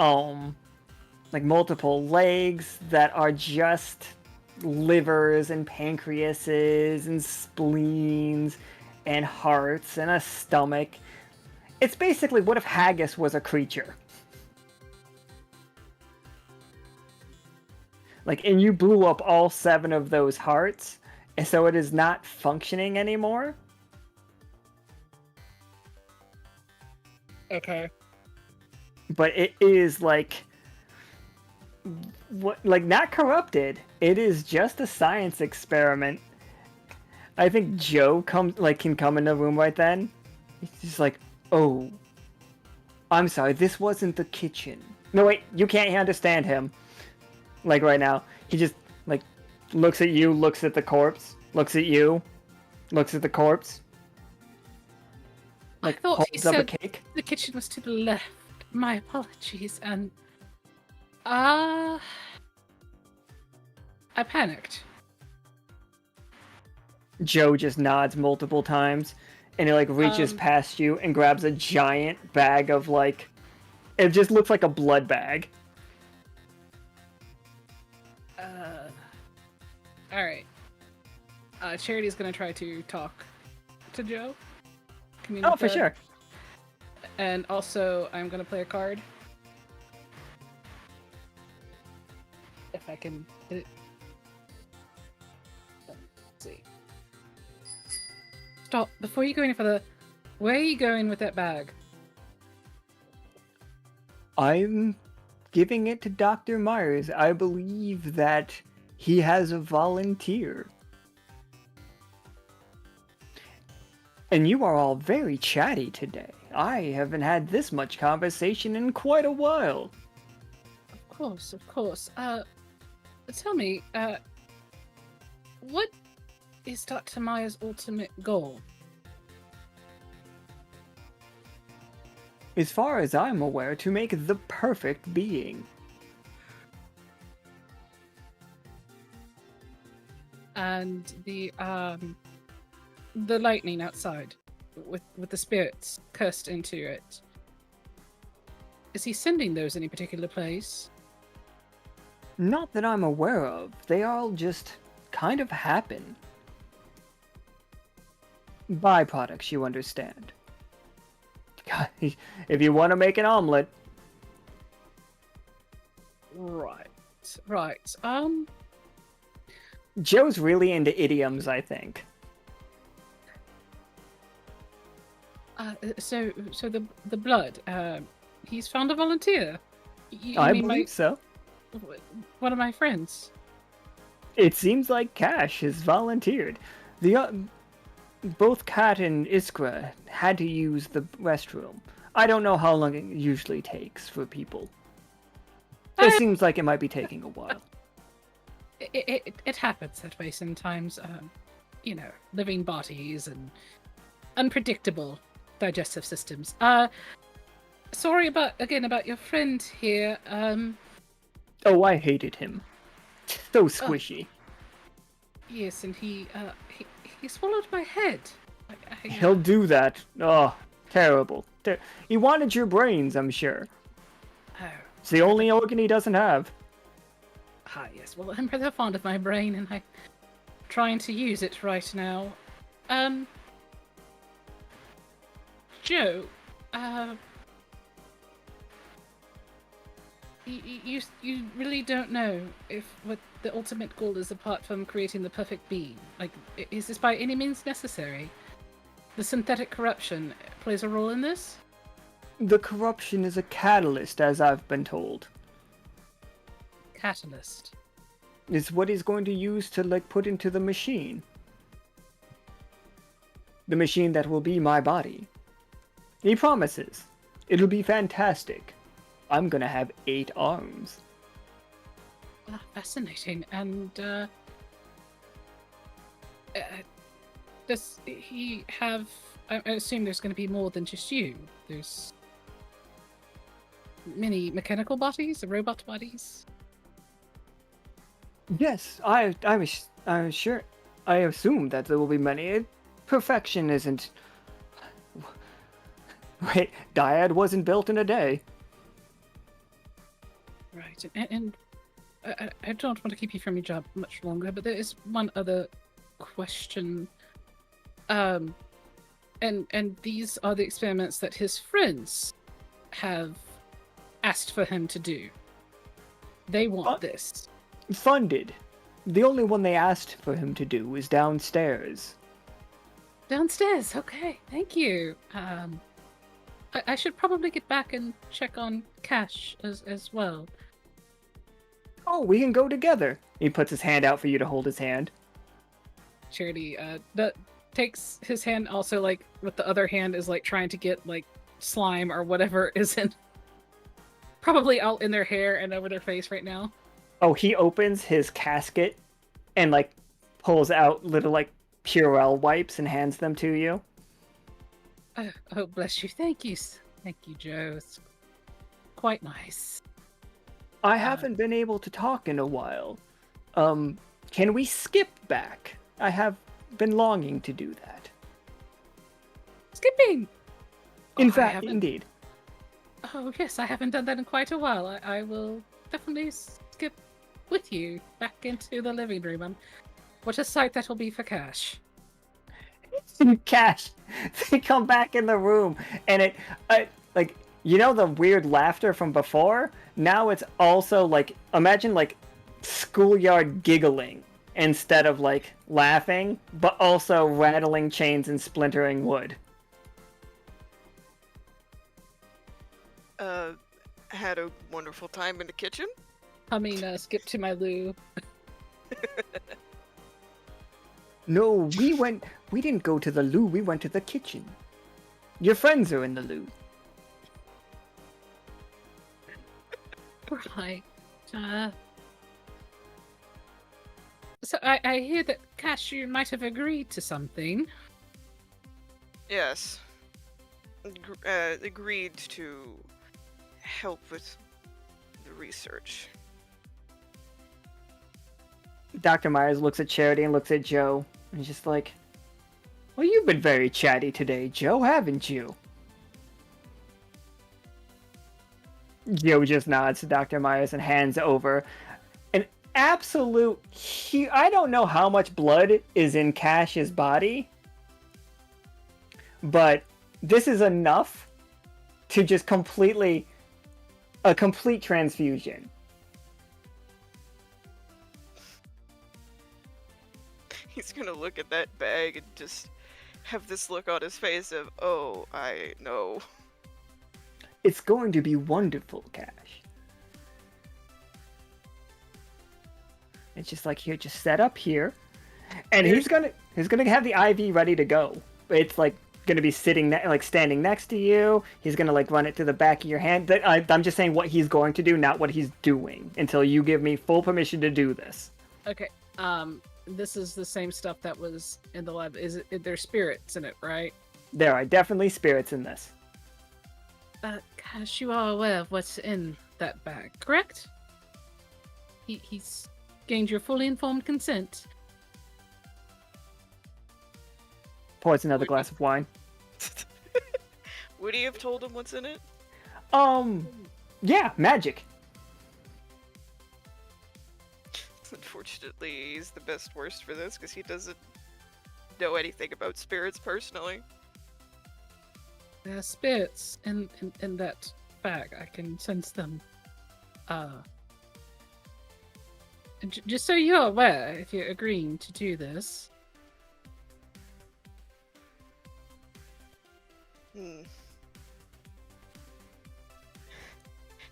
B: like multiple legs that are just livers and pancreases and spleens and hearts and a stomach. It's basically, what if Haggis was a creature? Like, and you blew up all 7 of those hearts, and so it is not functioning anymore.
D: Okay.
B: But it is like what, like, not corrupted. It is just a science experiment. I think Joe can come in the room right then. He's just like, oh, I'm sorry, this wasn't the kitchen. No, wait, you can't understand him. Like, right now. He just, like, looks at you, looks at the corpse, looks at you, looks at the corpse. Like,
D: I thought he
B: holds up a
D: said
B: cake.
D: the kitchen was to the left. My apologies, and I panicked.
B: Joe just nods multiple times, and he, like, reaches past you and grabs a giant bag of, like, it just looks like a blood bag.
D: All right. Charity's gonna try to talk to Joe.
B: Oh, for sure.
D: And also, I'm gonna play a card. If I can hit it. Let's see. Stop. Before you go any further, where are you going with that bag?
B: I'm giving it to Dr. Meyers. I believe that he has a volunteer. And you are all very chatty today. I haven't had this much conversation in quite a while.
D: Of course, of course. Tell me, what is Dr. Meyers' ultimate goal?
B: As far as I'm aware, to make the perfect being.
D: And the lightning outside, with the spirits cursed into it. Is he sending those any particular place?
B: Not that I'm aware of. They all just kind of happen. Byproducts, you understand. God, if you want to make an omelet.
D: Right.
B: Joe's really into idioms, I think.
D: So the blood. He's found a volunteer.
B: I believe so.
D: One of my friends.
B: It seems like Cash has volunteered. Both Kat and Iskra had to use the restroom. I don't know how long it usually takes for people. It seems like it might be taking a while.
D: It happens that way sometimes. Living bodies and unpredictable digestive systems. Sorry about your friend here.
B: Oh, I hated him. So squishy.
D: Yes, and he swallowed my head.
B: He'll do that. Oh, terrible. He wanted your brains, I'm sure.
D: Oh.
B: It's the only organ he doesn't have.
D: Ah, yes. Well, I'm rather fond of my brain, and I'm trying to use it right now. Joe, you really don't know what the ultimate goal is apart from creating the perfect being. Like, is this by any means necessary? The synthetic corruption plays a role in this?
B: The corruption is a catalyst, as I've been told.
D: Catalyst.
B: It's what he's going to use to, like, put into the machine. The machine that will be my body. He promises. It'll be fantastic. I'm gonna have 8 arms.
D: Fascinating. And, does he have... I assume there's going to be more than just you. There's many mechanical bodies, robot bodies.
B: Yes, I'm sure. I assume that there will be many. Perfection isn't... Wait, Dyad wasn't built in a day.
D: Right, and I don't want to keep you from your job much longer, but there is one other question. And these are the experiments that his friends have asked for him to do. They want this.
B: Funded. The only one they asked for him to do is downstairs.
D: Downstairs, okay, thank you. I should probably get back and check on Cash as well.
B: oh, we can go together. He puts his hand out for you to hold his hand.
D: Charity takes his hand also, like, with the other hand is, like, trying to get, like, slime or whatever is in... Probably all in their hair and over their face right now.
B: Oh, he opens his casket and, like, pulls out little, like, Purell wipes and hands them to you.
D: Oh, bless you. Thank you. Thank you, Joe. It's quite nice.
B: I haven't been able to talk in a while. Can we skip back? I have been longing to do that.
D: Skipping!
B: In
D: I
B: fact,
D: haven't-
B: indeed.
D: Oh, yes, I haven't done that in quite a while. I will definitely skip with you back into the living room. What a sight that'll be for Cash.
B: Cash, they come back in the room, and like, you know the weird laughter from before? Now it's also, like, imagine, like, schoolyard giggling instead of, like, laughing, but also rattling chains and splintering wood.
C: Had a wonderful time in the kitchen.
D: Skip to my loo.
B: No, we didn't go to the loo, we went to the kitchen. Your friends are in the loo.
D: Right. So I hear that Cash, you might have agreed to something.
C: Yes. Agreed to help with the research.
B: Dr. Meyers looks at Charity and looks at Joe, and he's just like, well, you've been very chatty today, Joe, haven't you? Joe just nods to Dr. Meyers and hands over an absolute... I don't know how much blood is in Cash's body, but this is enough to just completely... a complete transfusion.
C: He's gonna look at that bag and just have this look on his face of, oh, I know.
B: It's going to be wonderful, Cash. It's just like, here, just set up here. And he's gonna have the IV ready to go. It's like gonna be sitting like standing next to you. He's gonna like run it through the back of your hand. I'm just saying what he's going to do, not what he's doing, until you give me full permission to do this.
D: Okay. This is the same stuff that was in the lab. There's spirits in it, right?
B: There are definitely spirits in this.
D: Cash, you are aware of what's in that bag, correct? He's gained your fully informed consent.
B: Pours another glass of wine.
C: Would he have told him what's in it?
B: Yeah, magic.
C: Unfortunately, he's the best worst for this because he doesn't know anything about spirits personally.
D: There are spirits in that bag. I can sense them. Just so you're aware, if you're agreeing to do this.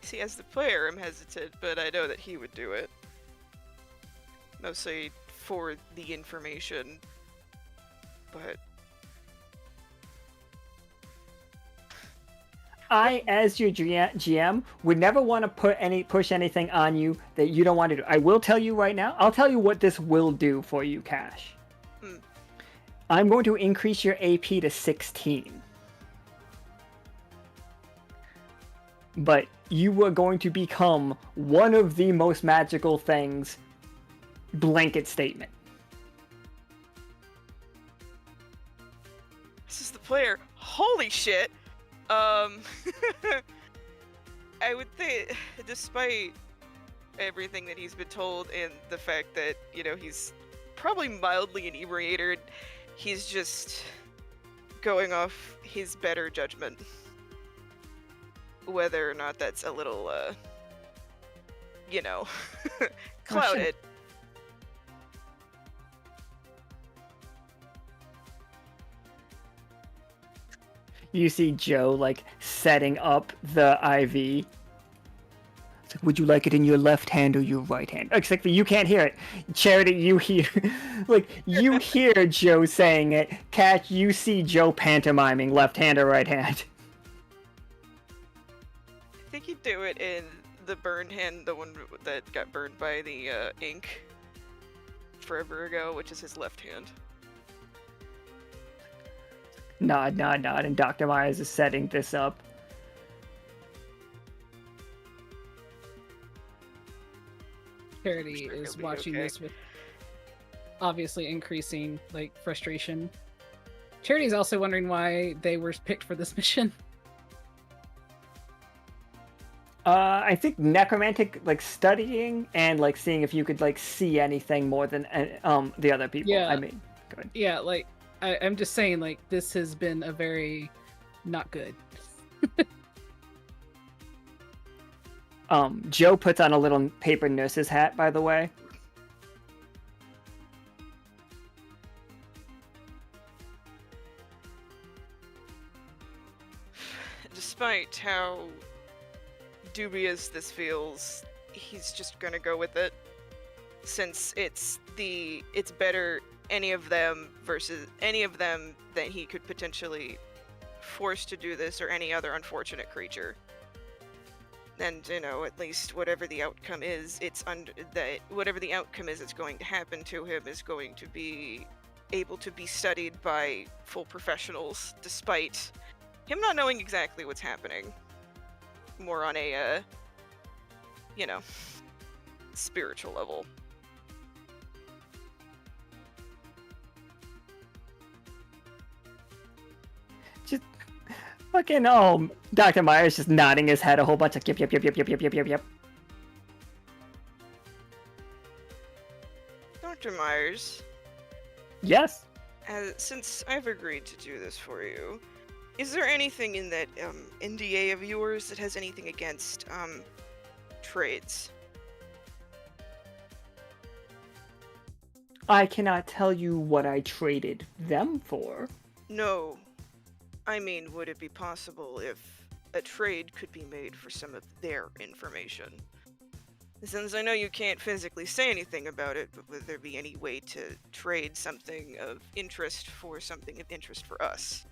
C: See, as the player, I'm hesitant, but I know that he would do it. Mostly for the information, but...
B: I, as your GM, would never want to push anything on you that you don't want to do. I will tell you right now, I'll tell you what this will do for you, Cash. I'm going to increase your AP to 16. But you are going to become one of the most magical things. Blanket statement.
C: This is the player. Holy shit! I would think, despite everything that he's been told and the fact that, you know, he's probably mildly inebriated, he's just going off his better judgment. Whether or not that's a little, you know, clouded. You
B: see Joe, like, setting up the IV. It's like, Would you like it in your left hand or your right hand? Except for you can't hear it. Charity, you hear, like, you hear Joe saying it. Cat, you see Joe pantomiming left hand or right hand.
C: I think he'd do it in the burned hand, the one that got burned by the ink forever ago, which is his left hand.
B: Nod, nod, nod, and Dr. Meyers is setting this up.
D: Charity is watching this with obviously increasing like frustration. Charity's also wondering why they were picked for this mission.
B: I think necromantic, like, studying and, like, seeing if you could, like, see anything more than the other people.
D: Yeah.
B: I mean, go ahead.
D: Yeah, like I'm just saying, like, this has been a very not good.
B: Joe puts on a little paper nurse's hat, by the way.
C: Despite how dubious this feels, he's just gonna go with it, since it's better any of them versus any of them that he could potentially force to do this, or any other unfortunate creature. And at least whatever the outcome is, whatever the outcome is that's going to happen to him is going to be able to be studied by full professionals, despite him not knowing exactly what's happening. More on a, spiritual level.
B: Just fucking, Dr. Meyers just nodding his head a whole bunch of yep, yep, yep, yep, yep, yep, yep, yep, yep.
C: Dr. Meyers,
B: Yes?
C: since I've agreed to do this for you, is there anything in that NDA of yours that has anything against trades?
B: I cannot tell you what I traded them for.
C: No. I mean, would it be possible if a trade could be made for some of their information? Since I know you can't physically say anything about it, but would there be any way to trade something of interest for something of interest for us?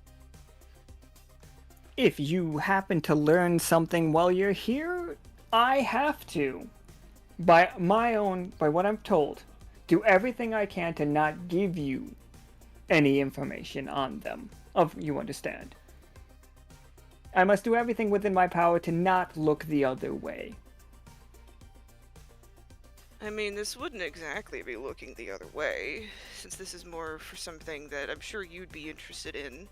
B: If you happen to learn something while you're here, I have to. By what I'm told, do everything I can to not give you any information on them. You understand? I must do everything within my power to not look the other way.
C: I mean, this wouldn't exactly be looking the other way, since this is more for something that I'm sure you'd be interested in.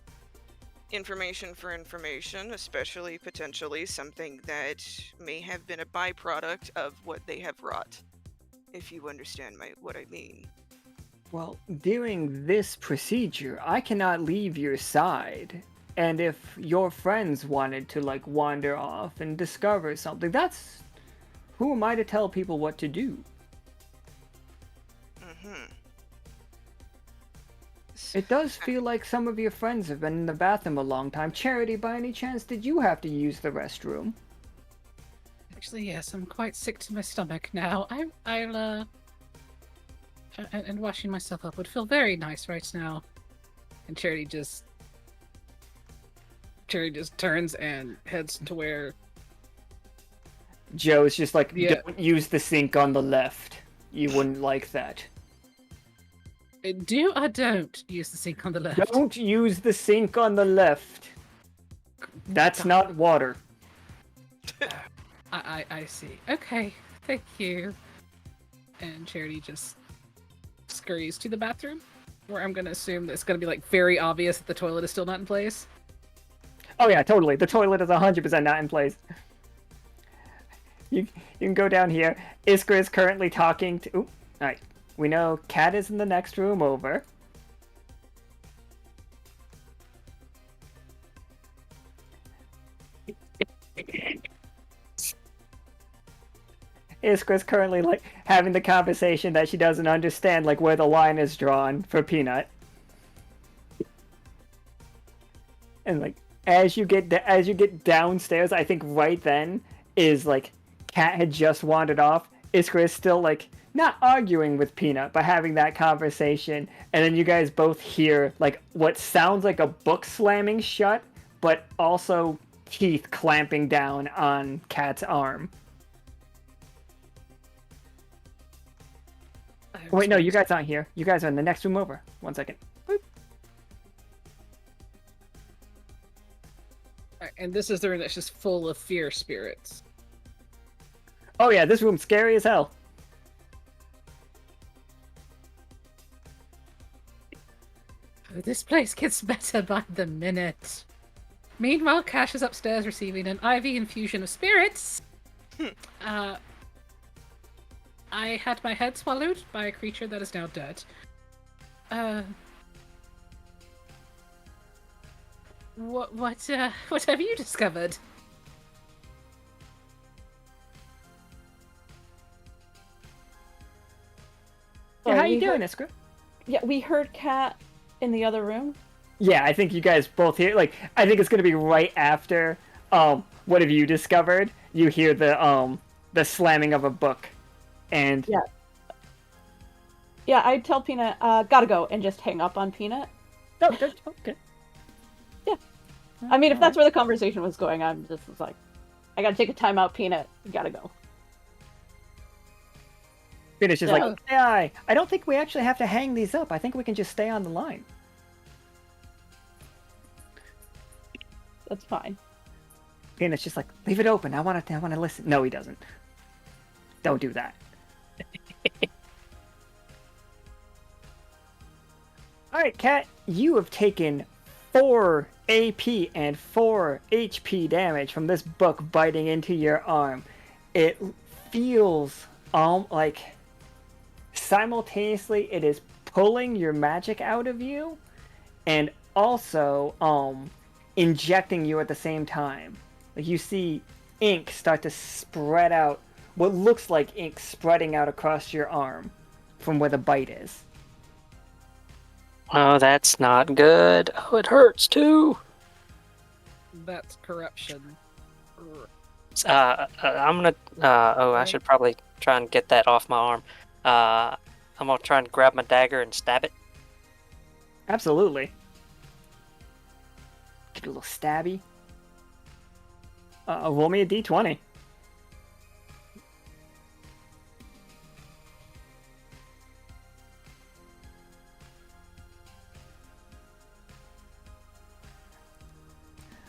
C: Information for information, especially potentially something that may have been a byproduct of what they have wrought, if you understand what I mean.
B: Well, during this procedure, I cannot leave your side. And if your friends wanted to, like, wander off and discover something, who am I to tell people what to do? It does feel like some of your friends have been in the bathroom a long time. Charity, by any chance, did you have to use the restroom?
D: Actually, yes, I'm quite sick to my stomach now. I'll and washing myself up would feel very nice right now. And Charity just turns and heads to where
B: Joe's just like, don't use the sink on the left. You wouldn't like that.
D: Do or don't use the sink on the left?
B: Don't use the sink on the left. That's not water.
D: I see. Okay, thank you. And Charity just scurries to the bathroom, where I'm gonna assume that it's gonna be like very obvious that the toilet is still not in place.
B: Oh yeah, totally. The toilet is 100% not in place. You can go down here. Iskra is currently talking to... Ooh, alright. We know Cat is in the next room over. Iskra's currently, like, having the conversation that she doesn't understand, like, where the line is drawn for Peanut. And, like, as you get downstairs, I think right then is, like, Cat had just wandered off, Iskra is still like not arguing with Peanut, but having that conversation, and then you guys both hear like what sounds like a book slamming shut, but also teeth clamping down on Cat's arm. Wait, no, you guys aren't here. You guys are in the next room over. 1 second. Boop.
D: Alright, and this is the room that's just full of fear spirits.
B: Oh yeah, this room's scary as hell.
D: This place gets better by the minute. Meanwhile, Cash is upstairs receiving an IV infusion of spirits. I had my head swallowed by a creature that is now dead. What have you discovered?
B: Yeah, how you doing, Iskra?
E: Yeah, we heard Cat in the other room.
B: Yeah, I think you guys both hear. Like, I think it's gonna be right after. What have you discovered? You hear the slamming of a book, and
E: Yeah, I'd tell Peanut, gotta go, and just hang up on Peanut.
B: Oh, okay.
E: Yeah. I mean, if that's where the conversation was going, I'm just was like, I gotta take a time out, Peanut. You gotta go.
B: Peanut's just like, yeah, I don't think we actually have to hang these up. I think we can just stay on the line.
E: That's fine.
B: Peanut's just like, leave it open. I want to listen. No, he doesn't. Don't do that. All right, Cat, you have taken 4 AP and 4 HP damage from this book biting into your arm. It feels like simultaneously it is pulling your magic out of you and also injecting you at the same time. Like, you see ink start to spread out, what looks like ink spreading out across your arm from where the bite is.
F: Oh, that's not good. Oh, it hurts too.
D: That's corruption.
F: I'm gonna. I should probably try and get that off my arm. I'm gonna try and grab my dagger and stab it.
B: Absolutely. Get a little stabby. Roll me a d20.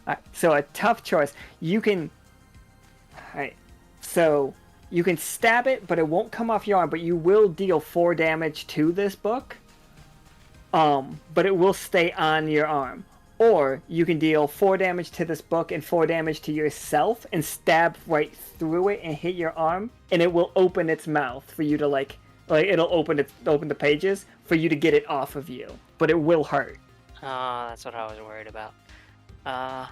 B: Alright, so a tough choice. You can... Alright, so you can stab it, but it won't come off your arm, but you will deal 4 damage to this book. But it will stay on your arm. Or you can deal 4 damage to this book and 4 damage to yourself and stab right through it and hit your arm, and it will open its mouth for you to it'll open the pages for you to get it off of you. But it will hurt.
F: Oh, that's what I was worried about. I'm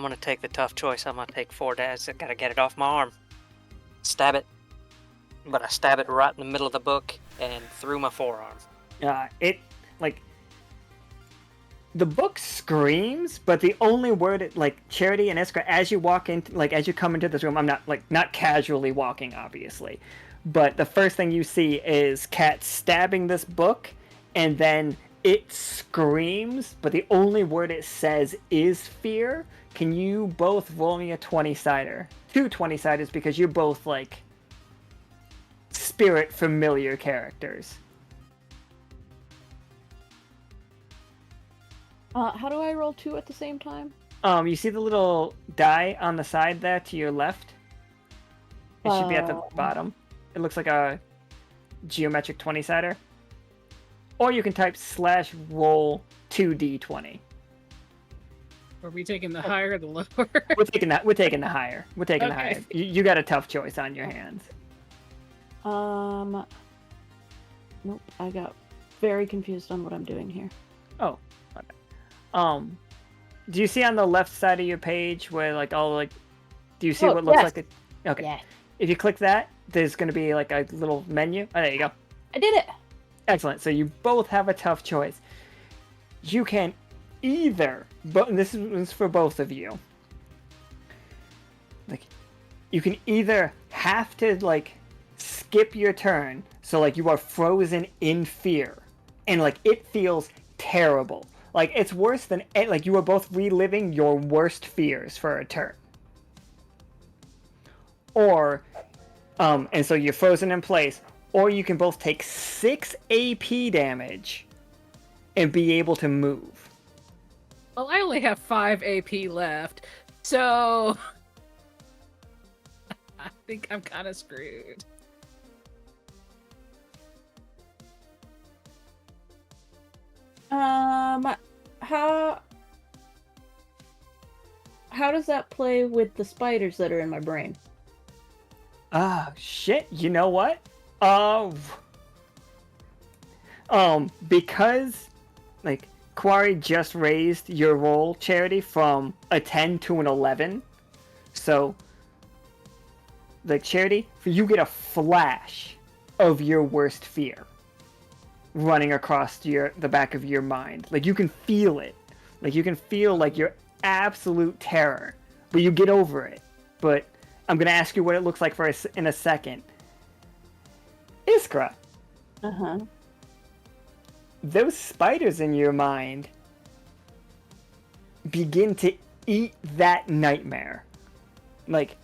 F: gonna take the tough choice. I'm gonna take 4 damage. I gotta get it off my arm. Stab it. But I stab it right in the middle of the book and through my forearm.
B: The book screams, but the only word Charity and Iskra, as you walk in, as you come into this room, I'm not casually walking, obviously, but the first thing you see is Cat stabbing this book, and then it screams, but the only word it says is fear. Can you both roll me a 20-sider? 2 20-siders, because you're both spirit familiar characters.
E: How do I roll 2 at the same time?
B: You see the little die on the side there to your left? It should be at the bottom. It looks like a geometric 20-sider. Or you can type /roll 2d20.
D: Are we taking the higher or the lower?
B: We're taking the higher. We're taking the
D: Okay.
B: higher. You got a tough choice on your hands.
E: Nope, I got very confused on what I'm doing here.
B: Oh, okay. Do you see on the left side of your page where do you see what looks like a... Okay.
E: Yeah.
B: If you click that, there's going to be a little menu. Oh, there you go.
E: I did it!
B: Excellent. So you both have a tough choice. you can either, but this is for both of you. Like, you can either have to like skip your turn, so like you are frozen in fear, and like it feels terrible. Like it's worse than like you are both reliving your worst fears for a turn. Or, and so you're frozen in place. Or you can both take 6 AP damage and be able to move.
D: Well, I only have 5 AP left, so I think I'm kind of screwed.
E: How does that play with the spiders that are in my brain?
B: Shit, you know what? Because, like, Quarry just raised your roll, Charity, from a 10 to an 11. So, like, Charity, you get a flash of your worst fear running across the back of your mind. Like, you can feel it. Like, you can feel, like, your absolute terror. But you get over it. But I'm going to ask you what it looks like in a second. Iskra.
E: Uh-huh.
B: Those spiders in your mind begin to eat that nightmare. Like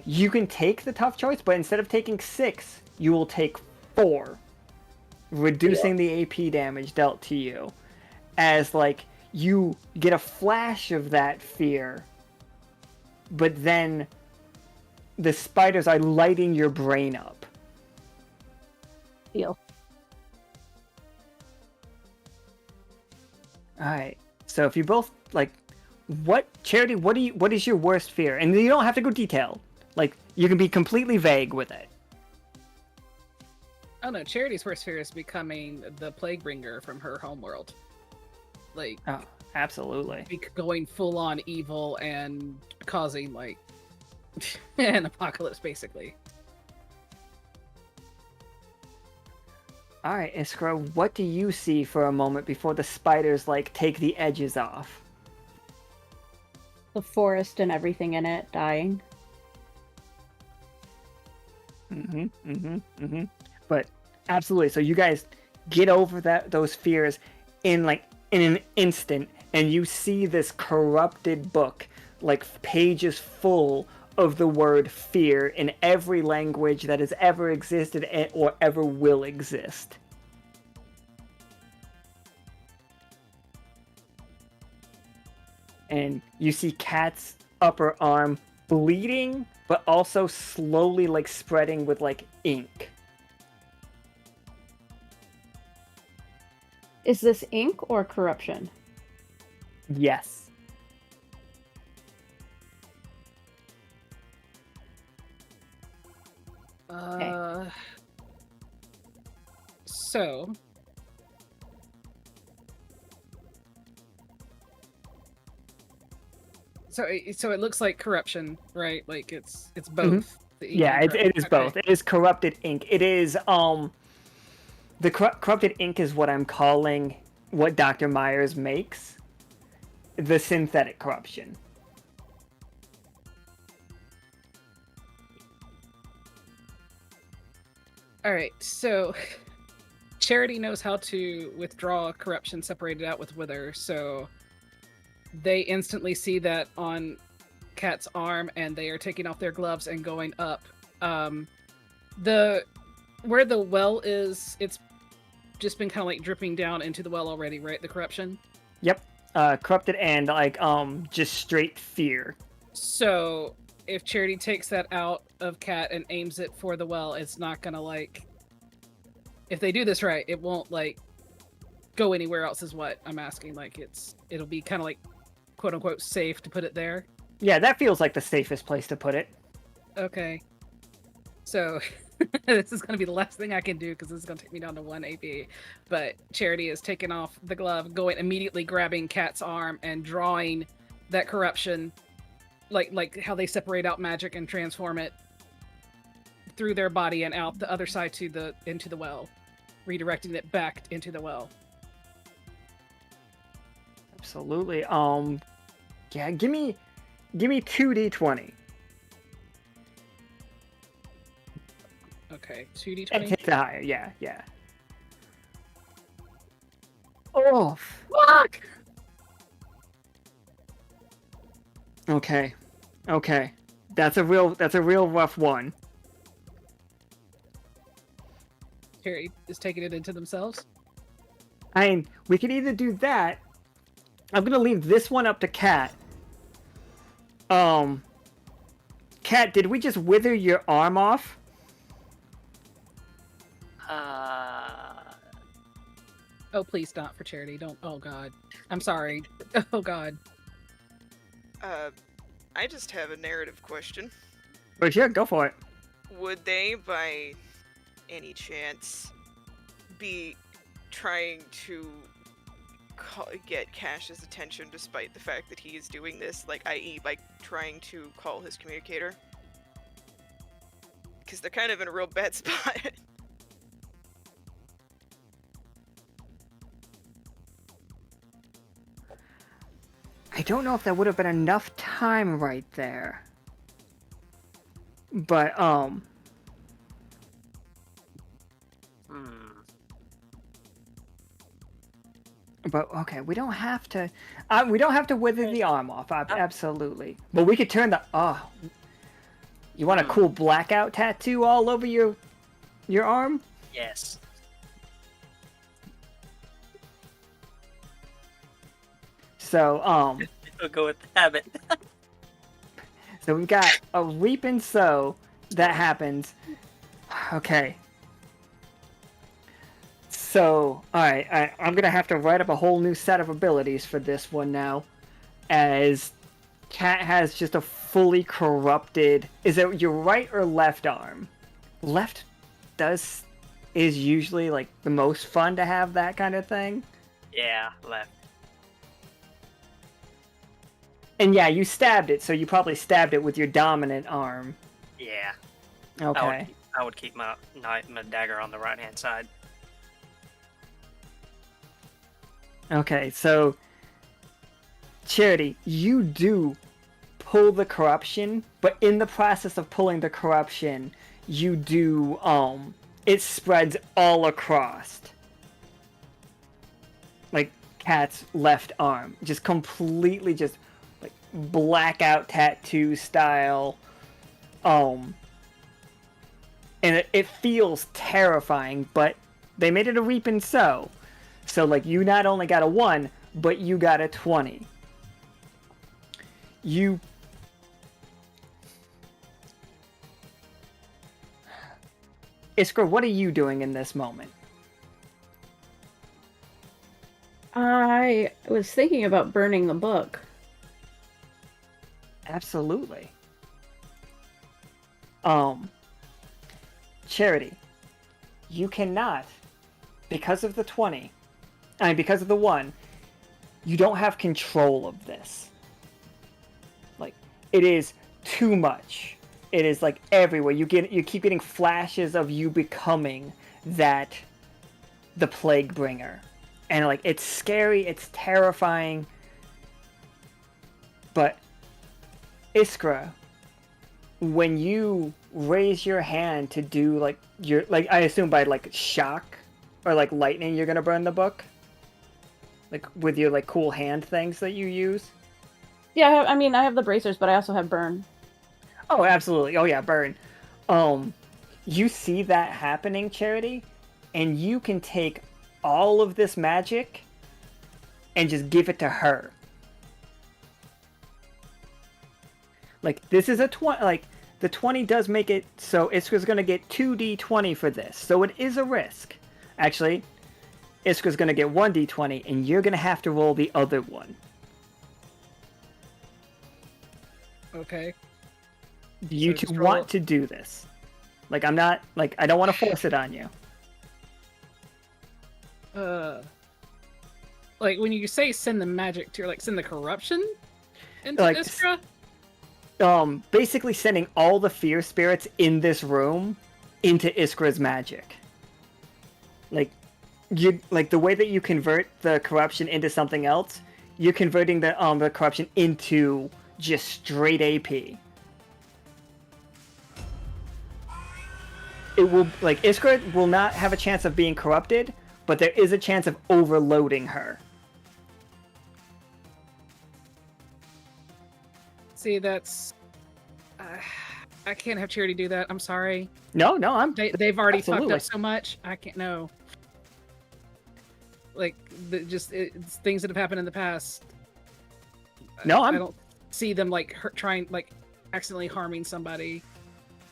B: you can take the tough choice, but instead of taking 6, you will take 4, reducing the AP damage dealt to you. As like you get a flash of that fear, but then the spiders are lighting your brain up.
E: Deal.
B: Alright, so if you both, like, Charity, what is your worst fear? And you don't have to go detailed. Like, you can be completely vague with it.
D: Oh no, Charity's worst fear is becoming the plague bringer from her homeworld. Like,
B: Oh, absolutely.
D: going full on evil and causing, like, an apocalypse, basically.
B: Alright, Iskra, what do you see for a moment before the spiders, like, take the edges off?
E: The forest and everything in it dying.
B: But, absolutely, so you guys get over those fears in an instant, and you see this corrupted book, like, pages full of the word fear in every language that has ever existed or ever will exist. And you see Cat's upper arm bleeding, but also slowly, like, spreading with, like, ink.
E: Is this ink or corruption?
B: Yes.
D: So it looks like corruption, right? Like it's both. The ink
B: Yeah,
D: and
B: it is
D: okay.
B: both. It is corrupted ink. It is the corrupted ink is what I'm calling what Dr. Meyers makes the synthetic corruption.
D: All right, so Charity knows how to withdraw corruption separated out with Wither, so they instantly see that on Cat's arm, and they are taking off their gloves and going up. Where the well is, it's just been kind of like dripping down into the well already, right? The corruption.
B: Yep. Corrupted and like just straight fear.
D: So if Charity takes that out of Cat and aims it for the well, it's not gonna like. If they do this right, it won't like go anywhere else. Is what I'm asking. Like it'll be kind of like quote unquote safe to put it there.
B: Yeah, that feels like the safest place to put it.
D: Okay. So this is going to be the last thing I can do because this is going to take me down to 1 AP. But Charity is taking off the glove, immediately grabbing Cat's arm and drawing that corruption, like how they separate out magic and transform it through their body and out the other side into the well, redirecting it back into the well.
B: Absolutely. Yeah, give me 2d20.
D: Okay,
B: And
D: 2d20.
B: take the higher. Yeah. Oh, fuck! Okay. That's a real rough one.
D: Charity is taking it into themselves.
B: I mean, we could either do that. I'm gonna leave this one up to Kat. Kat, did we just wither your arm off?
D: Oh, please not for charity. Don't. Oh God. I'm sorry. Oh God.
C: I just have a narrative question.
B: But yeah, go for it.
C: Would they, by any chance, be trying to get Cash's attention despite the fact that he is doing this, like, i.e. by trying to call his communicator? Because they're kind of in a real bad spot.
B: I don't know if that would have been enough time right there. But, But, okay, we don't have to... we don't have to wither the arm off, absolutely. But we could turn the... Oh. You want a cool blackout tattoo all over your arm?
F: Yes.
B: So,
F: We'll go with the habit.
B: So we've got a reap and sow that happens. Okay. So, alright, I'm gonna have to write up a whole new set of abilities for this one now. As Cat has just a fully corrupted... Is it your right or left arm? Left is usually, like, the most fun to have that kind of thing.
F: Yeah, left.
B: And yeah, you stabbed it, so you probably stabbed it with your dominant arm.
F: Yeah.
B: Okay.
F: I would keep my dagger on the right-hand side.
B: Okay, so... Charity, you do pull the corruption, but in the process of pulling the corruption, you do, it spreads all across. Like, Cat's left arm. Just completely just, like, blackout tattoo style. And it feels terrifying, but they made it a reap and sow. So, like, you not only got a 1, but you got a 20. Iskra, what are you doing in this moment?
E: I was thinking about burning the book.
B: Absolutely. Charity, you cannot, because of the 20, because of the 1, you don't have control of this. Like, it is too much. It is, like, everywhere. You keep getting flashes of you becoming the plague bringer. And, like, it's scary, it's terrifying. But, Iskra, when you raise your hand to do, like, I assume by, like, shock or, like, lightning, you're gonna burn the book? Like, with your, like, cool hand things that you use?
E: Yeah, I have the bracers, but I also have burn.
B: Oh, absolutely. Oh, yeah, burn. You see that happening, Charity, and you can take all of this magic and just give it to her. Like, this is a 20, like, the 20 does make it so Iskra's gonna get 2d20 for this, so it is a risk. Actually, Iskra's gonna get 1d20, and you're gonna have to roll the other one.
D: Okay.
B: Do you
D: So
B: two
D: just
B: want to do this? Like, I'm not, like, I don't want to force it on you.
D: Like, when you say send the magic to, like, send the corruption into
B: Like,
D: Iskra?
B: Basically sending all the fear spirits in this room into Iskra's magic. Like, the way that you convert the corruption into something else, you're converting the corruption into just straight AP. It will, like, Iskra will not have a chance of being corrupted, but there is a chance of overloading her.
D: See, that's... I can't have Charity do that. I'm sorry.
B: No,
D: They've already
B: absolutely.
D: fucked up so much. I can't know. Like, it's things that have happened in the past.
B: No,
D: I don't see them like trying, like, accidentally harming somebody.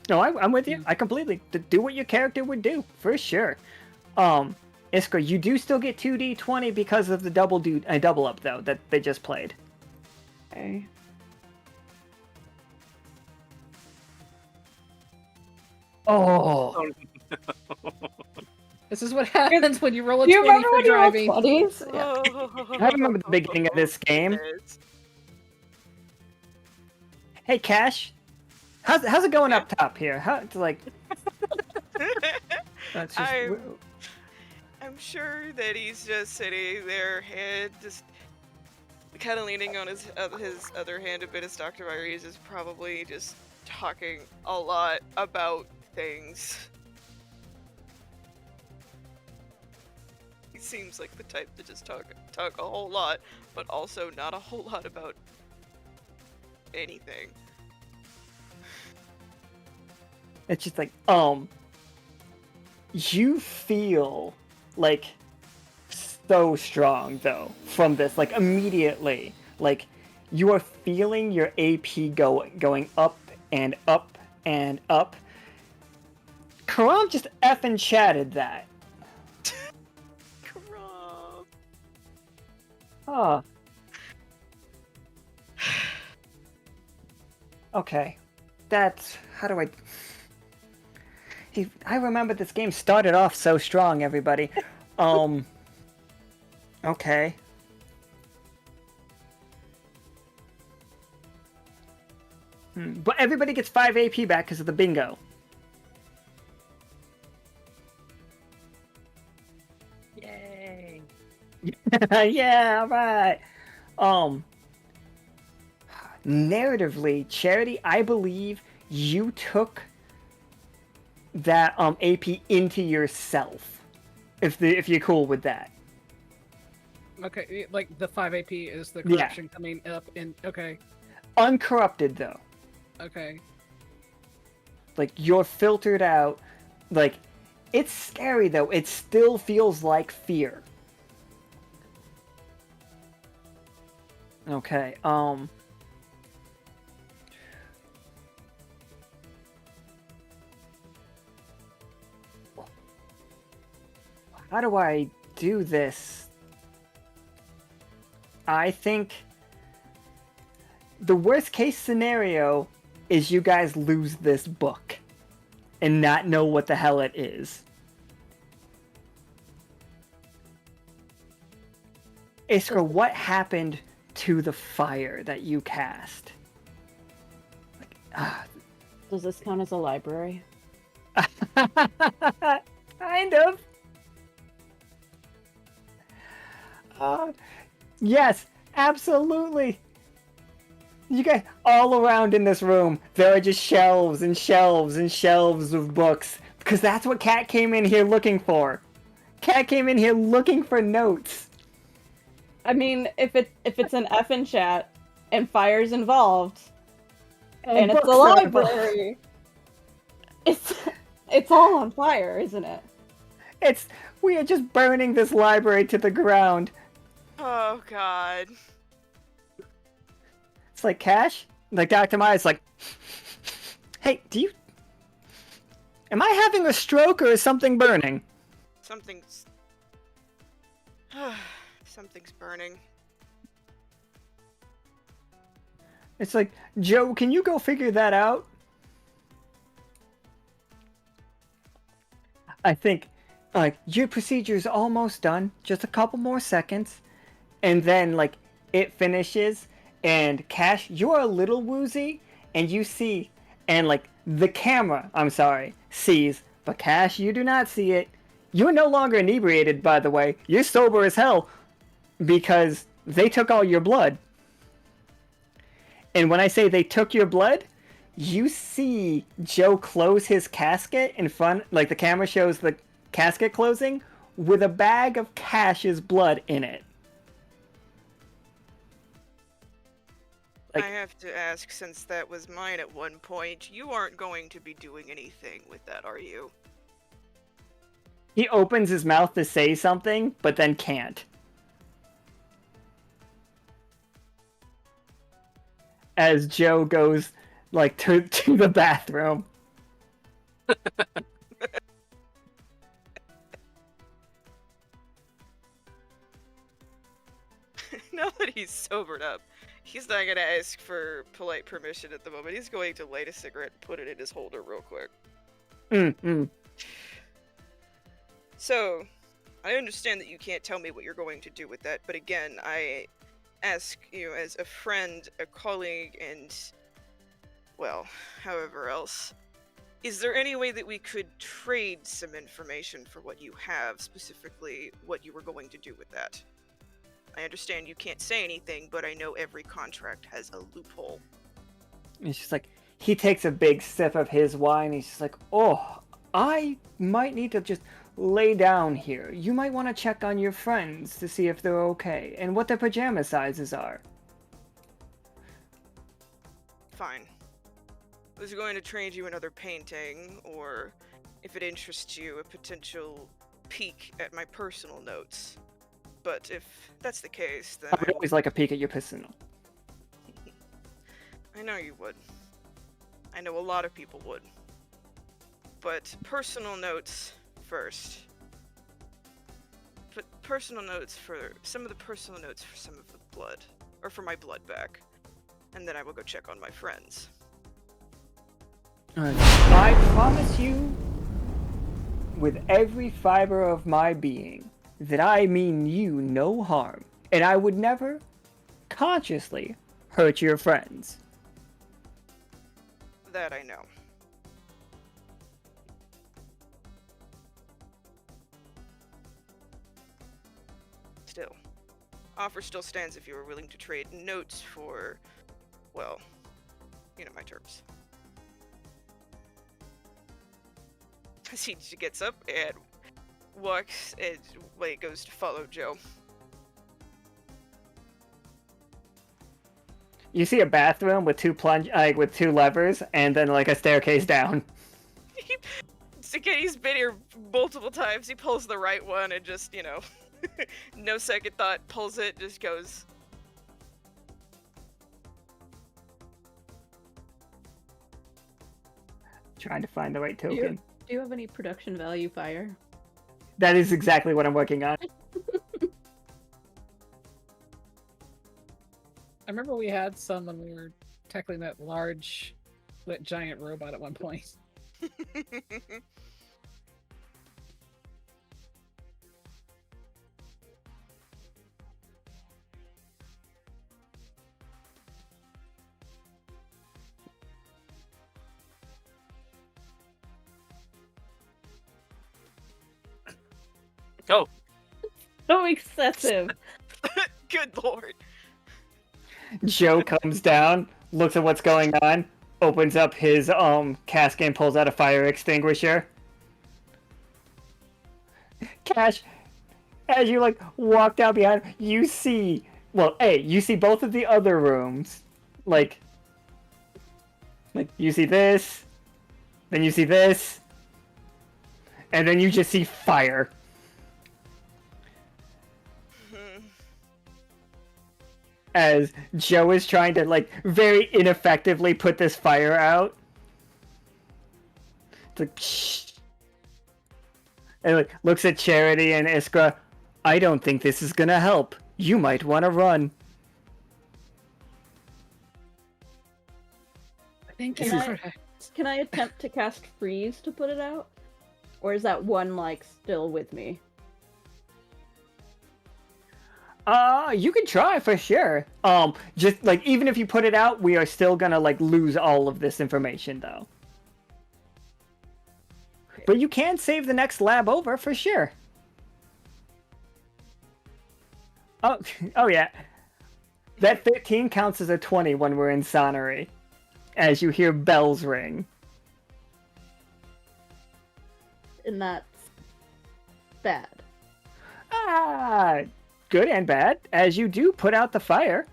B: No, I'm with you. I completely do what your character would do for sure. Iskra, you do still get 2d20 because of the double up though that they just played.
E: Okay.
B: Oh,
D: This is what happens when you roll a
E: Do you
D: 20
E: remember
D: for
E: when you rolled
D: driving.
E: 20s? Yeah.
B: I remember the beginning of this game. Hey, Cash, how's it going up top here? How it's like? That's just,
C: I'm sure that he's just sitting there, head just kind of leaning on his other hand a bit as Dr. Meyers is probably just talking a lot about things. He seems like the type to just talk a whole lot, but also not a whole lot about anything.
B: it's just like you feel like so strong though from this, like immediately, like you are feeling your AP going up and up and up. Karam just effing chatted that.
C: Karam.
B: Oh. Okay. That's... How do I... I remember this game started off so strong, everybody. Okay. But everybody gets 5 AP back because of the bingo.
D: Yay.
B: Yeah, alright. Narratively, Charity, I believe you took that AP into yourself. If you're cool with that.
D: Okay, like the 5 AP is the corruption coming up in... Okay,
B: Uncorrupted though.
D: okay.
B: Like you're filtered out. Like it's scary though. It still feels like fear. Okay. How do I do this? I think the worst case scenario is you guys lose this book and not know what the hell it is. Iskra, what happened to the fire that you cast?
E: Does this count as a library?
B: Kind of. Yes, absolutely. You guys, all around in this room, there are just shelves and shelves and shelves of books. Because that's what Kat came in here looking for. Kat came in here looking for notes.
E: I mean, if it's an F in chat and fire's involved, and it's
B: books
E: a
B: are involved.
E: library, it's all on fire, isn't it?
B: We are just burning this library to the ground.
C: Oh god.
B: It's like, Cash? Like Dr. Meyers, like, hey, am I having a stroke or is something burning?
C: Something's burning.
B: It's like, Joe, can you go figure that out? I think, like, your procedure's almost done. Just a couple more seconds. And then, like, it finishes. And, Cash, you're a little woozy. And you see, and, like, the camera, sees. But, Cash, you do not see it. You're no longer inebriated, by the way. You're sober as hell. Because they took all your blood. And when I say they took your blood, you see Joe close his casket in front, like the camera shows the casket closing, with a bag of Cash's blood in it. Like,
C: I have to ask, since that was mine at one point, you aren't going to be doing anything with that, are you?
B: he opens his mouth to say something, but then can't. As Joe goes, like, to the bathroom.
C: Now that he's sobered up, he's not gonna ask for polite permission at the moment. He's going to light a cigarette and put it in his holder real quick. So, I understand that you can't tell me what you're going to do with that, but again, I ask you as a friend, a colleague, and, well, however else. Is there any way that we could trade some information for what you have, specifically what you were going to do with that? I understand you can't say anything, but I know every contract has a loophole.
B: It's just like, he takes a big sip of his wine, he's just like, oh, I might need to just lay down here. You might want to check on your friends to see if they're okay, and what their pajama sizes are.
C: Fine. I was going to trade you another painting, or, if it interests you, a potential peek at my personal notes. But if that's the case, then
B: I would always like a peek at your personal.
C: I know you would. I know a lot of people would. But personal notes first. But personal notes for some of the personal notes for some of the blood. Or for my blood back. And then I will go check on my friends.
B: I promise you, with every fiber of my being, that I mean you no harm, and I would never, consciously, hurt your friends.
C: That I know. Still, offer still stands if you are willing to trade notes for, well, you know my terms. As he gets up and walks and goes to follow Joe.
B: You see a bathroom with two with two levers, and then like a staircase down.
C: Again, he's been here multiple times. He pulls the right one and just, no second thought, pulls it, just goes.
B: Trying to find the right token.
E: Do you have any production value fire?
B: That is exactly what I'm working on.
D: I remember we had some when we were tackling that large, that giant robot at one point.
F: Oh,
E: So excessive.
C: Good lord.
B: Joe comes down, looks at what's going on, opens up his casket and pulls out a fire extinguisher. Cash, as you walk down behind, you see you see both of the other rooms. Like you see this, then you see this, and then you just see fire. As Joe is trying to very ineffectively put this fire out. It's like shh. And looks at Charity and Iskra. I don't think this is gonna help. You might want to run.
D: I think
E: Can I attempt to cast freeze to put it out? Or is that one still with me?
B: You can try for sure. Just even if you put it out, we are still gonna lose all of this information though. But you can save the next lab over for sure. Oh yeah. That 15 counts as a 20 when we're in Sonnery, as you hear bells ring.
E: And that's bad.
B: Ah, good and bad, as you do put out the fire.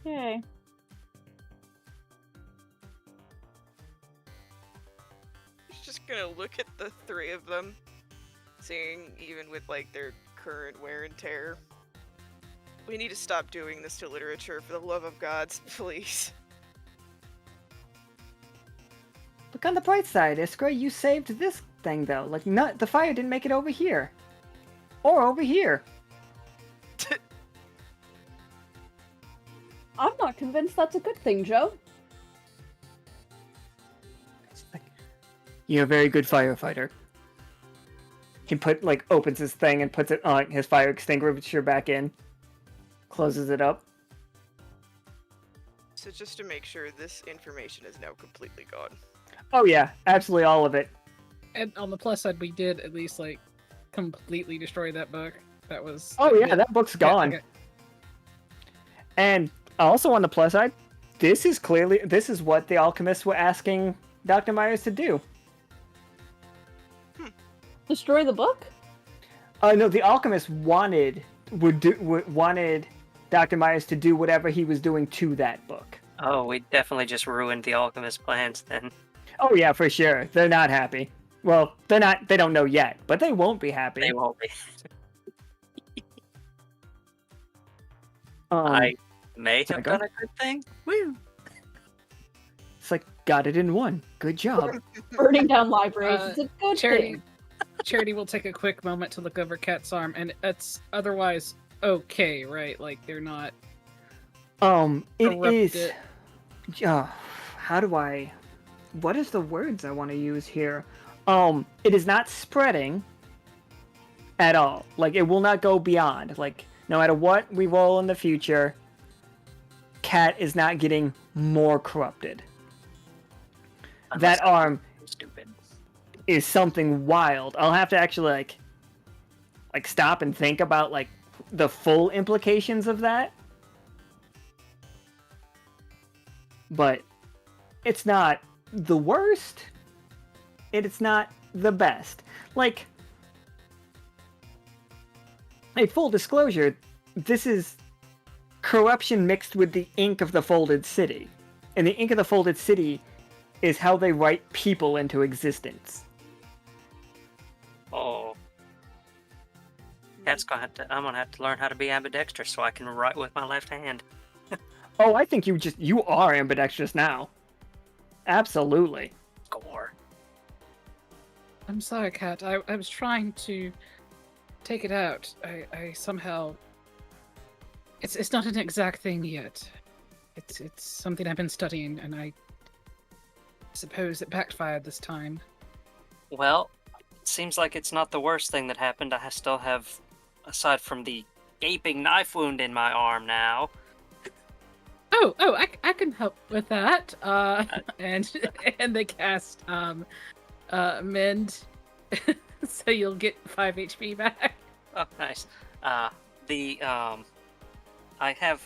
E: Yay.
C: He's just gonna look at the three of them, seeing even with like their current wear and tear. We need to stop doing this to literature, for the love of gods, please.
B: Look on the bright side, Iskra. You saved this thing, though. Like, not the fire didn't make it over here, or over here.
E: I'm not convinced that's a good thing, Joe.
B: You're a very good firefighter. He opens his thing and puts it on his fire extinguisher back in. Closes it up.
C: So just to make sure, this information is now completely gone.
B: Oh yeah, absolutely all of it.
D: And on the plus side, we did at least like completely destroy that book. That was.
B: Oh yeah, that book's gone.
D: Okay.
B: And also on the plus side, this is what the alchemists were asking Dr. Meyers to do.
E: Destroy the book?
B: No, the alchemists wanted Dr. Meyers to do whatever he was doing to that book.
F: Oh, we definitely just ruined the alchemist plans then.
B: Oh yeah, for sure. They're not happy. Well, they're not. They don't know yet, but they won't be happy.
F: They won't be. I may have done a good thing. Woo!
B: It's like, got it in one. Good job.
E: Burning down libraries. It's a good thing.
D: Charity will take a quick moment to look over Cat's arm, and it's otherwise okay, right? Like they're not.
B: It is. How do I? What is the words I want to use here? It is not spreading at all. Like, it will not go beyond. Like, no matter what we roll in the future, Cat is not getting more corrupted.
F: Unless
B: that arm
F: stupid
B: is something wild. I'll have to actually like stop and think about like the full implications of that. But it's not the worst. It's not the best. Like, a full disclosure, this is corruption mixed with the ink of the Folded City. And the ink of the Folded City is how they write people into existence.
F: Oh. I'm gonna have to learn how to be ambidextrous so I can write with my left hand.
B: Oh, I think you are ambidextrous now. Absolutely.
F: Score.
D: I'm sorry, Cat. I was trying to take it out. I somehow. It's not an exact thing yet. It's something I've been studying, and I suppose it backfired this time.
F: Well, it seems like it's not the worst thing that happened. I still have, aside from the gaping knife wound in my arm now.
D: I can help with that. And they cast mend, so you'll get 5 HP back.
F: Oh, nice. I have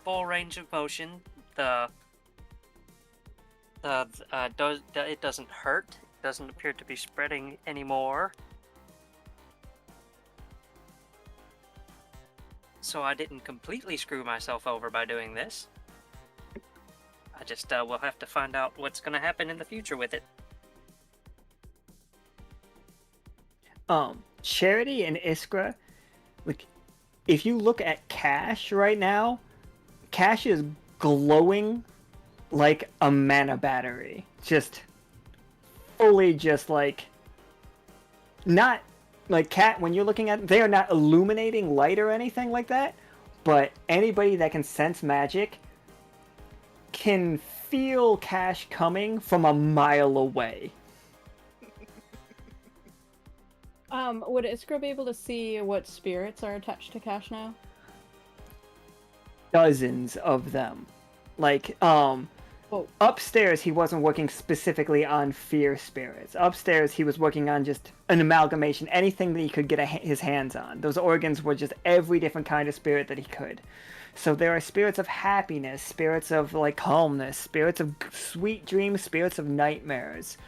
F: full range of motion. It doesn't hurt. It doesn't appear to be spreading anymore. So I didn't completely screw myself over by doing this. I just will have to find out what's going to happen in the future with it.
B: Charity and Iskra, like, if you look at Cash right now, Cash is glowing like a mana battery. Just fully just like, not like Cat, when you're looking at them, they are not illuminating light or anything like that, but anybody that can sense magic can feel Cash coming from a mile away.
E: Would Iskra be able to see what spirits are attached to Cash now?
B: Dozens of them. Like,
E: Oh.
B: Upstairs, he wasn't working specifically on fear spirits. Upstairs, he was working on just an amalgamation, anything that he could get his hands on. Those organs were just every different kind of spirit that he could. So there are spirits of happiness, spirits of like calmness, spirits of sweet dreams, spirits of nightmares,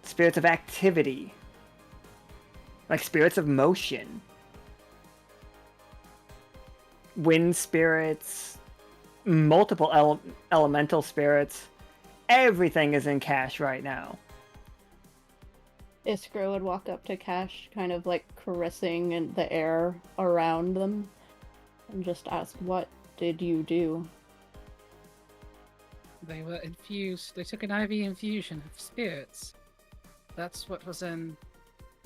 B: spirits of activity, like spirits of motion, wind spirits, multiple elemental spirits. Everything is in Cash right now.
E: Iskra would walk up to Cash, kind of like caressing in the air around them, and just ask, "What did you do?"
D: They were infused. They took an IV infusion of spirits. That's what was in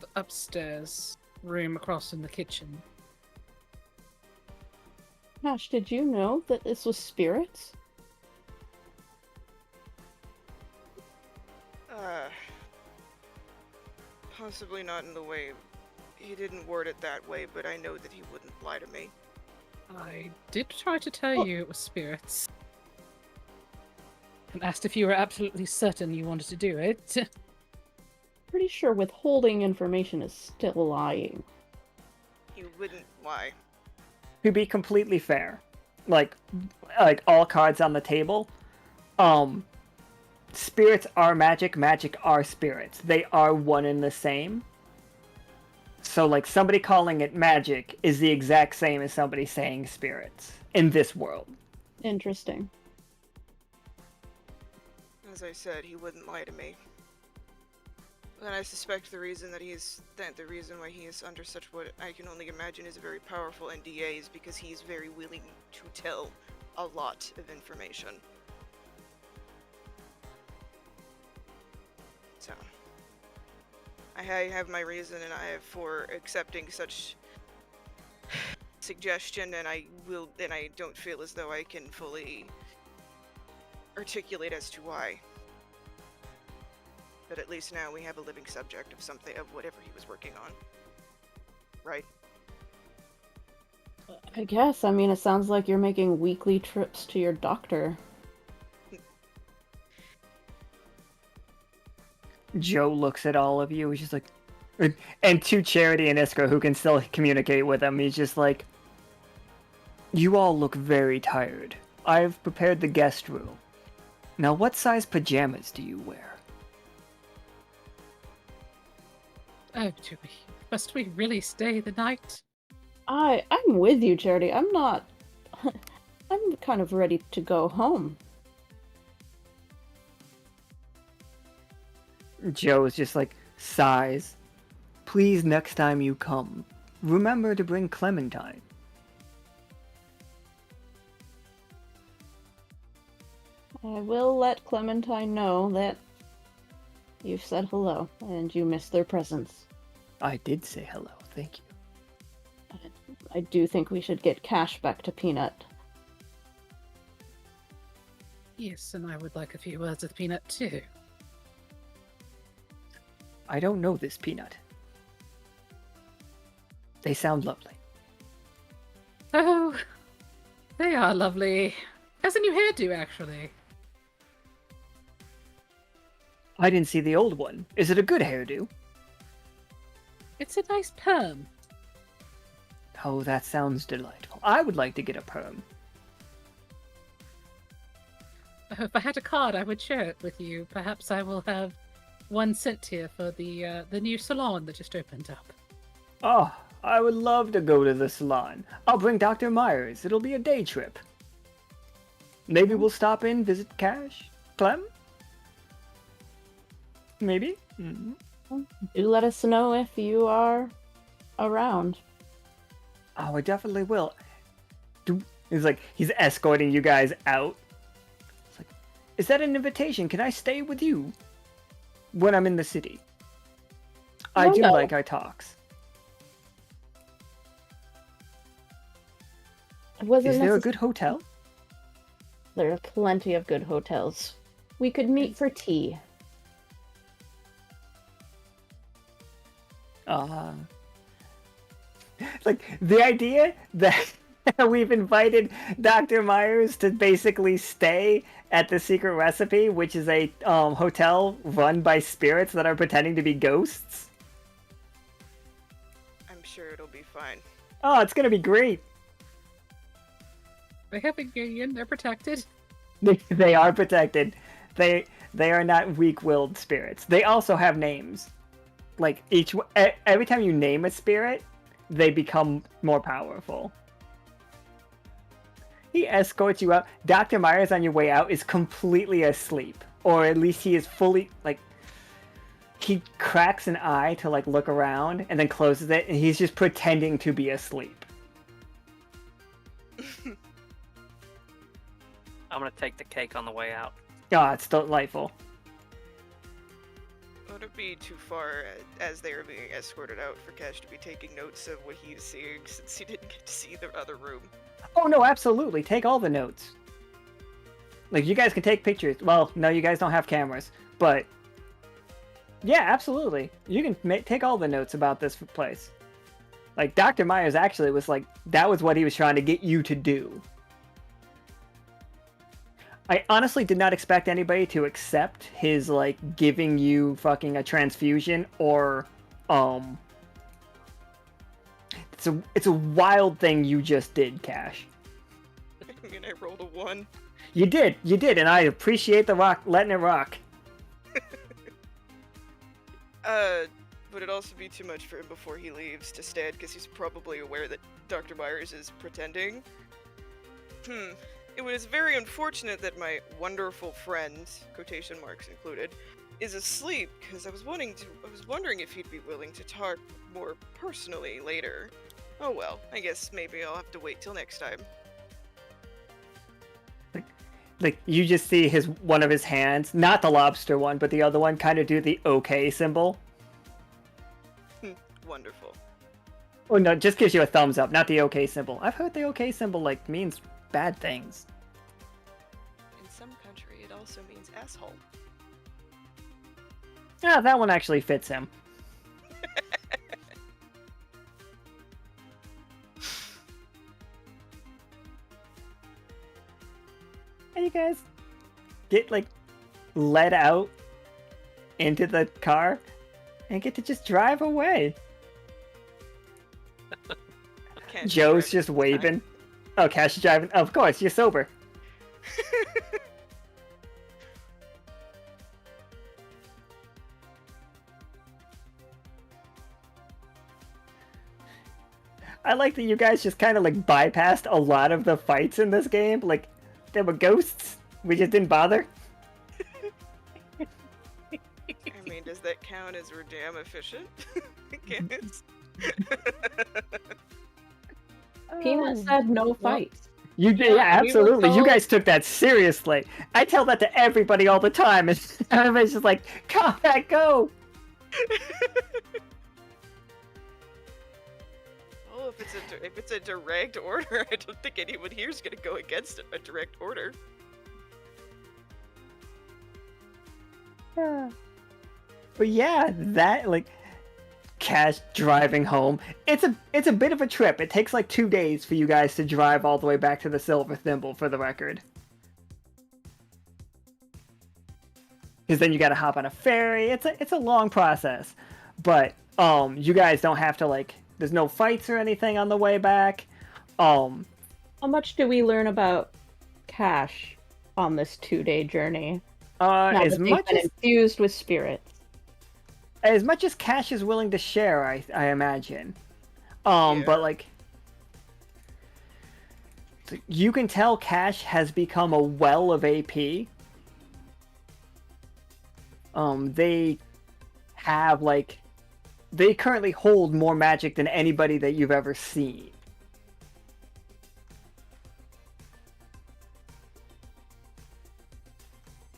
D: the upstairs room across in the kitchen.
E: Cash, did you know that this was spirits?
C: Possibly not in the way... He didn't word it that way, but I know that he wouldn't lie to me.
D: I did try to tell you it was spirits. And asked if you were absolutely certain you wanted to do it.
E: Pretty sure withholding information is still lying.
C: He wouldn't lie.
B: To be completely fair, like all cards on the table, spirits are magic, magic are spirits. They are one and the same. So, like, somebody calling it magic is the exact same as somebody saying spirits in this world.
E: Interesting.
C: As I said, he wouldn't lie to me. And I suspect the reason why he is under such what I can only imagine is a very powerful NDA is because he's very willing to tell a lot of information. So, I have my reason, and I have for accepting such suggestion, and I don't feel as though I can fully articulate as to why. But at least now we have a living subject of whatever he was working on. Right?
E: I guess. I mean, it sounds like you're making weekly trips to your doctor.
B: Joe looks at all of you. He's just like, and to Charity and Iskra, who can still communicate with him, he's just like, "You all look very tired. I've prepared the guest room. Now, what size pajamas do you wear?"
D: Oh, must we really stay the night?
E: I'm with you, Charity. I'm not... I'm kind of ready to go home.
B: Joe's just like, sighs. "Please, next time you come, remember to bring Clementine."
E: I will let Clementine know that you've said hello, and you miss their presence.
B: I did say hello, thank you.
E: I do think we should get Cash back to Peanut.
D: Yes, and I would like a few words with Peanut too.
B: I don't know this Peanut. They sound lovely.
D: Oh, they are lovely. Has a new hairdo, actually.
B: I didn't see the old one. Is it a good hairdo?
D: It's a nice perm.
B: Oh, that sounds delightful. I would like to get a perm.
D: If I had a card, I would share it with you. Perhaps I will have one sent here for the new salon that just opened up.
B: Oh, I would love to go to the salon. I'll bring Dr. Meyers. It'll be a day trip. Maybe we'll stop in, visit Cash? Clem? Maybe? Mm-hmm.
E: Do let us know if you are around.
B: Oh, I definitely will. He's like, he's escorting you guys out. It's like, is that an invitation? Can I stay with you when I'm in the city? I do
E: No.
B: like our talks. Is there a good hotel?
E: There are plenty of good hotels. We could meet for tea.
B: Like, the idea that We've invited Dr. Meyers to basically stay at the Secret Recipe, which is a hotel run by spirits that are pretending to be ghosts.
C: I'm sure it'll be fine.
B: Oh, it's gonna be great.
D: They have a union. They're protected.
B: They are protected. They are not weak-willed spirits. They also have names. Like every time you name a spirit, they become more powerful. He escorts you out. Dr. Myers on your way out is completely asleep. Or at least he is fully, like, he cracks an eye to, like, look around and then closes it, and he's just pretending to be asleep.
F: I'm gonna take the cake on the way out.
B: Oh, it's delightful.
C: Would it be too far, as they are being escorted out, for Cash to be taking notes of what he's seeing, since he didn't get to see the other room?
B: Oh, no, absolutely. Take all the notes. Like, you guys can take pictures. Well, no, you guys don't have cameras. But, yeah, absolutely. You can take all the notes about this place. Like, Dr. Myers actually was like, that was what he was trying to get you to do. I honestly did not expect anybody to accept his, like, giving you fucking a transfusion or, It's a wild thing you just did, Cash.
C: I mean, I rolled a 1.
B: You did, and I appreciate the rock, letting it rock.
C: Would it also be too much for him before he leaves to stand, because he's probably aware that Dr. Myers is pretending? It was very unfortunate that my wonderful friend, quotation marks included, is asleep, because I was wondering if he'd be willing to talk more personally later. Oh well, I guess maybe I'll have to wait till next time.
B: Like, you just see one of his hands, not the lobster one, but the other one, kind of do the OK symbol.
C: Wonderful.
B: Oh no, just gives you a thumbs up, not the OK symbol. I've heard the OK symbol, like, means bad things.
C: In some country, it also means asshole.
B: Yeah, that one actually fits him. And you guys get, like, led out into the car and get to just drive away. Joe's just waving. Oh, Cash is driving. Of course, you're sober. I like that you guys just kind of, like, bypassed a lot of the fights in this game. Like, there were ghosts. We just didn't bother.
C: I mean, does that count as we're damn efficient? Guess.
E: Peanut said no fights.
B: You did, yeah, absolutely. You guys took that seriously. I tell that to everybody all the time, and everybody's just like, "Combat, go!"
C: Well, if it's a direct order, I don't think anyone here's gonna go against a direct order.
B: Yeah. But yeah, that, like, Cash driving home. It's a bit of a trip. It takes like 2 days for you guys to drive all the way back to the Silver Thimble, for the record. Because then you gotta hop on a ferry. It's a long process. But you guys don't have to, like, there's no fights or anything on the way back.
E: How much do we learn about Cash on this 2-day journey? Now
B: As
E: that they've
B: much
E: been
B: as
E: infused with spirits.
B: as much as Cash is willing to share, I imagine.
C: Yeah.
B: But, like, you can tell Cash has become a well of AP. They have, like, they currently hold more magic than anybody that you've ever seen.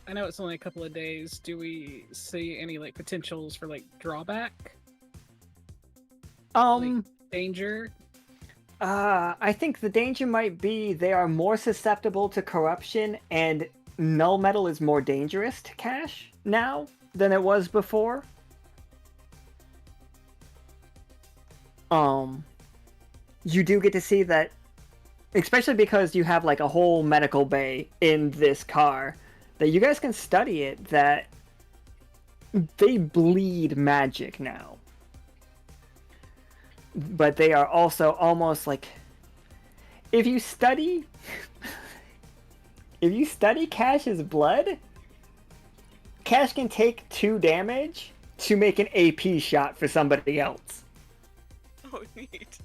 D: I know it's only a couple of days. Do we see any, like, potentials for, like, drawback? Like, danger?
B: I think the danger might be they are more susceptible to corruption, and null metal is more dangerous to Cash now than it was before. You do get to see that especially because you have like a whole medical bay in this car, that you guys can study it, that they bleed magic now. But they are also almost like, if you study Cash's blood, Cash can take 2 damage to make an AP shot for somebody else.
C: Oh, neat.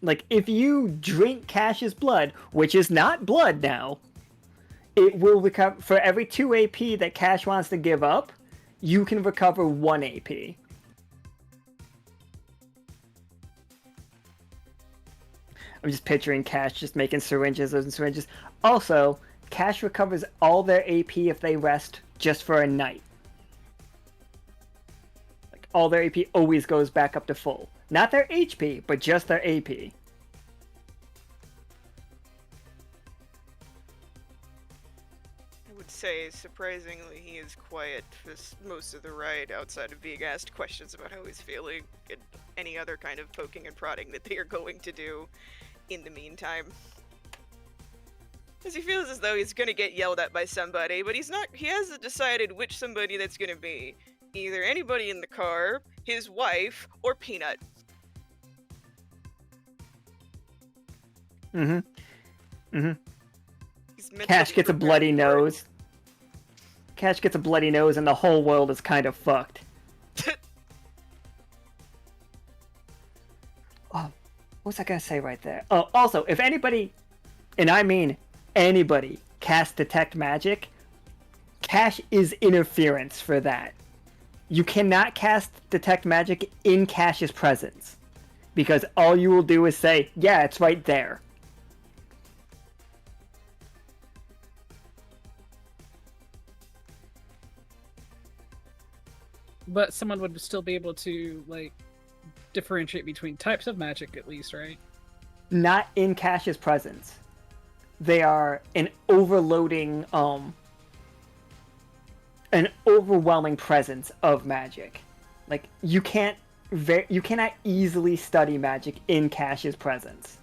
B: Like, if you drink Cash's blood, which is not blood now, it will recover for every 2 AP that Cash wants to give up, you can recover 1 AP. I'm just picturing Cash just making syringes and syringes. Also, Cash recovers all their AP if they rest just for a night. Like, all their AP always goes back up to full. Not their HP, but just their AP.
C: I would say, surprisingly, he is quiet for most of the ride, outside of being asked questions about how he's feeling and any other kind of poking and prodding that they are going to do in the meantime. Because he feels as though he's gonna get yelled at by somebody, but he hasn't decided which somebody that's gonna be. Either anybody in the car, his wife, or Peanut.
B: Cash gets a bloody nose. Cash gets a bloody nose and the whole world is kind of fucked. Oh, what was I gonna say right there? Oh, also, if anybody, and I mean anybody, casts Detect Magic, Cash is interference for that. You cannot cast Detect Magic in Cash's presence, because all you will do is say, yeah, it's right there.
D: But someone would still be able to, like, differentiate between types of magic, at least, right?
B: Not in Cash's presence. They are an overloading, an overwhelming presence of magic. Like, you cannot easily study magic in Cash's presence.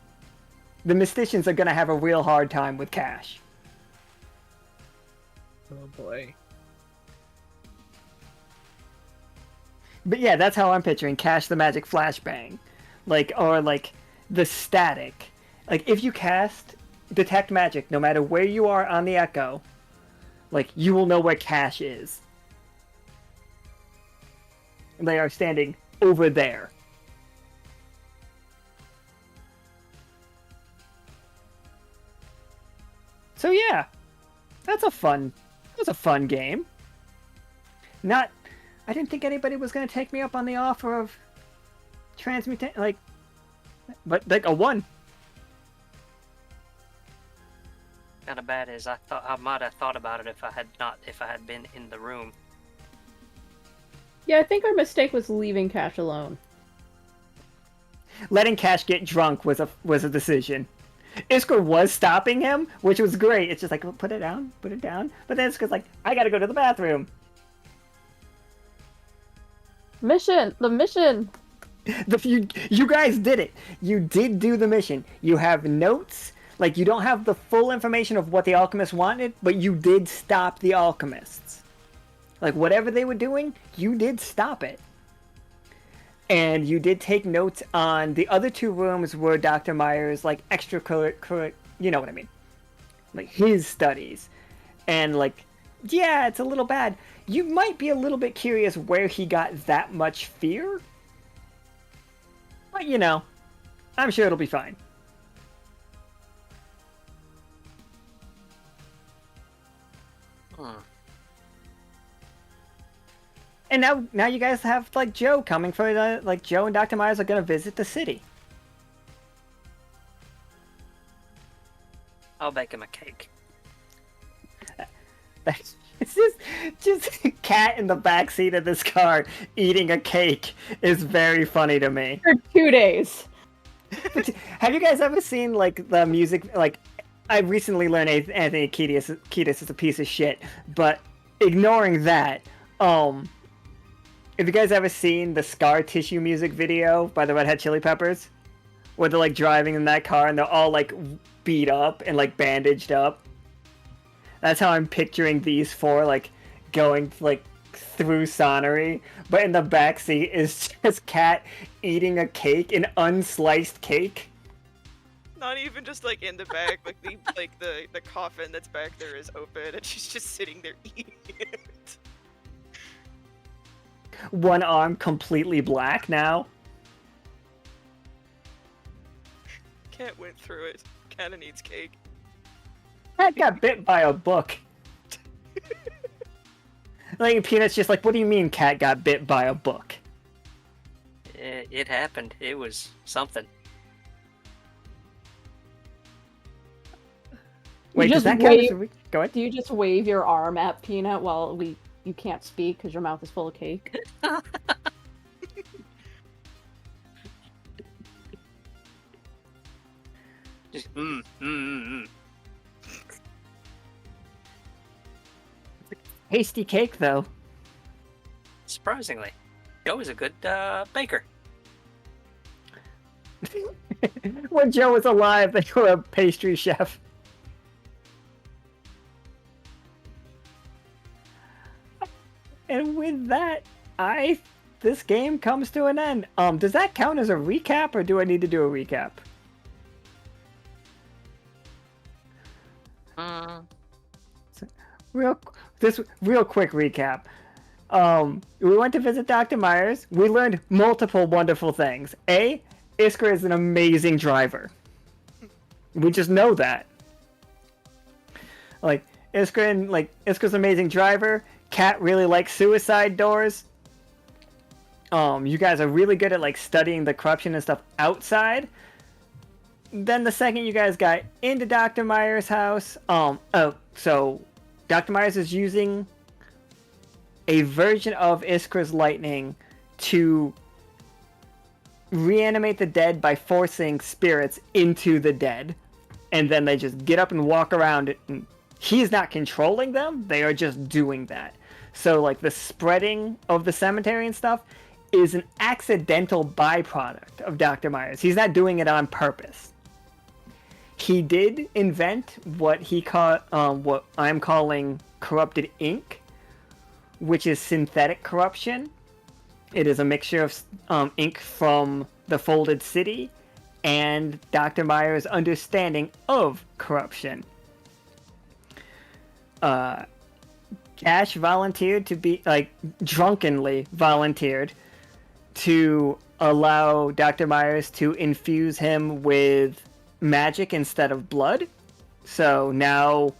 B: The Mysticians are gonna have a real hard time with Cash.
D: Oh boy.
B: But yeah, that's how I'm picturing Cash the Magic Flashbang. Like, or like, the static. Like, if you cast Detect Magic, no matter where you are on the Echo, like, you will know where Cash is. They are standing over there. So yeah, that's a fun game. I didn't think anybody was gonna take me up on the offer of transmutate, but like a 1.
F: Kind of bad is I thought I might have thought about it if I had been in the room.
E: Yeah, I think our mistake was leaving Cash alone.
B: Letting Cash get drunk was a decision. Iskra was stopping him, which was great. It's just like, put it down. But then Iskra's like, I gotta go to the bathroom.
E: The mission!
B: You guys did it. You did do the mission. You have notes. Like, you don't have the full information of what the alchemists wanted, but you did stop the alchemists. Like, whatever they were doing, you did stop it. And you did take notes on the other 2 rooms where Dr. Meyers, like, extracurricular, you know what I mean. Like, his studies. And, like, yeah, it's a little bad. You might be a little bit curious where he got that much fear. But, you know, I'm sure it'll be fine. And now you guys have, like, Joe coming for the, like, Joe and Dr. Meyers are gonna visit the city.
F: I'll bake him a cake.
B: It's just a cat in the backseat of this car eating a cake is very funny to me.
E: For 2 days.
B: Have you guys ever seen, like, the music, like, I recently learned Anthony Kiedis is a piece of shit, but ignoring that, have you guys ever seen the Scar Tissue music video by the Red Hot Chili Peppers? where they're like driving in that car and they're all like beat up and like bandaged up. That's how I'm picturing these four like going like through Sonnery, but in the backseat is just Cat eating a cake, an unsliced cake.
C: Not even just like in the back, like the coffin that's back there is open and she's just sitting there eating it.
B: One arm completely black now.
C: Cat went through it. Kinda needs cake.
B: Cat got bit by a book. Like Peanut's just like, what do you mean Cat got bit by a book?
F: It happened. It was something.
B: Wait, does
E: just
B: that count as a
E: wave-
B: Go ahead.
E: Do you just wave your arm at Peanut while you can't speak because your mouth is full of cake?
F: Just
B: Hasty cake though.
F: Surprisingly, Joe is a good baker.
B: When Joe was alive, they were a pastry chef. And with that, this game comes to an end. Does that count as a recap, or do I need to do a recap? Real quick recap. We went to visit Dr. Meyers. We learned multiple wonderful things. A, Iskra is an amazing driver. We just know that. Like Iskra's an amazing driver. Cat really likes suicide doors. You guys are really good at like studying the corruption and stuff outside. Then the second you guys got into Dr. Meyers' house, so Dr. Meyers is using a version of Iskra's lightning to reanimate the dead by forcing spirits into the dead. And then they just get up and walk around. And he's not controlling them. They are just doing that. So like the spreading of the cemetery and stuff is an accidental byproduct of Dr. Meyers. He's not doing it on purpose. He did invent what what I'm calling corrupted ink, which is synthetic corruption. It is a mixture of ink from the Folded City and Dr. Meyers' understanding of corruption. Cash volunteered to be, drunkenly volunteered to allow Dr. Meyers to infuse him with magic instead of blood. So now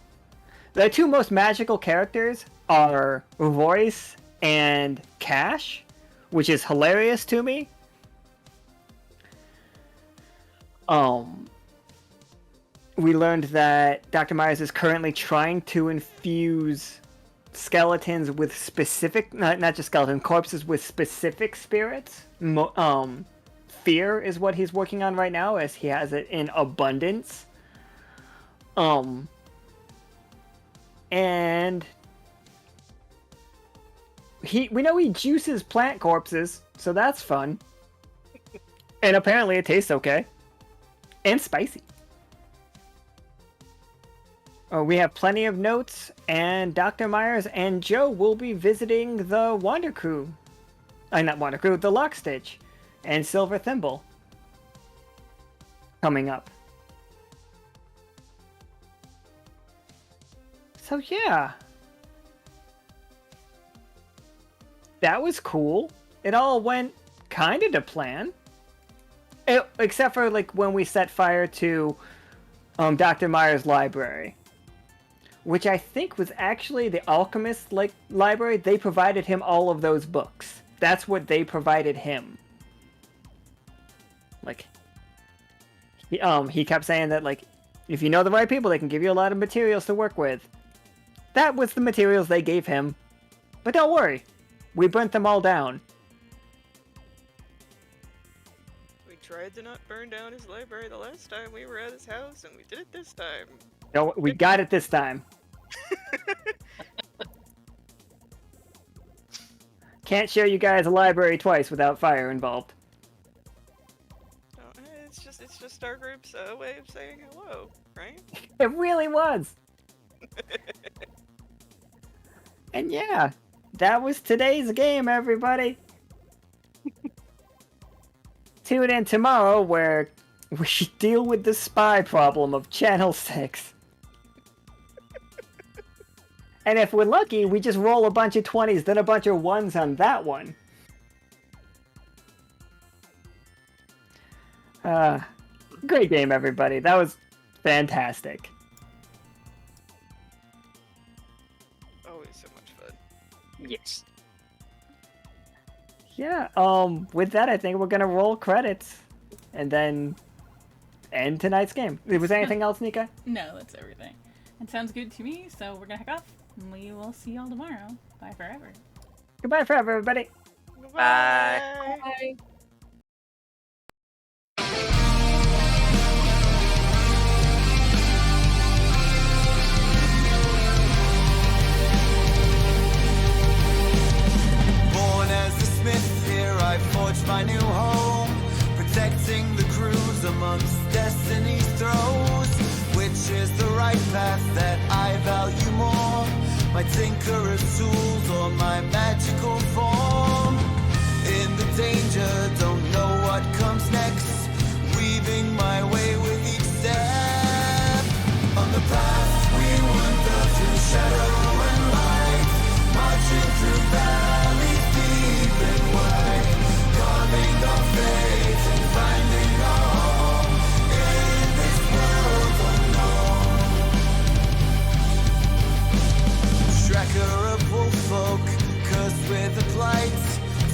B: the two most magical characters are Royce and Cash, which is hilarious to me. We learned that Dr. Meyers is currently trying to infuse skeletons with specific, not just skeleton, corpses with specific spirits. Fear is what he's working on right now, as he has it in abundance. And we know he juices plant corpses, so that's fun. And apparently it tastes okay. And spicy. We have plenty of notes, and Dr. Meyers and Joe will be visiting the Wander Crew. Not Wander Crew, the Lockstitch and Silver Thimble coming up. So yeah. That was cool. It all went kind of to plan. Except for like when we set fire to Dr. Meyers' library. Which I think was actually the Alchemist library. They provided him all of those books. That's what they provided him. Like, he kept saying that, like, if you know the right people, they can give you a lot of materials to work with. That was the materials they gave him. But don't worry, we burnt them all down.
C: We tried to not burn down his library the last time we were at his house, and we did it this time.
B: No, we got it this time. Can't show you guys a library twice without fire involved.
C: Oh, it's just our group's way of saying hello, right?
B: It really was. And yeah, that was today's game, everybody. Tune in tomorrow where we deal with the spy problem of Channel 6. And if we're lucky, we just roll a bunch of 20s, then a bunch of 1s on that one. Great game, everybody. That was fantastic.
C: Always so much fun.
F: Yes.
B: Yeah, with that, I think we're gonna roll credits and then end tonight's game. Was there anything else, Nika?
G: No, that's everything. It sounds good to me, so we're gonna heck off. We will see y'all tomorrow. Bye forever.
B: Goodbye forever, everybody.
F: Bye.
D: Bye.
A: Born as a smith, here I forged my new home, protecting the crews amongst destiny's throes. Which is the right path that I value more? My tinkerer's tools or my magical form? In the danger, don't know what comes next, weaving my way with each step. On the path we wander through shadow and light, marching through valleys deep and wide, carving our fate and finding our home in this world unknown. Tracker of wolffolk, cursed with a plight,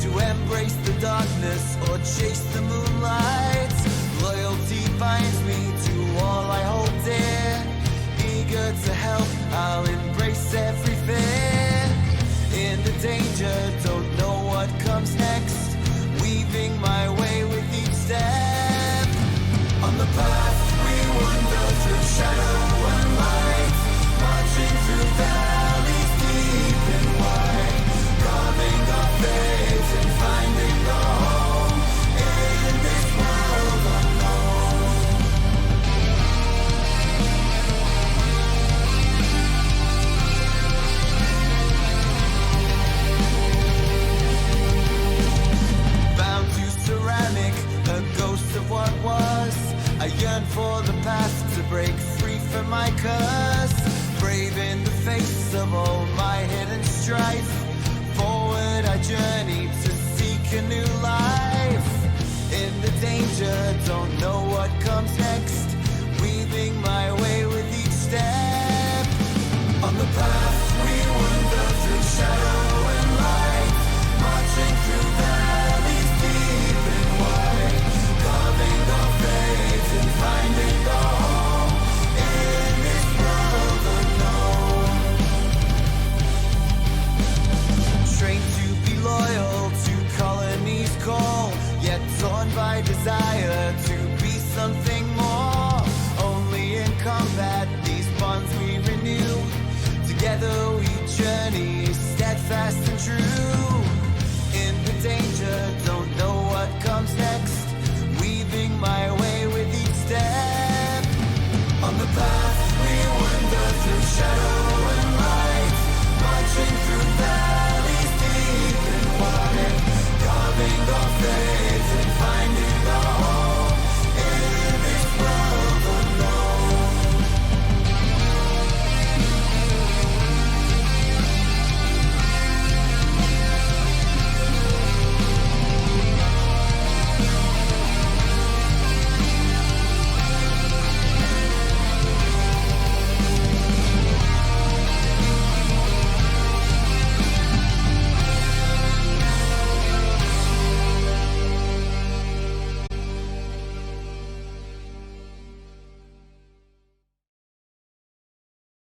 A: to embrace the darkness or chase the moonlight. Loyalty binds me to all I hold dear, eager to help, I'll embrace every fear. In the danger, don't know what comes next, weaving my way with each step. On the path we wander through shadow and light, marching through valleys deep and wide, carving our fate and finding our home in this world unknown. Bound to ceramic, a ghost of what was. I yearn for the path to break free from my curse. Brave in the face of all my hidden strife, forward I journey.